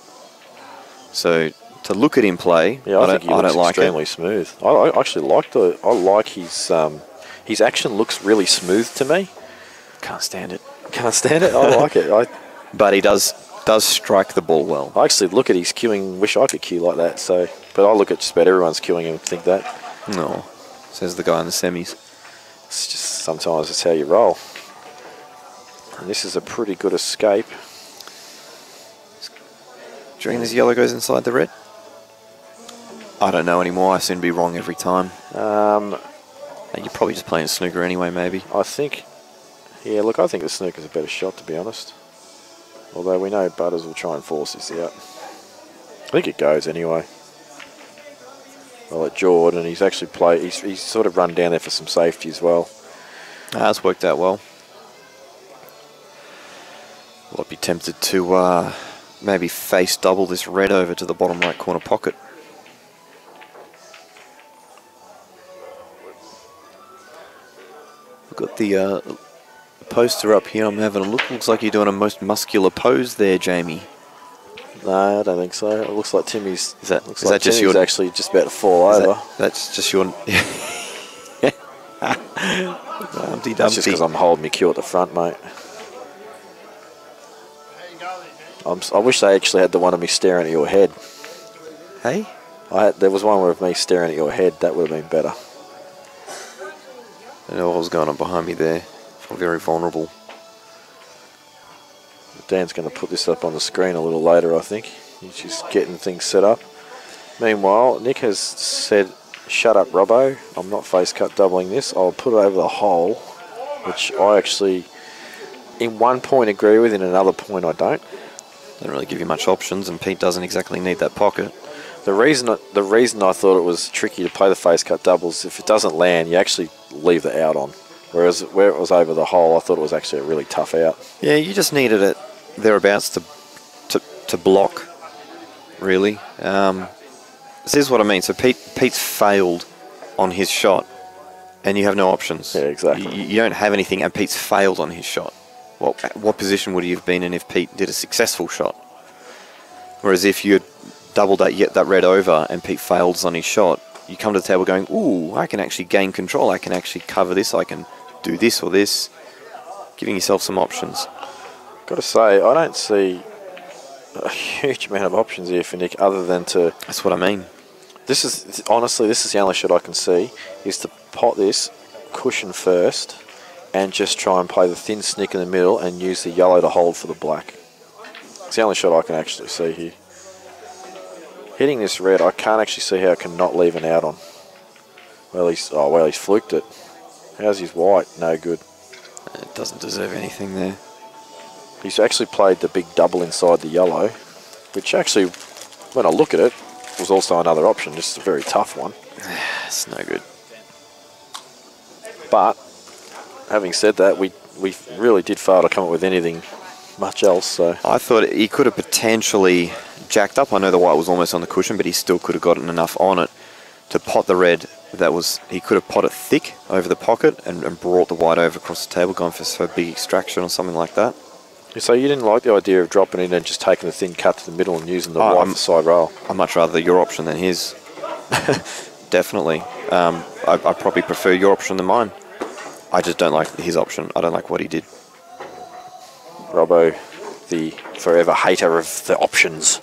[SPEAKER 2] So to look at him play,
[SPEAKER 1] Yeah, I think he looks
[SPEAKER 2] like
[SPEAKER 1] extremely smooth. I actually like his action looks really smooth to me.
[SPEAKER 2] Can't stand it.
[SPEAKER 1] Can't stand it. I like it.
[SPEAKER 2] But he does does strike the ball well.
[SPEAKER 1] I actually look at his cueing, wish I could cue like that. So, but I look at just about everyone's cueing and think that.
[SPEAKER 2] No, says the guy in the semis.
[SPEAKER 1] It's just sometimes it's how you roll. And this is a pretty good escape.
[SPEAKER 2] Do you reckon this yellow goes inside the red? I don't know anymore. I seem to be wrong every time. You're probably just playing snooker anyway, maybe.
[SPEAKER 1] I think, yeah, look, I think the snooker's a better shot, to be honest. Although we know Butters will try and force this out. I think it goes anyway. Well, at Jordan, he's actually played, he's sort of run down there for some safety as well.
[SPEAKER 2] That's worked out well. Well, I'd be tempted to maybe face double this red over to the bottom right corner pocket. We've got the poster up here. I'm having a look. Looks like you're doing a most muscular pose there, Jamie.
[SPEAKER 1] No, I don't think so. It looks like Timmy's.
[SPEAKER 2] Is that
[SPEAKER 1] Timmy's
[SPEAKER 2] just your?
[SPEAKER 1] Actually, just about to fall over.
[SPEAKER 2] That's just your. Humpty
[SPEAKER 1] That's just because I'm holding my cue at the front, mate. I wish they actually had the one of me staring at your head.
[SPEAKER 2] Hey?
[SPEAKER 1] There was one of me staring at your head. That would have been better.
[SPEAKER 2] I know what was going on behind me there. I'm very vulnerable.
[SPEAKER 1] Dan's going to put this up on the screen a little later, I think. He's just getting things set up. Meanwhile, Nick has said, "Shut up, Robbo. I'm not face cut doubling this. I'll put it over the hole," which I actually, in one point, agree with. In another point, I don't.
[SPEAKER 2] Don't really give you much options, and Pete doesn't exactly need that pocket.
[SPEAKER 1] The reason I thought it was tricky to play the face cut doubles, if it doesn't land, you actually leave the out on. Whereas where it was over the hole, I thought it was actually a really tough out.
[SPEAKER 2] Yeah, you just needed it thereabouts to block, really. This is what I mean. So Pete's failed on his shot, and you have no options.
[SPEAKER 1] Yeah, exactly.
[SPEAKER 2] You don't have anything, and Pete's failed on his shot. Well, what position would he have been in if Pete did a successful shot? Whereas if you doubled that red over and Pete fails on his shot, you come to the table going, ooh, I can actually gain control. I can actually cover this. I can do this or this. Giving yourself some options.
[SPEAKER 1] Got to say, I don't see a huge amount of options here for Nick other than to...
[SPEAKER 2] That's what I mean.
[SPEAKER 1] Honestly, this is the only shot I can see, is to pot this cushion first and just try and play the thin snick in the middle and use the yellow to hold for the black. It's the only shot I can actually see here. Hitting this red, I can't actually see how it can not leave an out on. Well, he's fluked it. How's his white? No good.
[SPEAKER 2] It doesn't deserve anything there.
[SPEAKER 1] He's actually played the big double inside the yellow, which actually, when I look at it, was also another option, just a very tough one.
[SPEAKER 2] It's no good.
[SPEAKER 1] But, having said that, we really did fail to come up with anything much else. So
[SPEAKER 2] I thought he could have potentially jacked up. I know the white was almost on the cushion, but he still could have gotten enough on it to pot the red. He could have potted thick over the pocket and brought the white over across the table, gone for a big extraction or something like that.
[SPEAKER 1] So you didn't like the idea of dropping in and just taking the thin cut to the middle and using the white for side roll?
[SPEAKER 2] I'd much rather your option than his. Definitely. I probably prefer your option than mine. I just don't like his option. I don't like what he did.
[SPEAKER 1] Robbo, the forever hater of the options.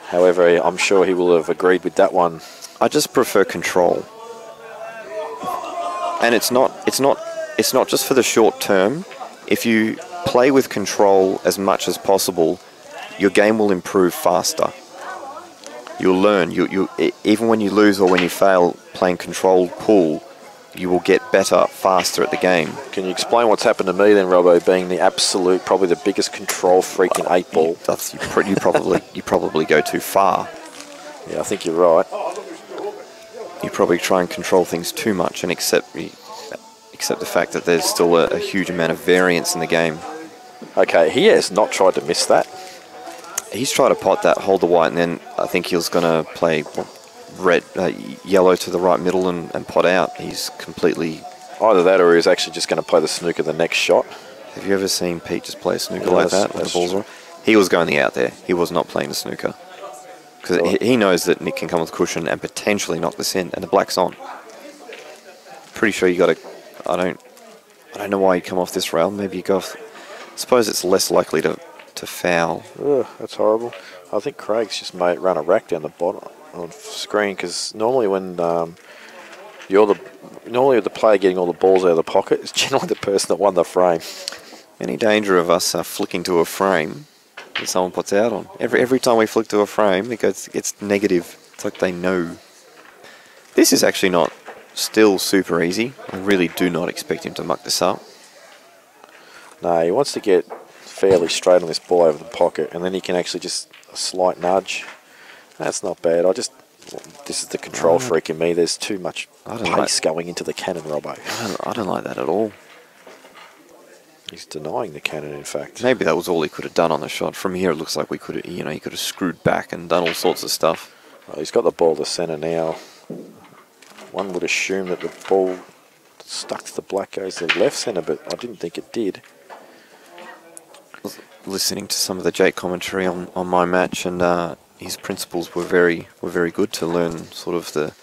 [SPEAKER 1] However, I'm sure he will have agreed with that one.
[SPEAKER 2] I just prefer control. And it's not just for the short term. If you play with control as much as possible, your game will improve faster. You'll learn. Even when you lose or when you fail playing controlled pool, you will get better faster at the game.
[SPEAKER 1] Can you explain what's happened to me then, Robbo, being the absolute, probably the biggest control freak in 8-ball?
[SPEAKER 2] You probably go too far.
[SPEAKER 1] Yeah, I think you're right.
[SPEAKER 2] You probably try and control things too much and accept the fact that there's still a huge amount of variance in the game.
[SPEAKER 1] Okay, he has not tried to miss that.
[SPEAKER 2] He's tried to pot that, hold the white, and then I think he was going to play yellow to the right middle and pot out. He's completely...
[SPEAKER 1] Either that or he's actually just going to play the snooker the next shot.
[SPEAKER 2] Have you ever seen Pete just play a snooker like that? When the balls are... He was going the out there. He was not playing the snooker. Because he knows that Nick can come with cushion and potentially knock this in, and the black's on. Pretty sure you got to... I don't know why you come off this rail. Maybe you go off... I suppose it's less likely to to foul.
[SPEAKER 1] Ugh, that's horrible. I think Craig's just run a rack down the bottom on screen, because normally when normally the player getting all the balls out of the pocket is generally the person that won the frame.
[SPEAKER 2] Any danger of us flicking to a frame that someone puts out on? Every time we flick to a frame, it's negative. It's like they know. This is actually not still super easy. I really do not expect him to muck this up.
[SPEAKER 1] No, he wants to get fairly straight on this ball over the pocket, and then he can actually just a slight nudge. That's not bad. This is the control freak in me. There's too much pace going into the cannon, Robbo.
[SPEAKER 2] I don't like that at all.
[SPEAKER 1] He's denying the cannon, in fact.
[SPEAKER 2] Maybe that was all he could have done on the shot. From here, it looks like he could have screwed back and done all sorts of stuff.
[SPEAKER 1] Well, he's got the ball to centre now. One would assume that the ball stuck to the black goes to the left centre, but I didn't think it did.
[SPEAKER 2] Listening to some of the Jake commentary on my match, and his principles were very good to learn sort of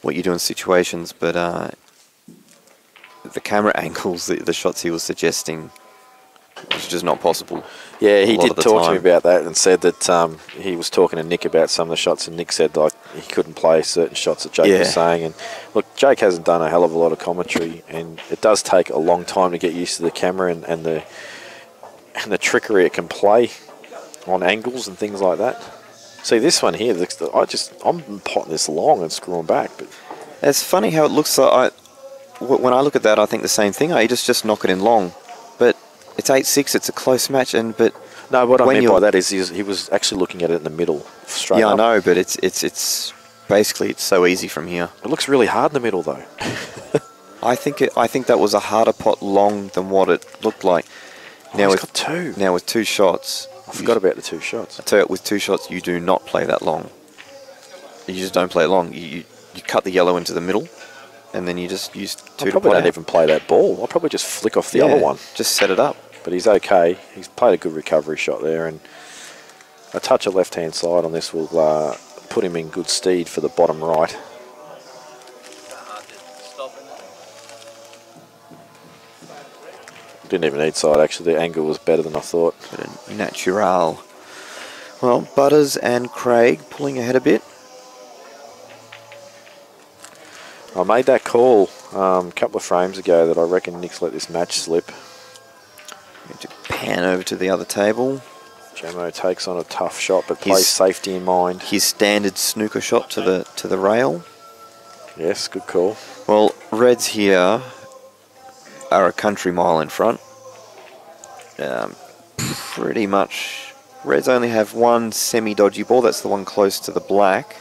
[SPEAKER 2] what you do in situations, but the camera angles, the shots he was suggesting, was just not possible.
[SPEAKER 1] Yeah, he did talk to me about that and said that he was talking to Nick about some of the shots, and Nick said like he couldn't play certain shots that Jake was saying. And look, Jake hasn't done a hell of a lot of commentary, and it does take a long time to get used to the camera and the trickery it can play on angles and things like that. See this one here, I'm potting this long and screwing back, but
[SPEAKER 2] it's funny how it looks like. When I look at that, I think the same thing. You just knock it in long, but it's 8-6. It's a close match,
[SPEAKER 1] no. What I mean by that is he was actually looking at it in the middle, straight up.
[SPEAKER 2] Yeah, I know, but it's basically it's so easy from here.
[SPEAKER 1] It looks really hard in the middle, though.
[SPEAKER 2] I think that was a harder pot long than what it looked like.
[SPEAKER 1] Now he's got two.
[SPEAKER 2] Now with two shots,
[SPEAKER 1] I forgot about the two shots.
[SPEAKER 2] I tell you, with two shots, you do not play that long. You just don't play it long. You cut the yellow into the middle, and then you just use two. I
[SPEAKER 1] probably don't even play that ball. I'll probably just flick off the other one.
[SPEAKER 2] Just set it up.
[SPEAKER 1] But he's okay. He's played a good recovery shot there, and a touch of left-hand side on this will put him in good stead for the bottom right. Didn't even need side, actually. The angle was better than I thought.
[SPEAKER 2] Natural. Well, Butters and Craig pulling ahead a bit.
[SPEAKER 1] I made that call a couple of frames ago that I reckon Nick's let this match slip.
[SPEAKER 2] Going to pan over to the other table.
[SPEAKER 1] Jamo takes on a tough shot, but plays safety in mind.
[SPEAKER 2] His standard snooker shot to the rail.
[SPEAKER 1] Yes, good call.
[SPEAKER 2] Well, Reds here are a country mile in front. Pretty much, Reds only have one semi-dodgy ball. That's the one close to the black,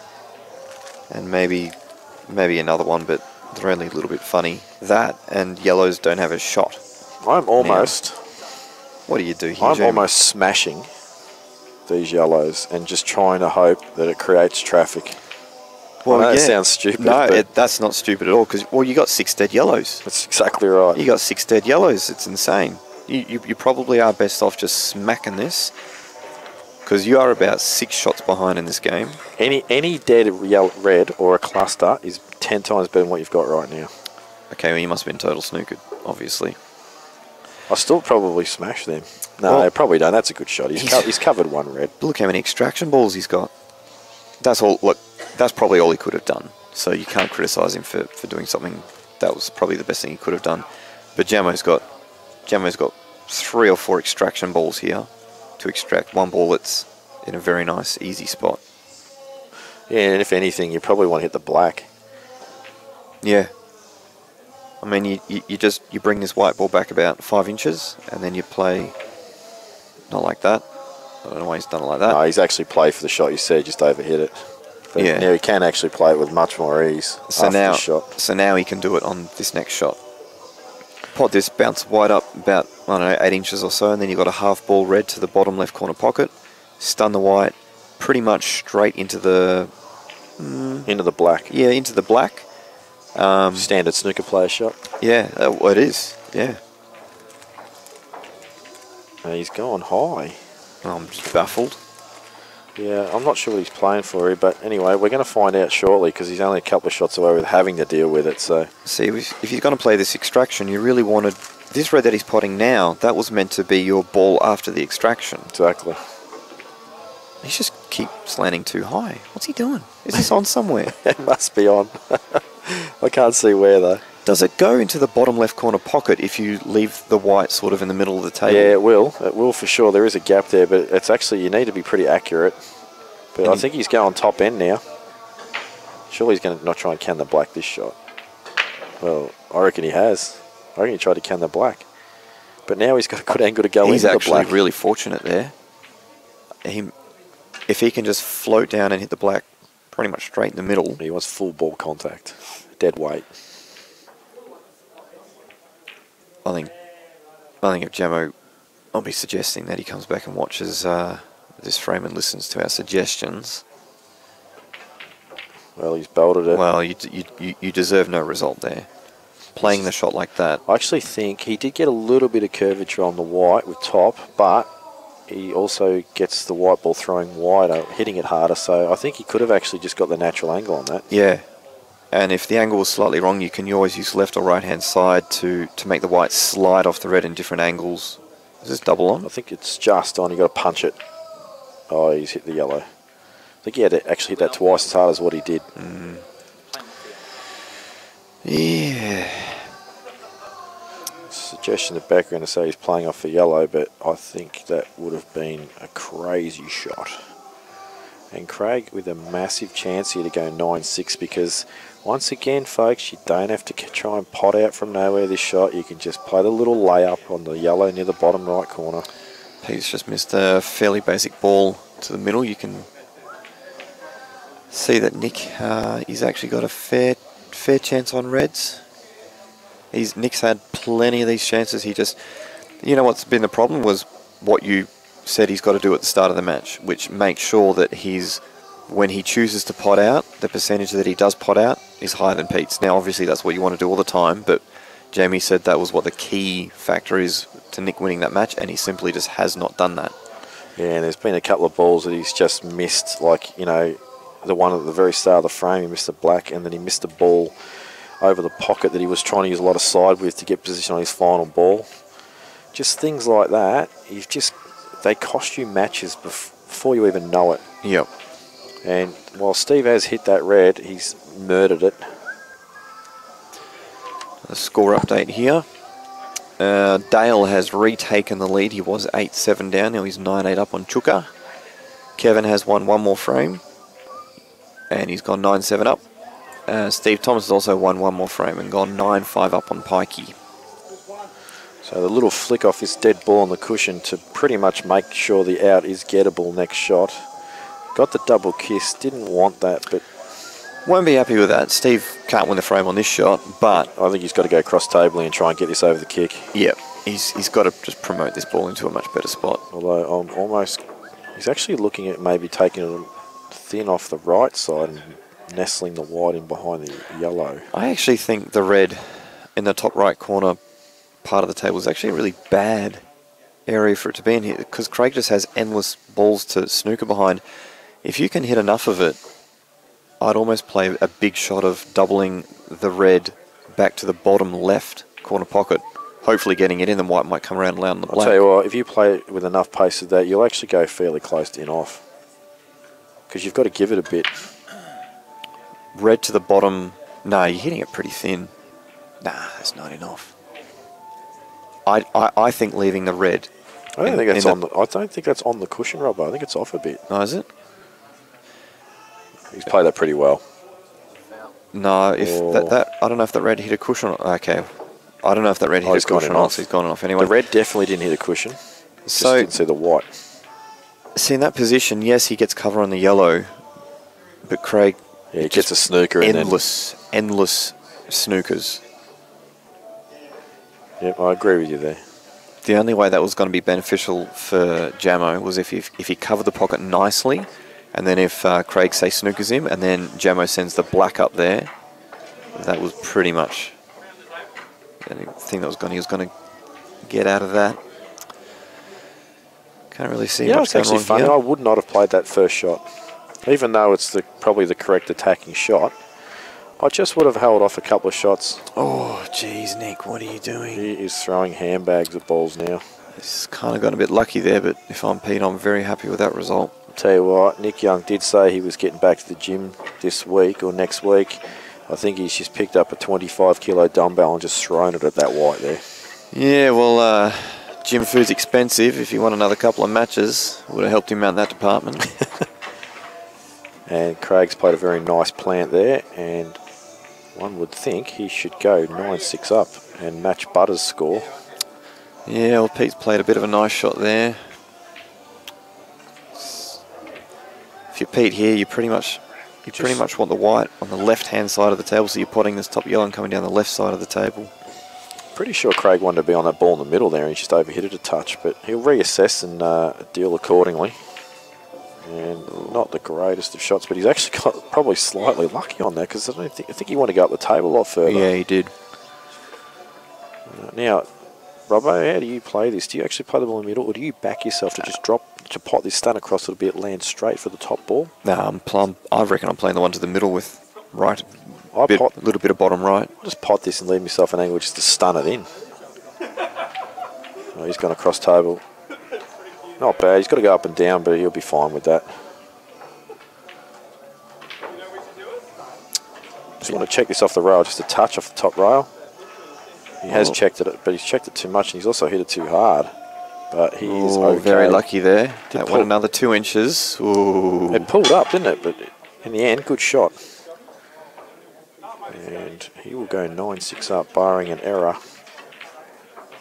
[SPEAKER 2] and maybe another one, but they're only a little bit funny. That and yellows don't have a shot.
[SPEAKER 1] I'm almost.
[SPEAKER 2] Now, what do you do here,
[SPEAKER 1] I'm
[SPEAKER 2] Jamie?
[SPEAKER 1] almost smashing these yellows and just trying to hope that it creates traffic. Well, that sounds stupid.
[SPEAKER 2] No, that's not stupid at all, because, well, you got 6 dead yellows.
[SPEAKER 1] That's exactly right.
[SPEAKER 2] You got 6 dead yellows. It's insane. You probably are best off just smacking this, because you are about 6 shots behind in this game.
[SPEAKER 1] Any dead red or a cluster is 10 times better than what you've got right now.
[SPEAKER 2] Okay, well, you must have been total snookered, obviously.
[SPEAKER 1] I still probably smash them. No, I probably don't. That's a good shot. He's covered one red.
[SPEAKER 2] Look how many extraction balls he's got. That's all. Look, that's probably all he could have done. So you can't criticise him for doing something. That was probably the best thing he could have done. But Jamo's got 3 or 4 extraction balls here to extract one ball that's in a very nice, easy spot.
[SPEAKER 1] Yeah, and if anything, you probably want to hit the black.
[SPEAKER 2] Yeah. I mean, you bring this white ball back about 5 inches, and then you play not like that. I don't know why he's done it like that.
[SPEAKER 1] No, he's actually played for the shot you said, just overhit it. But
[SPEAKER 2] yeah.
[SPEAKER 1] Now he can actually play it with much more ease after the shot.
[SPEAKER 2] So now he can do it on this next shot. Pot this, bounce white up about, I don't know, 8 inches or so, and then you've got a half ball red to the bottom left corner pocket. Stun the white pretty much straight into the...
[SPEAKER 1] into the black.
[SPEAKER 2] Yeah, into the black.
[SPEAKER 1] Standard snooker player shot.
[SPEAKER 2] Yeah, it is. Yeah.
[SPEAKER 1] He's gone high.
[SPEAKER 2] I'm just baffled.
[SPEAKER 1] Yeah, I'm not sure what he's playing for here, but anyway, we're going to find out shortly because he's only a couple of shots away with having to deal with it. So,
[SPEAKER 2] see, if he's going to play this extraction, you really wanted this red that he's potting now, that was meant to be your ball after the extraction.
[SPEAKER 1] Exactly.
[SPEAKER 2] He's just keep slanting too high. What's he doing? Is this on somewhere?
[SPEAKER 1] It must be on. I can't see where though.
[SPEAKER 2] Does it go into the bottom left corner pocket if you leave the white sort of in the middle of the table?
[SPEAKER 1] Yeah, it will. It will for sure. There is a gap there, but it's actually, you need to be pretty accurate. But I think he's going top end now. Surely he's going to not try and can the black this shot. Well, I reckon he has. I reckon he tried to can the black. But now he's got a good angle to go into the black.
[SPEAKER 2] He's actually really fortunate there. If he can just float down and hit the black pretty much straight in the middle.
[SPEAKER 1] He wants full ball contact. Dead weight.
[SPEAKER 2] I think if Jamo, I'll be suggesting that he comes back and watches this frame and listens to our suggestions.
[SPEAKER 1] Well, he's belted it.
[SPEAKER 2] Well, you deserve no result there. Playing the shot like that.
[SPEAKER 1] I actually think he did get a little bit of curvature on the white with top, but he also gets the white ball throwing wider, hitting it harder, so I think he could have actually just got the natural angle on that.
[SPEAKER 2] Yeah, and if the angle was slightly wrong, you can always use left or right hand side to make the white slide off the red in different angles. Is this double on?
[SPEAKER 1] I think it's just on, you got to punch it. Oh, he's hit the yellow. I think he had to actually hit that twice as hard as what he did.
[SPEAKER 2] Yeah.
[SPEAKER 1] Suggestion in the background to say he's playing off the yellow, but I think that would have been a crazy shot. And Craig with a massive chance here to go 9-6, because once again, folks, you don't have to try and pot out from nowhere this shot. You can just play the little layup on the yellow near the bottom right corner.
[SPEAKER 2] Pete's just missed a fairly basic ball to the middle. You can see that Nick, he's actually got a fair chance on reds. Nick's had plenty of these chances. He just, you know what's been the problem was what you said he's got to do at the start of the match, which makes sure that when he chooses to pot out, the percentage that he does pot out is higher than Pete's. Now, obviously, that's what you want to do all the time, but Jamie said that was what the key factor is to Nick winning that match, and he simply just has not done that.
[SPEAKER 1] Yeah, and there's been a couple of balls that he's just missed, like, you know, the one at the very start of the frame, he missed the black, and then he missed a ball over the pocket that he was trying to use a lot of side with to get position on his final ball. Just things like that, they cost you matches before you even know it.
[SPEAKER 2] Yep.
[SPEAKER 1] And while Steve has hit that red, he's murdered it.
[SPEAKER 2] The score update here. Dale has retaken the lead. He was 8-7 down. Now he's 9-8 up on Chuka. Kevin has won one more frame, and he's gone 9-7 up. Steve Thomas has also won one more frame and gone 9-5 up on Pikey.
[SPEAKER 1] So the little flick off his dead ball on the cushion to pretty much make sure the out is gettable next shot. Got the double kiss, didn't want that, but
[SPEAKER 2] won't be happy with that. Steve can't win the frame on this shot, but
[SPEAKER 1] I think he's got to go cross-tabling and try and get this over the kick.
[SPEAKER 2] Yep, he's got to just promote this ball into a much better spot.
[SPEAKER 1] Although he's actually looking at maybe taking it thin off the right side and nestling the white in behind the yellow.
[SPEAKER 2] I actually think the red in the top right corner part of the table is actually a really bad area for it to be in here, because Craig just has endless balls to snooker behind. If you can hit enough of it, I'd almost play a big shot of doubling the red back to the bottom left corner pocket, hopefully getting it in. The white might come around and land on the black.
[SPEAKER 1] I'll tell you what, if you play with enough pace of that, you'll actually go fairly close to in off, because you've got to give it a bit.
[SPEAKER 2] Red to the bottom. No, you're hitting it pretty thin. Nah, that's not enough. I think leaving the red.
[SPEAKER 1] I don't think that's on the cushion, Robbo. I think it's off a bit.
[SPEAKER 2] Oh, is it?
[SPEAKER 1] He's played that pretty well.
[SPEAKER 2] No, if that I don't know if that red hit a cushion. Okay, I don't know if that red hit a cushion or not. So he's gone off anyway.
[SPEAKER 1] The red definitely didn't hit a cushion. Just didn't see the white.
[SPEAKER 2] See, in that position, yes, he gets cover on the yellow, but Craig.
[SPEAKER 1] Yeah, he gets a snooker.
[SPEAKER 2] Endless snookers.
[SPEAKER 1] Yep, I agree with you there.
[SPEAKER 2] The only way that was going to be beneficial for Jamo was if he covered the pocket nicely, and then if Craig, say, snookers him, and then Jamo sends the black up there. That was pretty much the thing that he was going to get out of that. Can't really see much
[SPEAKER 1] it's actually funny. I would not have played that first shot. Even though it's probably the correct attacking shot, I just would have held off a couple of shots.
[SPEAKER 2] Oh, geez, Nick, what are you doing?
[SPEAKER 1] He is throwing handbags at balls now.
[SPEAKER 2] He's kind of got a bit lucky there, but if I'm Pete, I'm very happy with that result.
[SPEAKER 1] I'll tell you what, Nick Young did say he was getting back to the gym this week or next week. I think he's just picked up a 25-kilo dumbbell and just thrown it at that white there.
[SPEAKER 2] Yeah, well, gym food's expensive. If he won another couple of matches, would have helped him out in that department.
[SPEAKER 1] And Craig's played a very nice plant there, and one would think he should go 9-6 up and match Butter's score.
[SPEAKER 2] Yeah, well, Pete's played a bit of a nice shot there. If you're Pete here, you pretty much want the white on the left-hand side of the table, so you're potting this top yellow and coming down the left side of the table.
[SPEAKER 1] Pretty sure Craig wanted to be on that ball in the middle there, and he just overhit it a touch, but he'll reassess and deal accordingly. And not the greatest of shots, but he's actually got probably slightly lucky on that, because I think he wanted to go up the table a lot further.
[SPEAKER 2] Yeah, he did.
[SPEAKER 1] Now, Robbo, how do you play this? Do you actually play the ball in the middle, or do you back yourself to just drop, to pot this stun across, it'll be it land straight for the top ball?
[SPEAKER 2] No, I reckon I'm playing the one to the middle with right, a little bit of bottom right.
[SPEAKER 1] I'll just pot this and leave myself an angle just to stun it in. Oh, he's gone across table. Not bad, he's got to go up and down, but he'll be fine with that. Just want to check this off the rail, just a touch off the top rail. He has checked it, but he's checked it too much, and he's also hit it too hard. But he is okay.
[SPEAKER 2] Very lucky there. That went another 2 inches. Ooh.
[SPEAKER 1] It pulled up, didn't it? But in the end, good shot. And he will go 9-6 up, barring an error.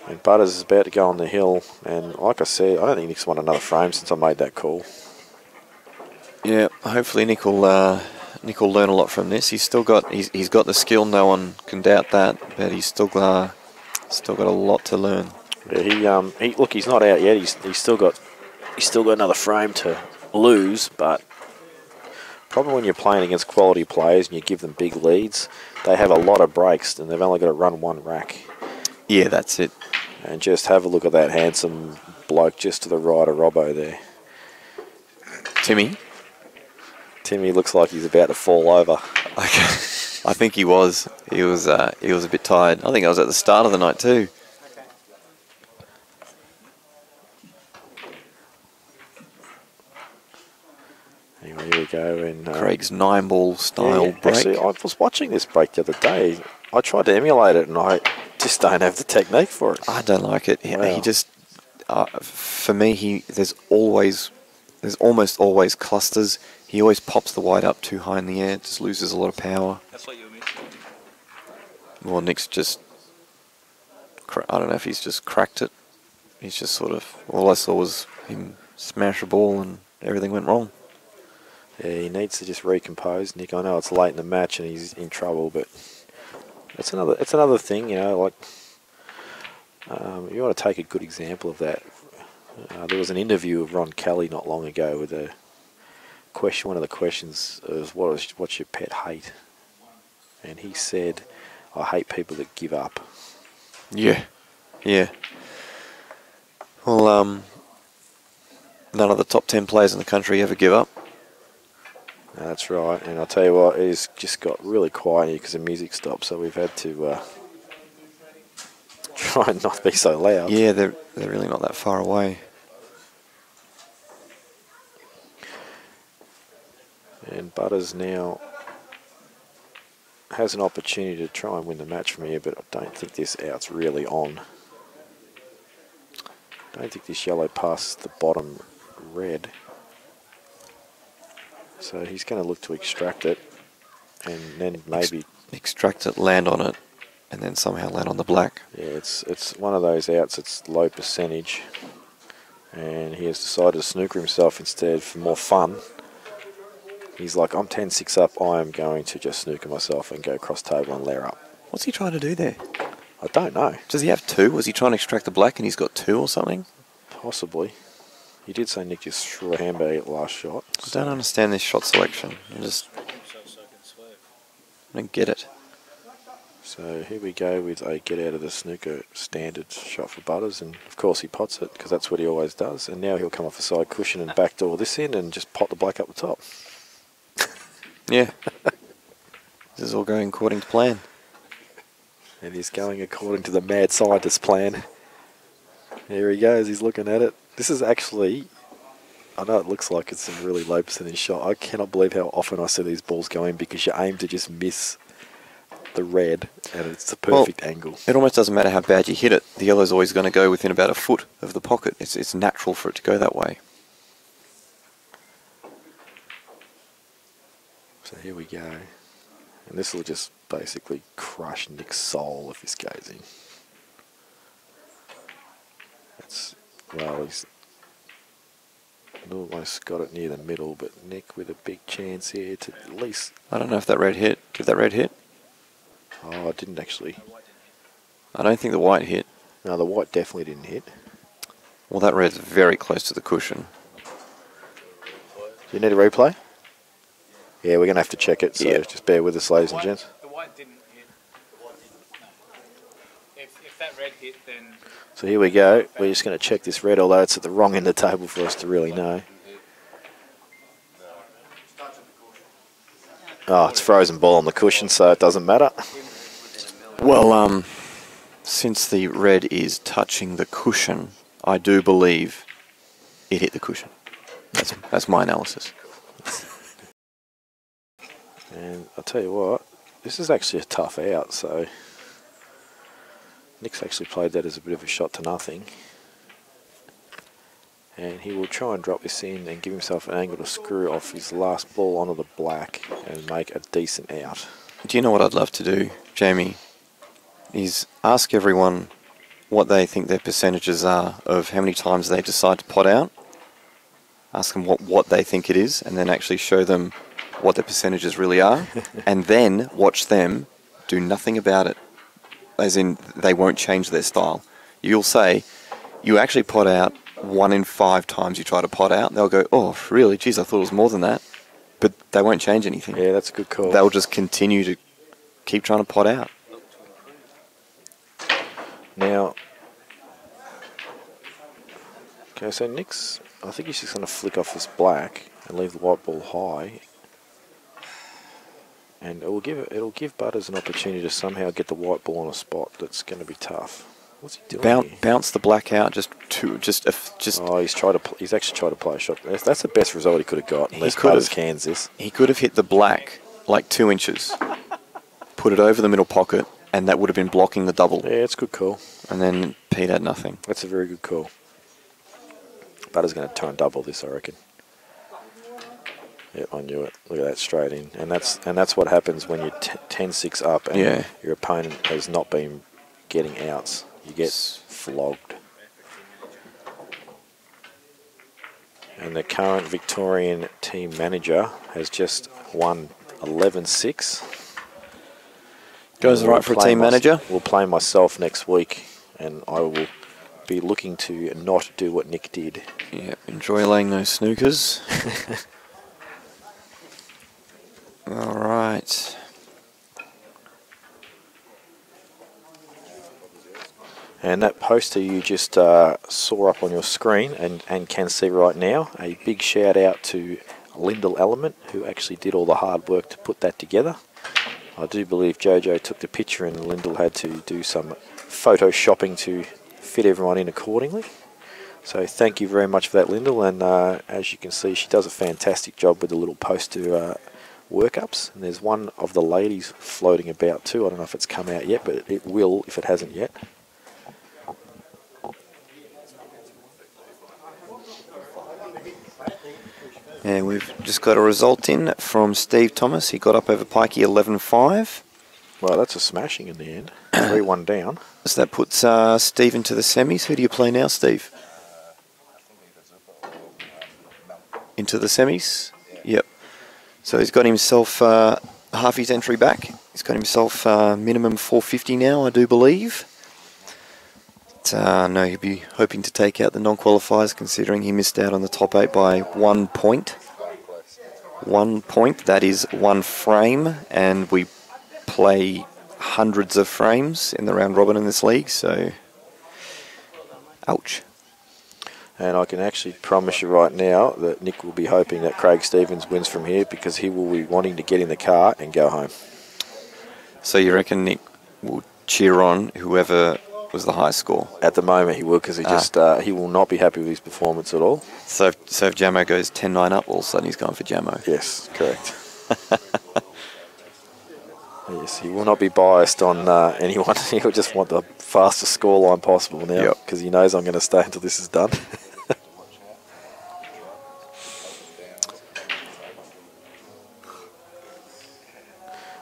[SPEAKER 1] And Butters is about to go on the hill. And like I said, I don't think Nick's won another frame since I made that call.
[SPEAKER 2] Yeah, hopefully Nick will learn a lot from this. He's got the skill, no one can doubt that, but he's still got a lot to learn.
[SPEAKER 1] Yeah, look, he's not out yet. He's still got another frame to lose, but probably when you're playing against quality players and you give them big leads, they have a lot of breaks and they've only got to run one rack.
[SPEAKER 2] Yeah, that's it.
[SPEAKER 1] And just have a look at that handsome bloke just to the right of Robbo there. Timmy looks like he's about to fall over.
[SPEAKER 2] Okay. I think he was. He was a bit tired. I think I was at the start of the night too.
[SPEAKER 1] Anyway, here we go. And
[SPEAKER 2] Craig's 9-ball style break.
[SPEAKER 1] Actually, I was watching this break the other day. I tried to emulate it, and I just don't have the technique for it.
[SPEAKER 2] I don't like it.
[SPEAKER 1] Wow.
[SPEAKER 2] He just, for me, there's almost always clusters. He always pops the white up too high in the air. Just loses a lot of power.
[SPEAKER 3] That's what you missed.
[SPEAKER 2] Well, Nick's just, I don't know if he's just cracked it. He's just sort of, all I saw was him smash a ball and everything went wrong.
[SPEAKER 1] Yeah, he needs to just recompose, Nick. I know it's late in the match and he's in trouble, but it's another thing, you know, like you want to take a good example of that. There was an interview of Ron Kelly not long ago with a question. One of the questions was, what's your pet hate? And he said, I hate people that give up.
[SPEAKER 2] Yeah. Well, none of the top 10 players in the country ever give up.
[SPEAKER 1] No, that's right. And I'll tell you what, it has just got really quiet here because the music stopped, so we've had to try and not be so loud.
[SPEAKER 2] Yeah, they're really not that far away.
[SPEAKER 1] And Butters now has an opportunity to try and win the match from here, but I don't think this out's really on. I don't think this yellow passes the bottom red. So he's going to look to extract it and then maybe
[SPEAKER 2] extract it, land on it, and then somehow land on the black.
[SPEAKER 1] Yeah, it's one of those outs. It's low percentage, and he has decided to snooker himself instead for more fun. He's like, I'm 10-6 up. I am going to just snooker myself and go cross table and layer up.
[SPEAKER 2] What's he trying to do there?
[SPEAKER 1] I don't know.
[SPEAKER 2] Does he have two? Was he trying to extract the black and he's got two or something?
[SPEAKER 1] Possibly. He did say Nick just threw a handbag at the last shot.
[SPEAKER 2] I don't understand this shot selection. I don't get it.
[SPEAKER 1] So here we go with a get out of the snooker standard shot for Butters, and of course he pots it because that's what he always does. And now he'll come off the side cushion and backdoor this in and just pot the black up the top.
[SPEAKER 2] Yeah. This is all going according to plan.
[SPEAKER 1] And he's going according to the mad scientist plan. Here he goes, he's looking at it. This is actually, I know it looks like it's a really low percentage shot. I cannot believe how often I see these balls go in because you aim to just miss the red and it's the perfect angle.
[SPEAKER 2] It almost doesn't matter how bad you hit it. The yellow's always going to go within about a foot of the pocket. It's natural for it to go that way.
[SPEAKER 1] So here we go. And this will just basically crush Nick's soul if this goes in. That's, well, he's almost got it near the middle, but Nick with a big chance here to at least...
[SPEAKER 2] I don't know if that red hit. Did that red hit?
[SPEAKER 1] Oh, it didn't actually.
[SPEAKER 2] I don't think the white hit.
[SPEAKER 1] No, the white definitely didn't hit.
[SPEAKER 2] Well, that red's very close to the cushion.
[SPEAKER 1] Do you need a replay? Yeah, we're going to have to check it, so just bear with us, ladies and gents.
[SPEAKER 3] The white didn't hit. If that red hit, then...
[SPEAKER 1] So here we go. We're just going to check this red, although it's at the wrong end of the table for us to really know. Oh, it's frozen ball on the cushion, so it doesn't matter.
[SPEAKER 2] Well, since the red is touching the cushion, I do believe it hit the cushion. That's my analysis.
[SPEAKER 1] And I'll tell you what, this is actually a tough out, so Nick's actually played that as a bit of a shot to nothing. And he will try and drop this in and give himself an angle to screw off his last ball onto the black and make a decent out.
[SPEAKER 2] Do you know what I'd love to do, Jamie? Is ask everyone what they think their percentages are of how many times they decide to pot out. Ask them what they think it is, and then actually show them what their percentages really are, and then watch them do nothing about it. As in, they won't change their style. You'll say, you actually pot out 1 in 5 times you try to pot out. They'll go, oh, really? Geez, I thought it was more than that. But they won't change anything.
[SPEAKER 1] Yeah, that's a good call.
[SPEAKER 2] They'll just continue to keep trying to pot out.
[SPEAKER 1] Now, okay, so Nick's, I think he's just going to flick off this black and leave the white ball high. And it'll give Butters an opportunity to somehow get the white ball on a spot that's going to be tough. What's he doing here?
[SPEAKER 2] Bounce the black out
[SPEAKER 1] Oh, he's actually tried to play a shot. That's the best result he could have got. Unless
[SPEAKER 2] He could
[SPEAKER 1] Butters
[SPEAKER 2] have.
[SPEAKER 1] cans this.
[SPEAKER 2] He could have hit the black like 2 inches, put it over the middle pocket, and that would have been blocking the double.
[SPEAKER 1] Yeah, it's a good call.
[SPEAKER 2] And then Pete had nothing.
[SPEAKER 1] That's a very good call. Butters going to try and double this, I reckon. Yep, I knew it. Look at that, straight in. And that's what happens when you're 10-6 up and your opponent has not been getting outs. You get flogged. And the current Victorian team manager has just won 11-6.
[SPEAKER 2] Goes right for a team manager.
[SPEAKER 1] We'll play myself next week, and I will be looking to not do what Nick did.
[SPEAKER 2] Yeah, enjoy laying those snookers. All right.
[SPEAKER 1] And that poster you just saw up on your screen and can see right now, a big shout out to Lyndall Element, who actually did all the hard work to put that together. I do believe Jojo took the picture and Lyndall had to do some photoshopping to fit everyone in accordingly. So thank you very much for that, Lyndall. And as you can see, she does a fantastic job with the little poster workups. And there's one of the ladies floating about too. I don't know if it's come out yet, but it will if it hasn't yet.
[SPEAKER 2] And we've just got a result in from Steve Thomas. He got up over Pikey 11-5.
[SPEAKER 1] Well, that's a smashing in the end. 3-1 down.
[SPEAKER 2] So that puts Steve into the semis. Who do you play now, Steve? Into the semis? Yep. So he's got himself half his entry back. He's got himself minimum 450 now, I do believe. But, no, he'll be hoping to take out the non-qualifiers, considering he missed out on the top 8 by 1 point. 1 point, that is 1 frame, and we play hundreds of frames in the round robin in this league, so ouch.
[SPEAKER 1] And I can actually promise you right now that Nick will be hoping that Craig Stevens wins from here, because he will be wanting to get in the car and go home.
[SPEAKER 2] So you reckon Nick will cheer on whoever was the high score?
[SPEAKER 1] At the moment, he will, because he will not be happy with his performance at all.
[SPEAKER 2] So if Jamo goes 10-9 up, all of a sudden he's going for Jamo.
[SPEAKER 1] Yes, correct. Yes, he will not be biased on anyone. He'll just want the fastest scoreline possible now, because he knows I'm going to stay until this is done.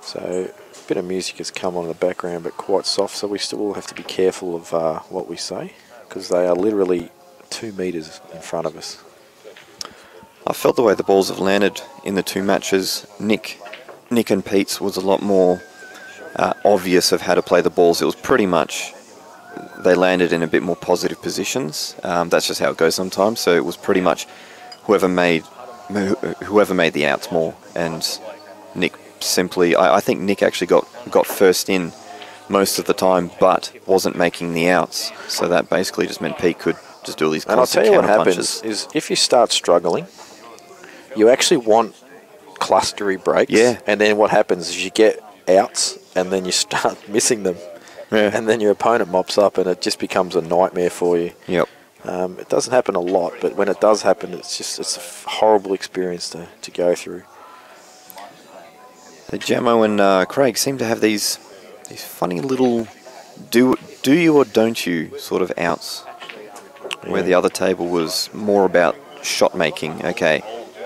[SPEAKER 1] So a bit of music has come on in the background, but quite soft, so we still have to be careful of what we say, because they are literally 2 metres in front of us.
[SPEAKER 2] I felt the way the balls have landed in the 2 matches. Nick and Pete's was a lot more obvious of how to play the balls. It was pretty much, they landed in a bit more positive positions. That's just how it goes sometimes. So it was pretty much whoever made the outs more, and Nick simply, I think Nick actually got first in most of the time, but wasn't making the outs. So that basically just meant Pete could just do all these constant counter punches. And I'll tell you what happens is, if you start struggling, you actually want clustery breaks. Yeah.
[SPEAKER 1] And then what happens is you get outs, and then you start missing them.
[SPEAKER 2] Yeah.
[SPEAKER 1] And then your opponent mops up, and it just becomes a nightmare for you.
[SPEAKER 2] Yep.
[SPEAKER 1] It doesn't happen a lot, but when it does happen, it's a horrible experience to go through.
[SPEAKER 2] The Jamo and Craig seem to have these funny little do you or don't you sort of outs, where the other table was more about shot making. Okay,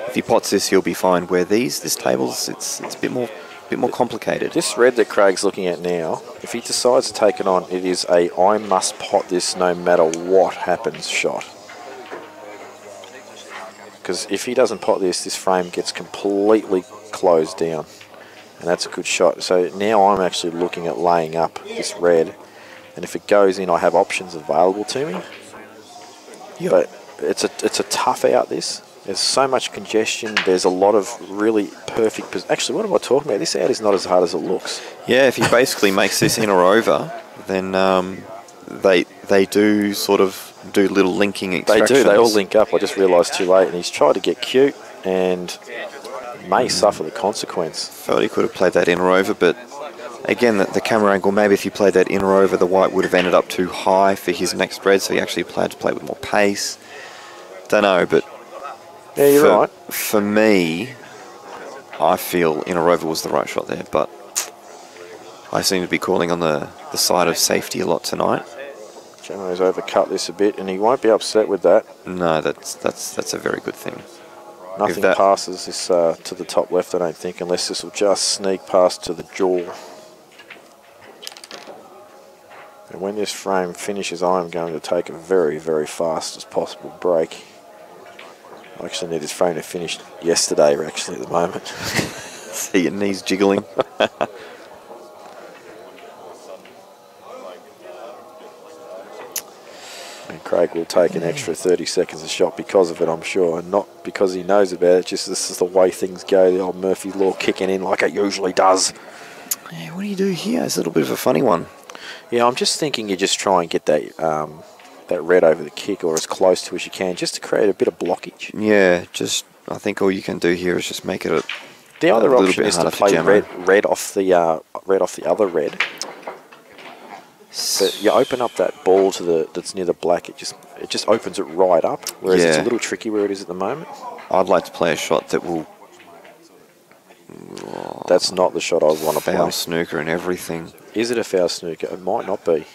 [SPEAKER 2] if he pots this, he'll be fine. Where this table's it's a bit more complicated.
[SPEAKER 1] This red that Craig's looking at now, if he decides to take it on, it is a I must pot this no matter what happens shot. Because if he doesn't pot this frame gets completely closed down. And that's a good shot. So now I'm actually looking at laying up this red, and if it goes in, I have options available to me. Yep. But it's a tough out, this. There's so much congestion. There's a lot of really perfect... Actually, what am I talking about? This out is not as hard as it looks.
[SPEAKER 2] Yeah, if he basically makes this in or over, then they do sort of do little linking extractions.
[SPEAKER 1] They do. They all link up. I just realised too late. And he's tried to get cute and may suffer the consequence.
[SPEAKER 2] Felt he could have played that in or over, but again, the camera angle, maybe if he played that in or over, the white would have ended up too high for his next red, so he actually had to play with more pace. Don't know, but
[SPEAKER 1] yeah, you're right.
[SPEAKER 2] For me, I feel in or over was the right shot there, but I seem to be calling on the side of safety a lot tonight.
[SPEAKER 1] Jamo's overcut this a bit, and he won't be upset with that.
[SPEAKER 2] No, that's a very good thing.
[SPEAKER 1] Nothing passes this to the top left, I don't think, unless this will just sneak past to the jaw. And when this frame finishes, I'm going to take a very, very fast as possible break. I actually need this frame to finish yesterday, actually, at the moment.
[SPEAKER 2] See your knees jiggling.
[SPEAKER 1] And Craig will take an extra 30 seconds a shot because of it, I'm sure, and not because he knows about it, just this is the way things go, the old Murphy's Law kicking in like it usually does.
[SPEAKER 2] Yeah, what do you do here? It's a little bit of a funny one.
[SPEAKER 1] Yeah, I'm just thinking you just try and get that that red over the kick, or as close to as you can, just to create a bit of blockage.
[SPEAKER 2] Yeah, I think all you can do here is just make it
[SPEAKER 1] the other option is to play red off the other red. But you open up that ball to that's near the black, it just opens it right up, whereas it's a little tricky where it is at the moment.
[SPEAKER 2] I'd like to play a shot that will...
[SPEAKER 1] That's not the shot I would want to play.
[SPEAKER 2] Foul snooker and everything.
[SPEAKER 1] Is it a foul snooker? It might not be.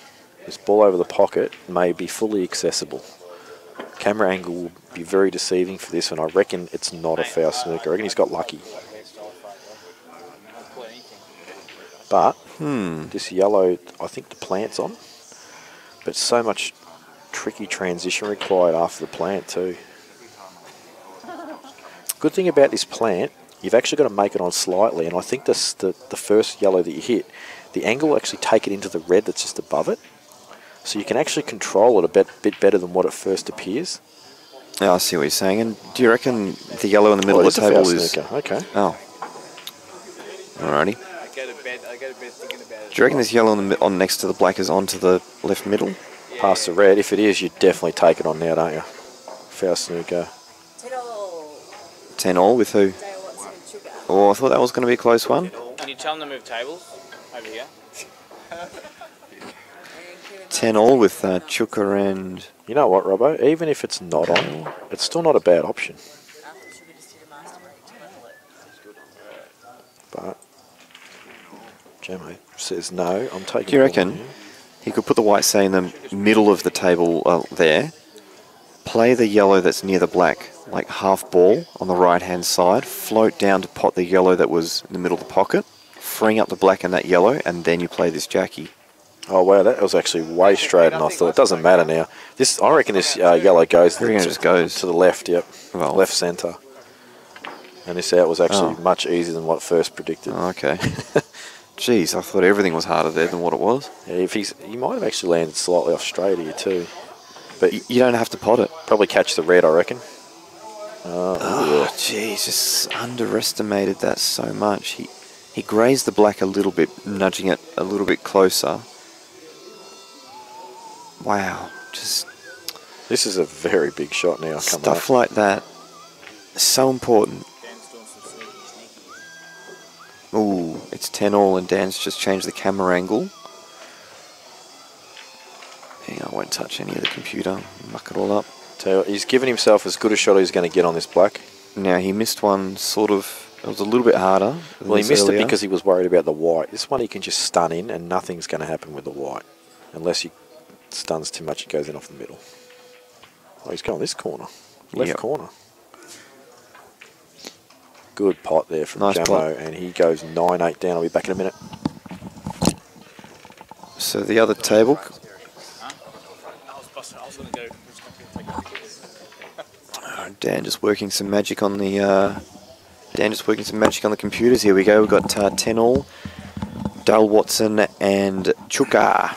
[SPEAKER 1] This ball over the pocket may be fully accessible. Camera angle will be very deceiving for this, and I reckon it's not a foul snooker. I reckon he's got lucky. But this yellow, I think the plant's on. But so much tricky transition required after the plant too. Good thing about this plant, you've actually got to make it on slightly, and I think the first yellow that you hit, the angle will actually take it into the red that's just above it. So you can actually control it a bit better than what it first appears.
[SPEAKER 2] Yeah, I see what you're saying. And do you reckon the yellow in the middle of the table is...
[SPEAKER 1] Okay.
[SPEAKER 2] Oh. Alrighty. Do you reckon this yellow on next to the black is onto the left middle?
[SPEAKER 1] Past the red. If it is, you definitely take it on now, don't you? Foul snooker.
[SPEAKER 2] 10 all with who? Oh, I thought that was going to be a close one.
[SPEAKER 3] Can you tell them to move tables? Over here.
[SPEAKER 2] 10 all with Chuka and...
[SPEAKER 1] You know what, Robbo? Even if it's not on, it's still not a bad option. But Jamo says no. I'm taking.
[SPEAKER 2] Do you reckon he could put the white, say, in the middle of the table there, play the yellow that's near the black, like half ball on the right-hand side, float down to pot the yellow that was in the middle of the pocket, freeing up the black and that yellow, and then you play this Jackie.
[SPEAKER 1] Oh wow, that was actually way straighter than I thought. It doesn't matter now. I reckon this yellow goes
[SPEAKER 2] I reckon it just goes
[SPEAKER 1] to the left. Yep,
[SPEAKER 2] well,
[SPEAKER 1] left centre. And this out was actually much easier than what first predicted.
[SPEAKER 2] Oh, okay. Jeez, I thought everything was harder there than what it was.
[SPEAKER 1] Yeah, if he might have actually landed slightly off straight here too. But
[SPEAKER 2] you don't have to pot it.
[SPEAKER 1] Probably catch the red, I reckon.
[SPEAKER 2] Oh, jeez, just underestimated that so much. He grazed the black a little bit, nudging it a little bit closer. Wow, just...
[SPEAKER 1] This is a very big shot now.
[SPEAKER 2] Stuff like that, so important. Ooh, it's 10 all and Dan's just changed the camera angle. Hang on, I won't touch any of the computer, muck it all up.
[SPEAKER 1] So he's given himself as good a shot as he's going to get on this black.
[SPEAKER 2] Now he missed one sort of, it was a little bit harder.
[SPEAKER 1] Well, he missed it because he was worried about the white. This one he can just stun in and nothing's going to happen with the white. Unless he stuns too much, it goes in off the middle. Oh, he's going this corner. Left corner. Good pot there from Jamo, and he goes 9-8 down. I'll be back in a minute.
[SPEAKER 2] So the other table. Dan just working some magic on the. Computers. Here we go. We've got 10 all. Dale Watson and Chuka.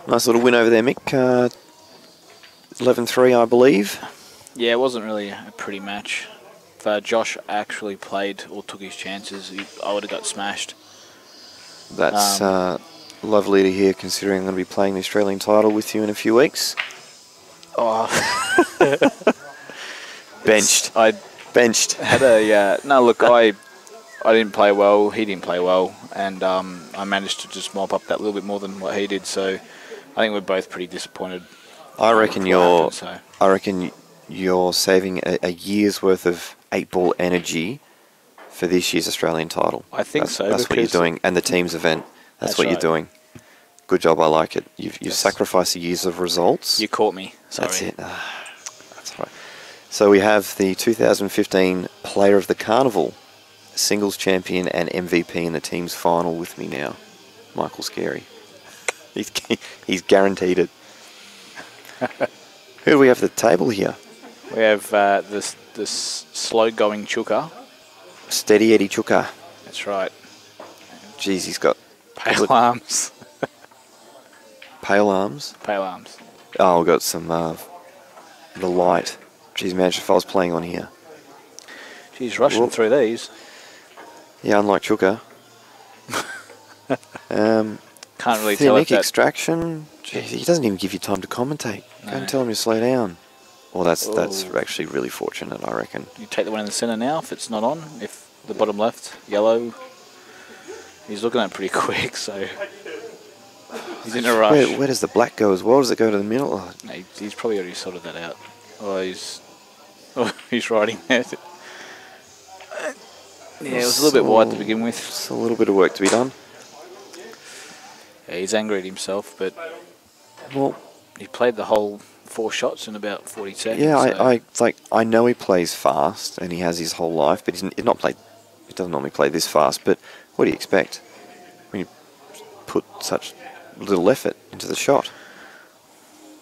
[SPEAKER 2] Nice little win over there, Mick. 11-3, I believe.
[SPEAKER 4] Yeah, it wasn't really a pretty match. If Josh actually played or took his chances, I would have got smashed.
[SPEAKER 2] That's lovely to hear, considering I'm going to be playing the Australian title with you in a few weeks.
[SPEAKER 4] Oh,
[SPEAKER 2] benched. Benched.
[SPEAKER 4] Had a no. Look, I didn't play well. He didn't play well, and I managed to just mop up that little bit more than what he did. So I think we're both pretty disappointed.
[SPEAKER 2] I reckon you're saving a year's worth of 8-ball energy for this year's Australian title.
[SPEAKER 4] I think so.
[SPEAKER 2] That's what you're doing, and the team's event. That's what you're doing. Good job. I like it. You've sacrificed a years of results.
[SPEAKER 4] You caught me. Sorry.
[SPEAKER 2] That's it. That's right. So we have the 2015 Player of the Carnival, singles champion and MVP in the team's final with me now, Michael Scary. He's guaranteed it. Who do we have at the table here?
[SPEAKER 4] We have this slow-going Chuka.
[SPEAKER 2] Steady Eddie Chuka.
[SPEAKER 4] That's right.
[SPEAKER 2] Jeez, he's got
[SPEAKER 4] pale arms.
[SPEAKER 2] Pale arms?
[SPEAKER 4] Pale arms.
[SPEAKER 2] Oh, we've got some the light. Jeez, imagine if I was playing on here.
[SPEAKER 4] She's rushing through these.
[SPEAKER 2] Yeah, unlike Chuka.
[SPEAKER 4] Can't really tell if that...
[SPEAKER 2] extraction. Jeez, he doesn't even give you time to commentate. No. Go and tell him to slow down. Well, that's actually really fortunate, I reckon.
[SPEAKER 4] You take the one in the centre now if it's not on. If the bottom left, yellow. He's looking at it pretty quick, so he's in a rush.
[SPEAKER 2] Where does the black go as well? Does it go to the middle? Oh.
[SPEAKER 4] No, he's probably already sorted that out. He's riding there. Yeah, it was a little bit wide to begin with.
[SPEAKER 2] It's a little bit of work to be done.
[SPEAKER 4] Yeah, he's angry at himself, but
[SPEAKER 2] well,
[SPEAKER 4] he played the whole 4 shots in about 40 seconds.
[SPEAKER 2] Yeah, so. I know he plays fast and he has his whole life, but he doesn't normally play this fast. But what do you expect when you put such little effort into the shot?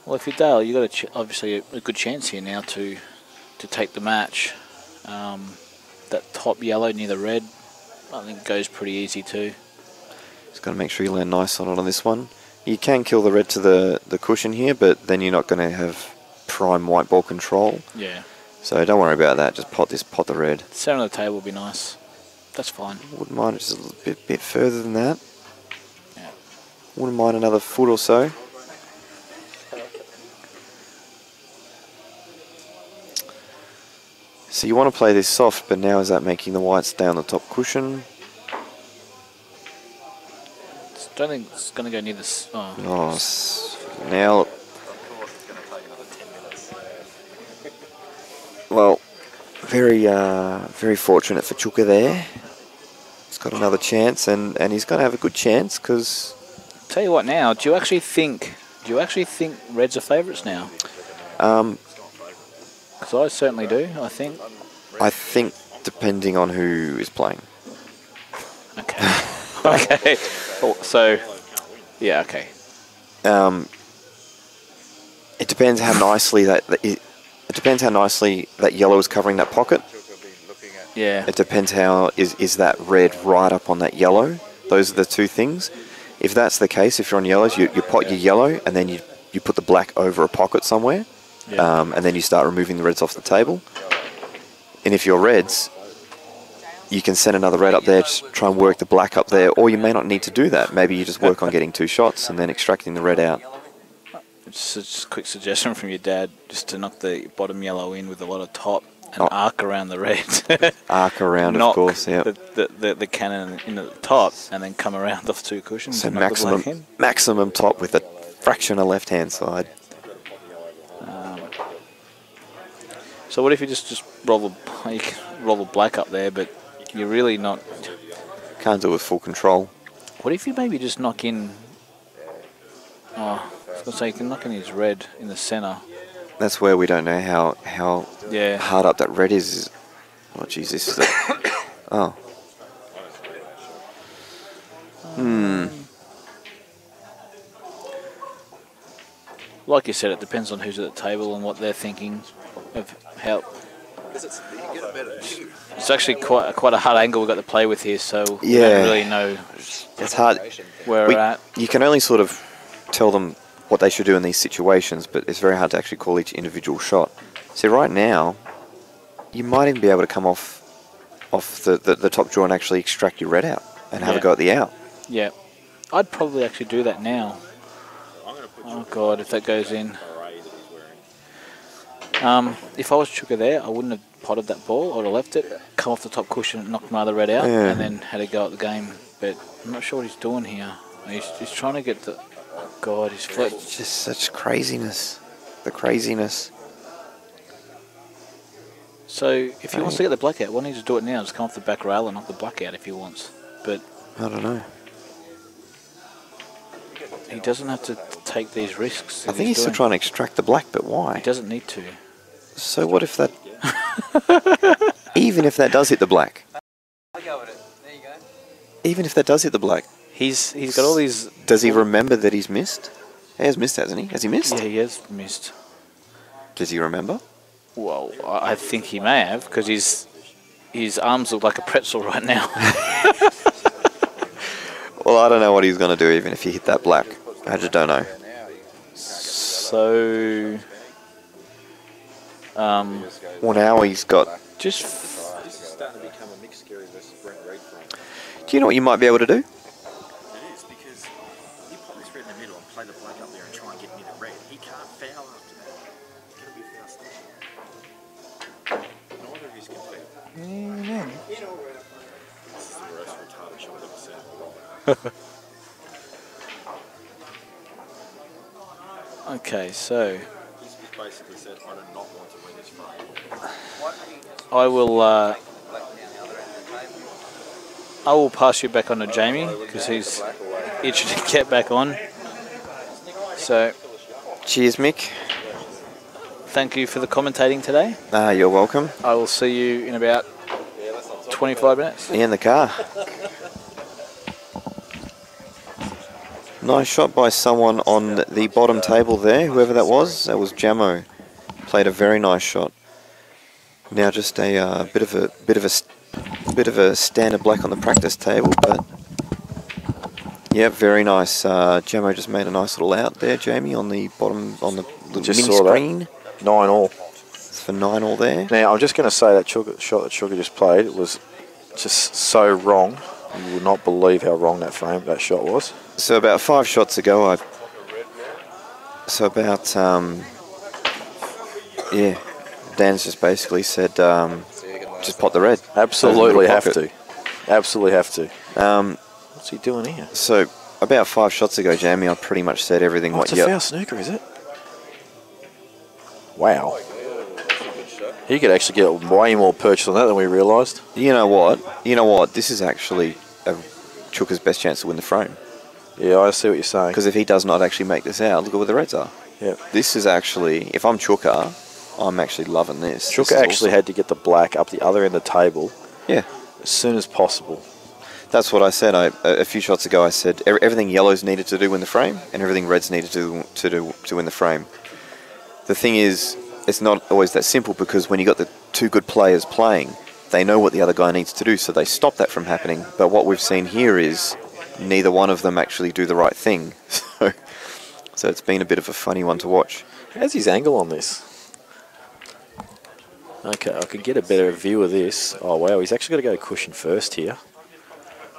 [SPEAKER 4] Well, if you're Dale, you've got obviously a good chance here now to take the match. That top yellow near the red, I think goes pretty easy too.
[SPEAKER 2] Just got to make sure you land nice on it on this one. You can kill the red to the cushion here, but then you're not going to have prime white ball control.
[SPEAKER 4] Yeah.
[SPEAKER 2] So don't worry about that. Just pot the red.
[SPEAKER 4] Center of the table would be nice. That's fine.
[SPEAKER 2] Wouldn't mind it just a little bit further than that.
[SPEAKER 4] Yeah.
[SPEAKER 2] Wouldn't mind another foot or so. So you want to play this soft, but now is that making the white stay on the top cushion?
[SPEAKER 4] Don't think it's going to go near this. Oh.
[SPEAKER 2] Oh, now, well, very fortunate for Chuka there. He's got another chance, and he's going to have a good chance because.
[SPEAKER 4] Tell you what, now, do you actually think Reds are favourites now? Because I certainly do. I think
[SPEAKER 2] depending on who is playing.
[SPEAKER 4] Okay. Okay. So, yeah. Okay.
[SPEAKER 2] It depends how nicely that yellow is covering that pocket.
[SPEAKER 4] Yeah.
[SPEAKER 2] It depends how is that red right up on that yellow. Those are the two things. If that's the case, if you're on yellows, you pot your yellow and then you put the black over a pocket somewhere, and then you start removing the reds off the table. And if you're reds, you can send another red up there, just try and work the black up there, or you may not need to do that. Maybe you just work on getting 2 shots and then extracting the red out.
[SPEAKER 4] Just a quick suggestion from your dad, just to knock the bottom yellow in with a lot of top and arc around the red.
[SPEAKER 2] Arc around, of course, yeah.
[SPEAKER 4] The cannon in at the top and then come around off 2 cushions.
[SPEAKER 2] So
[SPEAKER 4] and knock the black in.
[SPEAKER 2] maximum top with a fraction of left-hand side.
[SPEAKER 4] So what if you just roll the black up there, but you're really not...
[SPEAKER 2] Can't do it with full control.
[SPEAKER 4] What if you maybe just knock in... Oh, I was going to say, you can knock in his red in the centre.
[SPEAKER 2] That's where we don't know how hard up that red is. Oh, jeez, this is... Oh.
[SPEAKER 4] Like you said, it depends on who's at the table and what they're thinking of how... It's actually quite a hard angle we've got to play with here, so we don't really know
[SPEAKER 2] it's hard.
[SPEAKER 4] where we're at.
[SPEAKER 2] You can only sort of tell them what they should do in these situations, but it's very hard to actually call each individual shot. See, right now, you might even be able to come off the top draw and actually extract your red out and have a go at the out.
[SPEAKER 4] Yeah. I'd probably actually do that now. Oh, God, if that goes in. If I was Chuka there, I wouldn't have potted that ball. I would have left it, come off the top cushion and knocked my other red out, and then had a go at the game. But I'm not sure what he's doing here. He's trying to get the... Oh, God, he's flipped.
[SPEAKER 2] It's just such craziness. The craziness.
[SPEAKER 4] So, if he wants to get the black out, why don't he just do it now? Just come off the back rail and knock the black out if he wants. But...
[SPEAKER 2] I don't know.
[SPEAKER 4] He doesn't have to take these risks.
[SPEAKER 2] I think he's still trying to extract the black, but why?
[SPEAKER 4] He doesn't need to.
[SPEAKER 2] So what if that... Even if that does hit the black.
[SPEAKER 3] I'll go with it. There you go.
[SPEAKER 2] Even if that does hit the black.
[SPEAKER 4] He's got all these...
[SPEAKER 2] Does he remember that he's missed? He has missed, hasn't he? Has he missed?
[SPEAKER 4] Yeah, he has missed.
[SPEAKER 2] Does he remember?
[SPEAKER 4] Well, I think he may have, because his arms look like a pretzel right now.
[SPEAKER 2] Well, I don't know what he's going to do even if he hit that black. I just don't know.
[SPEAKER 4] So...
[SPEAKER 2] well, now he's got...
[SPEAKER 4] Just...
[SPEAKER 1] starting to become a mixed scary versus Brent Reid frame.
[SPEAKER 2] Do you know what you might be able to do?
[SPEAKER 3] It is, because you put this red in the middle and play the black up there and try and get near the red. He can't foul after that. It's going to be a foul station. Neither of his can foul. This is the worst retarded shot I've ever seen.
[SPEAKER 4] Okay, so...
[SPEAKER 3] He's basically said, I do not want to win this frame.
[SPEAKER 4] I will pass you back on to Jamie, because he's itching to get back on. So,
[SPEAKER 2] Cheers, Mick.
[SPEAKER 4] thank you for the commentating today.
[SPEAKER 2] You're welcome.
[SPEAKER 4] I will see you in about 25 minutes.
[SPEAKER 2] In the car. Nice shot by someone on the bottom table there, whoever that was. That was Jamo. Played a very nice shot. Now just a bit of a standard black on the practice table, but yeah, very nice. Jamo just made a nice little out there, Jamie, on the bottom on the
[SPEAKER 1] Just
[SPEAKER 2] mini
[SPEAKER 1] saw
[SPEAKER 2] screen.
[SPEAKER 1] that. 9-all.
[SPEAKER 2] It's for 9-all there.
[SPEAKER 1] Now, I'm just going to say that shot that Sugar just played was just so wrong. You would not believe how wrong that shot was.
[SPEAKER 2] So about 5 shots ago, Dan's just basically said, just pot the red.
[SPEAKER 1] Absolutely have to. Absolutely have to. What's he doing here?
[SPEAKER 2] So about 5 shots ago, Jamie, I pretty much said everything.
[SPEAKER 1] Oh, it's a foul snooker, is it? Wow. He could actually get way more purchase on that than we realised.
[SPEAKER 2] You know what? You know what? This is actually Chuka's best chance to win the frame.
[SPEAKER 1] Yeah, I see what you're saying.
[SPEAKER 2] Because if he does not actually make this out, look at where the reds are.
[SPEAKER 1] Yeah.
[SPEAKER 2] This is actually, if I'm Chuka, I'm actually loving this.
[SPEAKER 1] Chuka actually had to get the black up the other end of the table.
[SPEAKER 2] Yeah.
[SPEAKER 1] As soon as possible.
[SPEAKER 2] That's what I said. A few shots ago, I said everything yellows needed to do win the frame, and everything reds needed to win the frame. The thing is, it's not always that simple, because when you got the two good players playing, they know what the other guy needs to do, so they stop that from happening. But what we've seen here is neither one of them actually do the right thing. So it's been a bit of a funny one to watch.
[SPEAKER 1] How's his angle on this? Okay, I could get a better view of this. Oh wow, he's actually got to go cushion first here.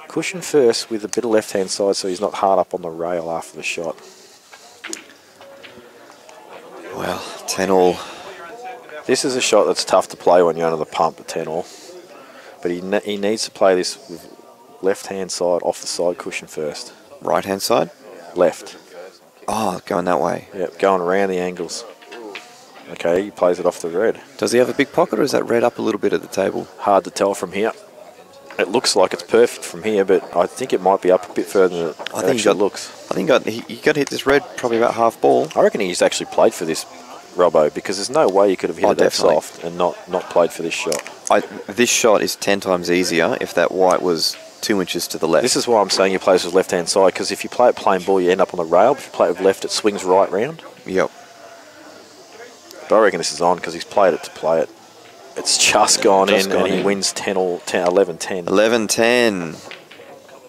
[SPEAKER 1] Cushion first with a bit of left-hand side, so he's not hard up on the rail after the shot.
[SPEAKER 2] Well, 10-all.
[SPEAKER 1] This is a shot that's tough to play when you're under the pump at 10-all. But he needs to play this with left-hand side off the side cushion first.
[SPEAKER 2] Right-hand side?
[SPEAKER 1] Left.
[SPEAKER 2] Oh, going that way.
[SPEAKER 1] Yep, going around the angles. Okay, he plays it off the red.
[SPEAKER 2] Does he have a big pocket, or is that red up a little bit at the table?
[SPEAKER 1] Hard to tell from here. It looks like it's perfect from here, but I think it might be up a bit further than it actually looks.
[SPEAKER 2] I think he got to hit this red probably about half ball.
[SPEAKER 1] I reckon he's actually played for this, Robbo, because there's no way you could have hit it that soft and not played for this shot.
[SPEAKER 2] This shot is 10 times easier if that white was 2 inches to the left.
[SPEAKER 1] This is why I'm saying he plays with left-hand side, because if you play it plain ball, you end up on the rail. If you play it with left, it swings right round.
[SPEAKER 2] Yep.
[SPEAKER 1] But I reckon this is on because he's played it to play it. It's just gone in, and he wins 11-10.
[SPEAKER 2] 11-10.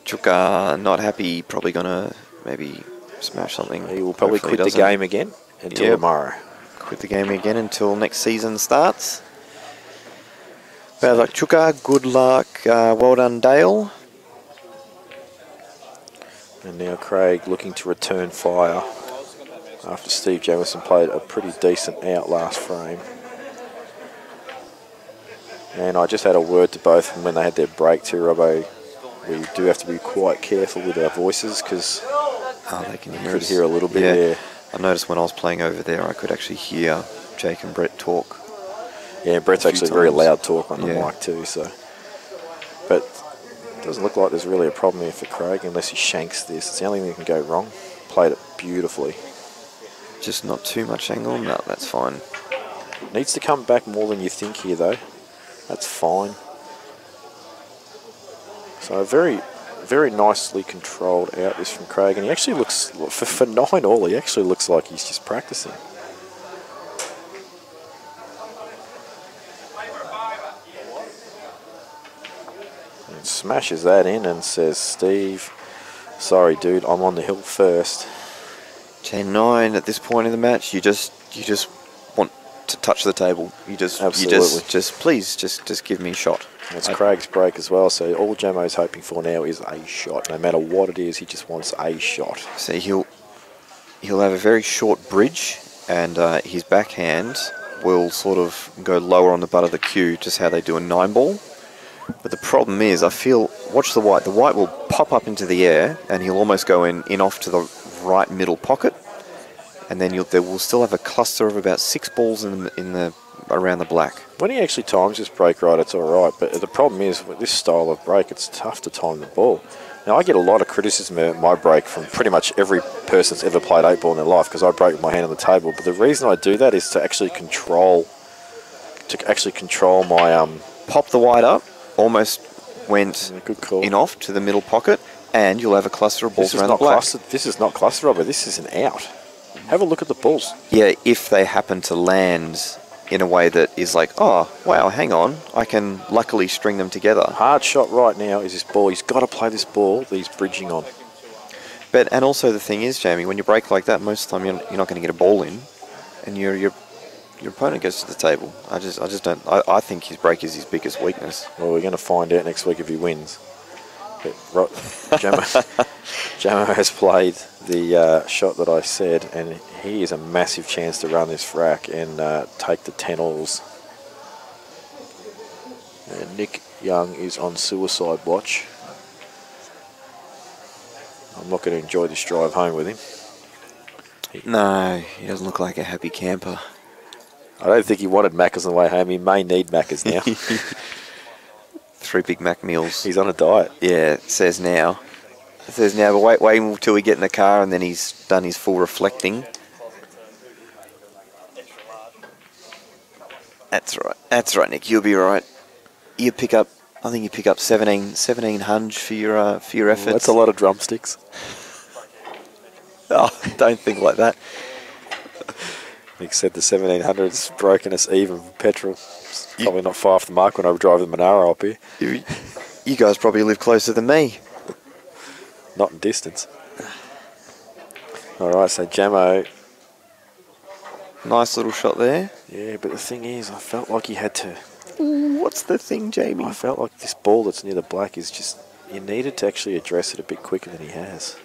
[SPEAKER 2] Chuka not happy, probably going to maybe smash something.
[SPEAKER 1] He will probably quit the game again until tomorrow.
[SPEAKER 2] Quit the game again until next season starts. Bad luck, Chuka. Good luck. Well done, Dale.
[SPEAKER 1] And now Craig looking to return fire after Steve Jamieson played a pretty decent out last frame. And I just had a word to both of them when they had their break too, Robbo. We do have to be quite careful with our voices because
[SPEAKER 2] they can
[SPEAKER 1] hear a little bit there.
[SPEAKER 2] I noticed when I was playing over there, I could actually hear Jake and Brett talk.
[SPEAKER 1] Yeah, Brett's actually very loud talk on the mic too. So, but it doesn't look like there's really a problem here for Craig unless he shanks this. It's the only thing that can go wrong. Played it beautifully.
[SPEAKER 2] Just not too much angle? No, that's fine.
[SPEAKER 1] Needs to come back more than you think here though. That's fine. So very, very nicely controlled out this from Craig, and he actually looks, for 9-all, he actually looks like he's just practicing. And smashes that in and says, Steve, sorry dude, I'm on the hill first.
[SPEAKER 2] 10-9 at this point in the match. You just want to touch the table. Please give me a shot.
[SPEAKER 1] It's Craig's break as well, so all Jamo's hoping for now is a shot. No matter what it is, he just wants a shot.
[SPEAKER 2] So he'll have a very short bridge, and his backhand will sort of go lower on the butt of the cue, just how they do a 9-ball. But the problem is, I feel, watch the white. The white will pop up into the air, and he'll almost go in off to the right middle pocket, and then they will still have a cluster of about 6 balls around the black.
[SPEAKER 1] When he actually times this break right, it's all right. But the problem is with this style of break, it's tough to time the ball. Now I get a lot of criticism about my break from pretty much every person that's ever played 8-ball in their life because I break with my hand on the table. But the reason I do that is to actually control my
[SPEAKER 2] pop the white up. Almost went
[SPEAKER 1] good call.
[SPEAKER 2] In off to the middle pocket, and you'll have a cluster of balls around the black.
[SPEAKER 1] This is not cluster rubber. This is an out. Have a look at the balls.
[SPEAKER 2] Yeah, if they happen to land in a way that is like, oh, wow, hang on, I can luckily string them together.
[SPEAKER 1] Hard shot right now is this ball. He's got to play this ball that he's bridging on.
[SPEAKER 2] And also the thing is, Jamie, when you break like that, most of the time you're not going to get a ball in, and your opponent goes to the table. I just don't. I think his break is his biggest weakness.
[SPEAKER 1] Well, we're going to find out next week if he wins. But Jamo has played the shot that I said, and he is a massive chance to run this frack and take the 10-alls. And Nick Young is on suicide watch. I'm not going to enjoy this drive home with him.
[SPEAKER 2] No, he doesn't look like a happy camper.
[SPEAKER 1] I don't think he wanted Macca's on the way home. He may need Macca's now.
[SPEAKER 2] 3 Big Mac meals.
[SPEAKER 1] He's on a diet.
[SPEAKER 2] Yeah, it says now. It says now, but wait until we get in the car and then he's done his full reflecting. That's right, Nick. You'll be right. You pick up, I think you pick up 17 hunch for your efforts.
[SPEAKER 1] That's a lot of drumsticks.
[SPEAKER 2] Oh, don't think like that.
[SPEAKER 1] Nick said the 1700's broken us even for petrol. It's probably not far off the mark when I drive the Monaro up here.
[SPEAKER 2] You guys probably live closer than me.
[SPEAKER 1] Not in distance. All right, so Jamo.
[SPEAKER 2] Nice little shot there.
[SPEAKER 1] Yeah, but the thing is, I felt like he had to.
[SPEAKER 2] What's the thing, Jamie?
[SPEAKER 1] I felt like this ball that's near the black is just. You needed to actually address it a bit quicker than he has.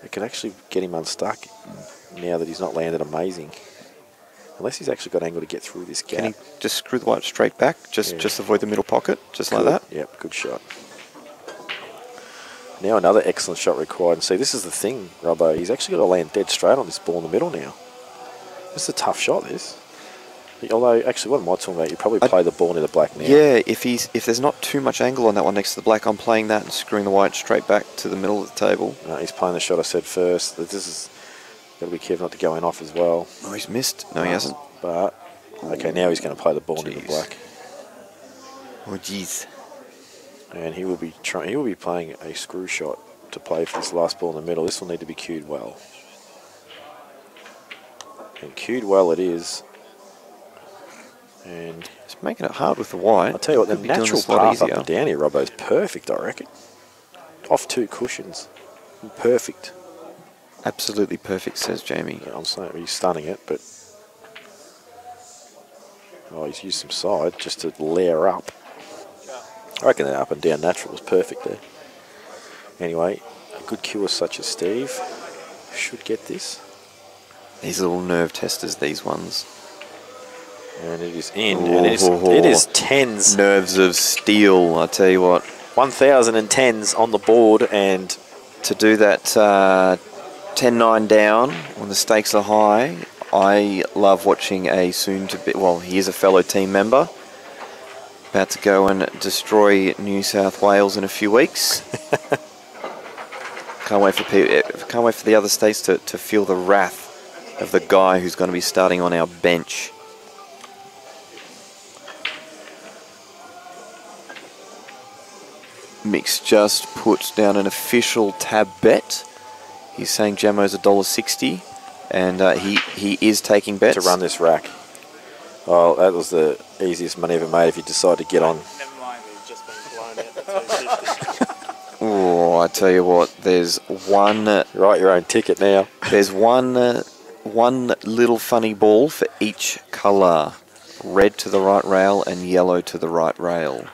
[SPEAKER 1] It could actually get him unstuck now that he's not landed amazing. Unless he's actually got angle to get through this gap.
[SPEAKER 2] Can he just screw the white straight back? Just avoid the middle pocket? Just like that?
[SPEAKER 1] Yep, good shot. Now another excellent shot required. And see, this is the thing, Robbo. He's actually got to land dead straight on this ball in the middle now. This is a tough shot, this. Although, actually, what am I talking about? You probably play the ball near the black now.
[SPEAKER 2] Yeah, if there's not too much angle on that one next to the black, I'm playing that and screwing the white straight back to the middle of the table.
[SPEAKER 1] No, he's playing the shot I said first. This is got to be careful not to go in off as well.
[SPEAKER 2] Oh, he's missed. No, he hasn't.
[SPEAKER 1] But, okay, now he's going to play the ball near the black.
[SPEAKER 2] Oh, jeez.
[SPEAKER 1] And he will be playing a screw shot to play for this last ball in the middle. This will need to be cued well. And cued well it is. And
[SPEAKER 2] it's making it hard with the white.
[SPEAKER 1] I'll tell you what, the natural path up and down here, Robbo, is perfect, I reckon. Off 2 cushions. Perfect.
[SPEAKER 2] Absolutely perfect, says Jamie.
[SPEAKER 1] Yeah, I'm saying he's stunning it, but... Oh, he's used some side just to layer up. I reckon that up and down natural was perfect there. Anyway, a good cure such as Steve should get this.
[SPEAKER 2] These little nerve testers, these ones.
[SPEAKER 1] And it is in, and it is tens.
[SPEAKER 2] Nerves of steel, I tell you what.
[SPEAKER 1] 1,010s on the board, and
[SPEAKER 2] to do that 10-9 down when the stakes are high, I love watching a soon-to-be, well, he is a fellow team member, about to go and destroy New South Wales in a few weeks. Can't wait for the other states to feel the wrath of the guy who's going to be starting on our bench. Mix just put down an official tab bet. He's saying Jamo's $1.60, and he is taking bets
[SPEAKER 1] to run this rack. Well, that was the easiest money ever made if you decide to get on.
[SPEAKER 3] Never mind, he's just been blown out to 250.
[SPEAKER 2] Oh, I tell you what, there's one.
[SPEAKER 1] Write your own ticket now.
[SPEAKER 2] There's one little funny ball for each colour: red to the right rail and yellow to the right rail.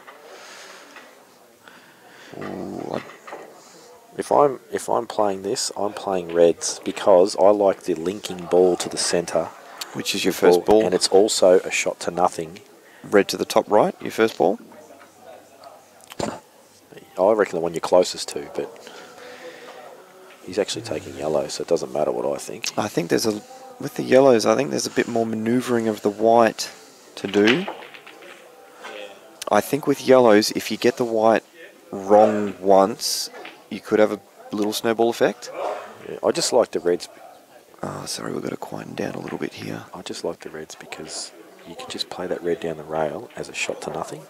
[SPEAKER 2] Ooh,
[SPEAKER 1] if I'm playing this, I'm playing reds because I like the linking ball to the centre.
[SPEAKER 2] Which is your first ball?
[SPEAKER 1] And it's also a shot to nothing.
[SPEAKER 2] Red to the top right, your first ball?
[SPEAKER 1] I reckon the one you're closest to, but he's actually taking yellow, so it doesn't matter what I think.
[SPEAKER 2] I think with the yellows, I think there's a bit more manoeuvring of the white to do. I think with yellows, if you get the white wrong once, you could have a little snowball effect.
[SPEAKER 1] Yeah, I just like the reds.
[SPEAKER 2] Oh, sorry, we've got to quieten down a little bit here.
[SPEAKER 1] I just like the reds because you can just play that red down the rail as a shot to nothing.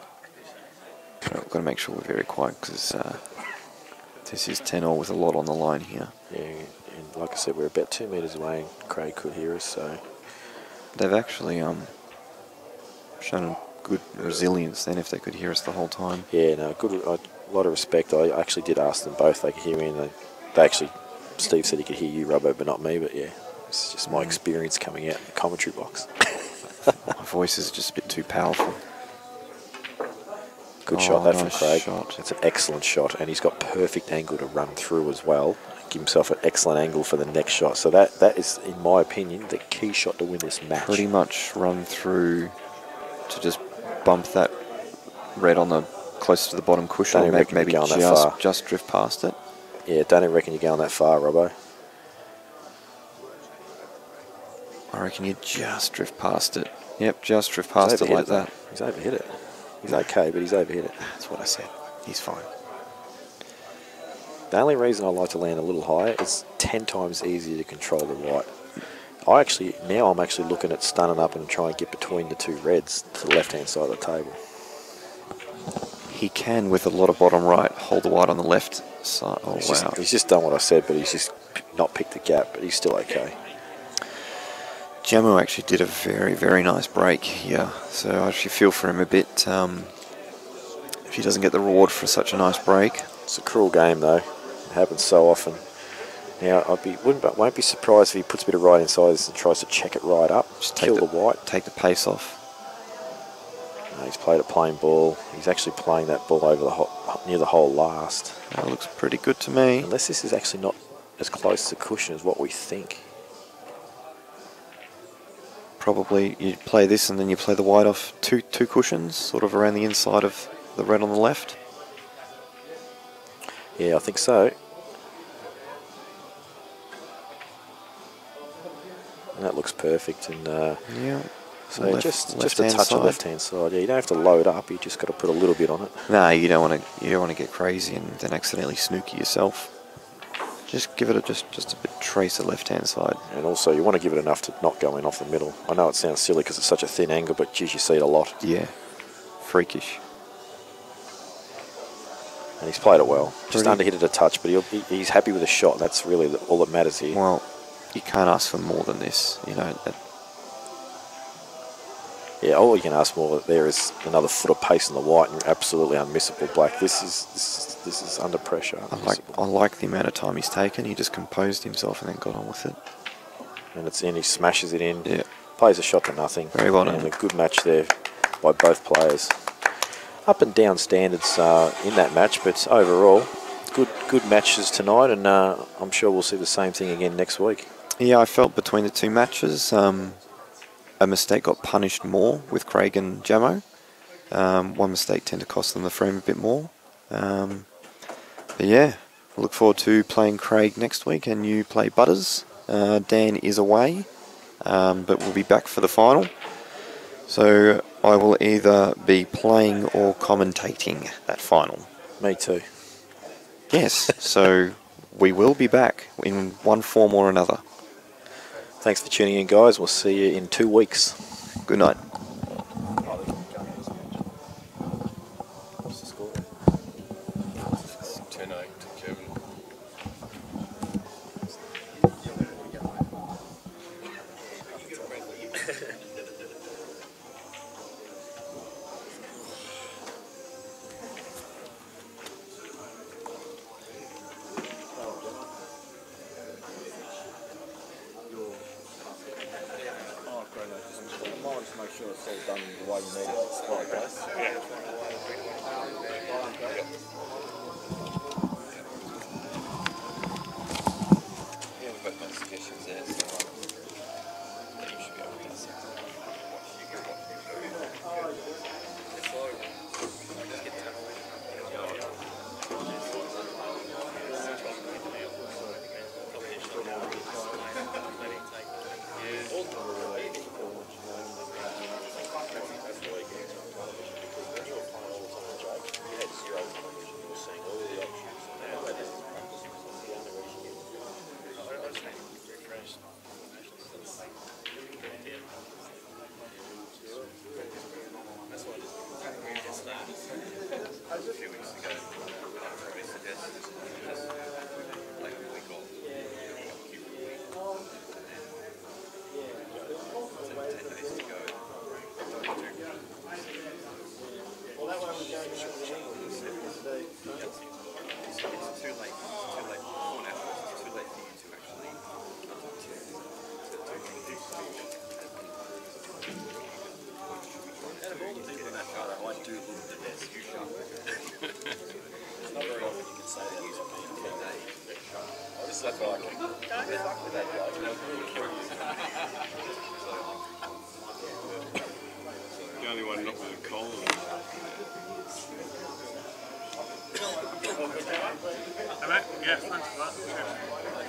[SPEAKER 2] We've got to make sure we're very quiet because this is 10-all with a lot on the line here.
[SPEAKER 1] Yeah, and like I said, we're about 2 metres away and Craig could hear us, so...
[SPEAKER 2] They've actually shown good resilience then if they could hear us the whole time.
[SPEAKER 1] Yeah, no, a lot of respect. I actually did ask them both they could hear me, and they actually... Steve said he could hear you, Robbo, but not me, but yeah. It's just my experience coming out in the commentary box.
[SPEAKER 2] My voice is just a bit too powerful.
[SPEAKER 1] Good shot, that
[SPEAKER 2] nice
[SPEAKER 1] from Craig.
[SPEAKER 2] Shot.
[SPEAKER 1] It's an excellent shot, and he's got perfect angle to run through as well. Give himself an excellent angle for the next shot. So that is, in my opinion, the key shot to win this match.
[SPEAKER 2] Pretty much run through to just bump that red on the close to the bottom cushion, or maybe
[SPEAKER 1] just
[SPEAKER 2] just drift past it.
[SPEAKER 1] Yeah, don't even reckon you're going that far, Robbo.
[SPEAKER 2] I reckon you just drift past it. Yep, just drift past it like that.
[SPEAKER 1] He's overhit it. He's okay, but he's overhit it.
[SPEAKER 2] That's what I said. He's fine.
[SPEAKER 1] The only reason I like to land a little higher is 10 times easier to control the right. I'm actually looking at stunning up and trying to get between the two reds to the left-hand side of the table.
[SPEAKER 2] He can, with a lot of bottom right, hold the white on the left side. Oh, wow.
[SPEAKER 1] He's just done what I said, but he's just not picked the gap, but he's still okay.
[SPEAKER 2] Jamo actually did a very, very nice break here, so I actually feel for him a bit if he doesn't get the reward for such a nice break.
[SPEAKER 1] It's a cruel game, though. It happens so often. Now, won't be surprised if he puts a bit of right inside this and tries to check it right up, just kill the white.
[SPEAKER 2] Take the pace off.
[SPEAKER 1] No, he's played a plain ball. He's actually playing that ball over near the hole last.
[SPEAKER 2] That looks pretty good to me.
[SPEAKER 1] Unless this is actually not as close to cushion as what we think.
[SPEAKER 2] Probably you play this and then you play the white off two cushions, sort of around the inside of the red on the left.
[SPEAKER 1] Yeah, I think so. And that looks perfect. And
[SPEAKER 2] yeah.
[SPEAKER 1] so just a touch on left-hand side. Yeah, you don't have to load up. You just got to put a little bit on it.
[SPEAKER 2] No, you don't want to get crazy and then accidentally snooky yourself. Just give it just a bit trace of left-hand side.
[SPEAKER 1] And also, you want to give it enough to not go in off the middle. I know it sounds silly because it's such a thin angle, but geez, you see it a lot.
[SPEAKER 2] Yeah, freakish.
[SPEAKER 1] And he's played it well. Just underhit it a touch, but he's happy with the shot. That's really all that matters here.
[SPEAKER 2] Well, you can't ask for more than this, you know.
[SPEAKER 1] Yeah, all you can ask more there is another foot of pace in the white, and you're absolutely unmissable black. This is under pressure.
[SPEAKER 2] I like the amount of time he's taken. He just composed himself and then got on with it.
[SPEAKER 1] And it's in. He smashes it in.
[SPEAKER 2] Yeah.
[SPEAKER 1] Plays a shot to nothing.
[SPEAKER 2] Very well done.
[SPEAKER 1] And a good match there by both players. Up and down standards in that match, but overall, good matches tonight, and I'm sure we'll see the same thing again next week.
[SPEAKER 2] Yeah, I felt between the two matches, a mistake got punished more with Craig and Jamo. One mistake tended to cost them the frame a bit more. But yeah, I look forward to playing Craig next week, and you play Butters. Dan is away, but we'll be back for the final. So I will either be playing or commentating that final.
[SPEAKER 1] Me too.
[SPEAKER 2] Yes, so we will be back in one form or another.
[SPEAKER 1] Thanks for tuning in, guys. We'll see you in 2 weeks.
[SPEAKER 2] Good night.
[SPEAKER 5] 10-8 to Kevin.
[SPEAKER 1] Make sure it's all done the way you need it. Right, guys.
[SPEAKER 5] Yeah, we've got no suggestions there, so you should be able to do something. The only one not with a collar.
[SPEAKER 6] Hey, mate. Yeah, thanks for that. Cheers.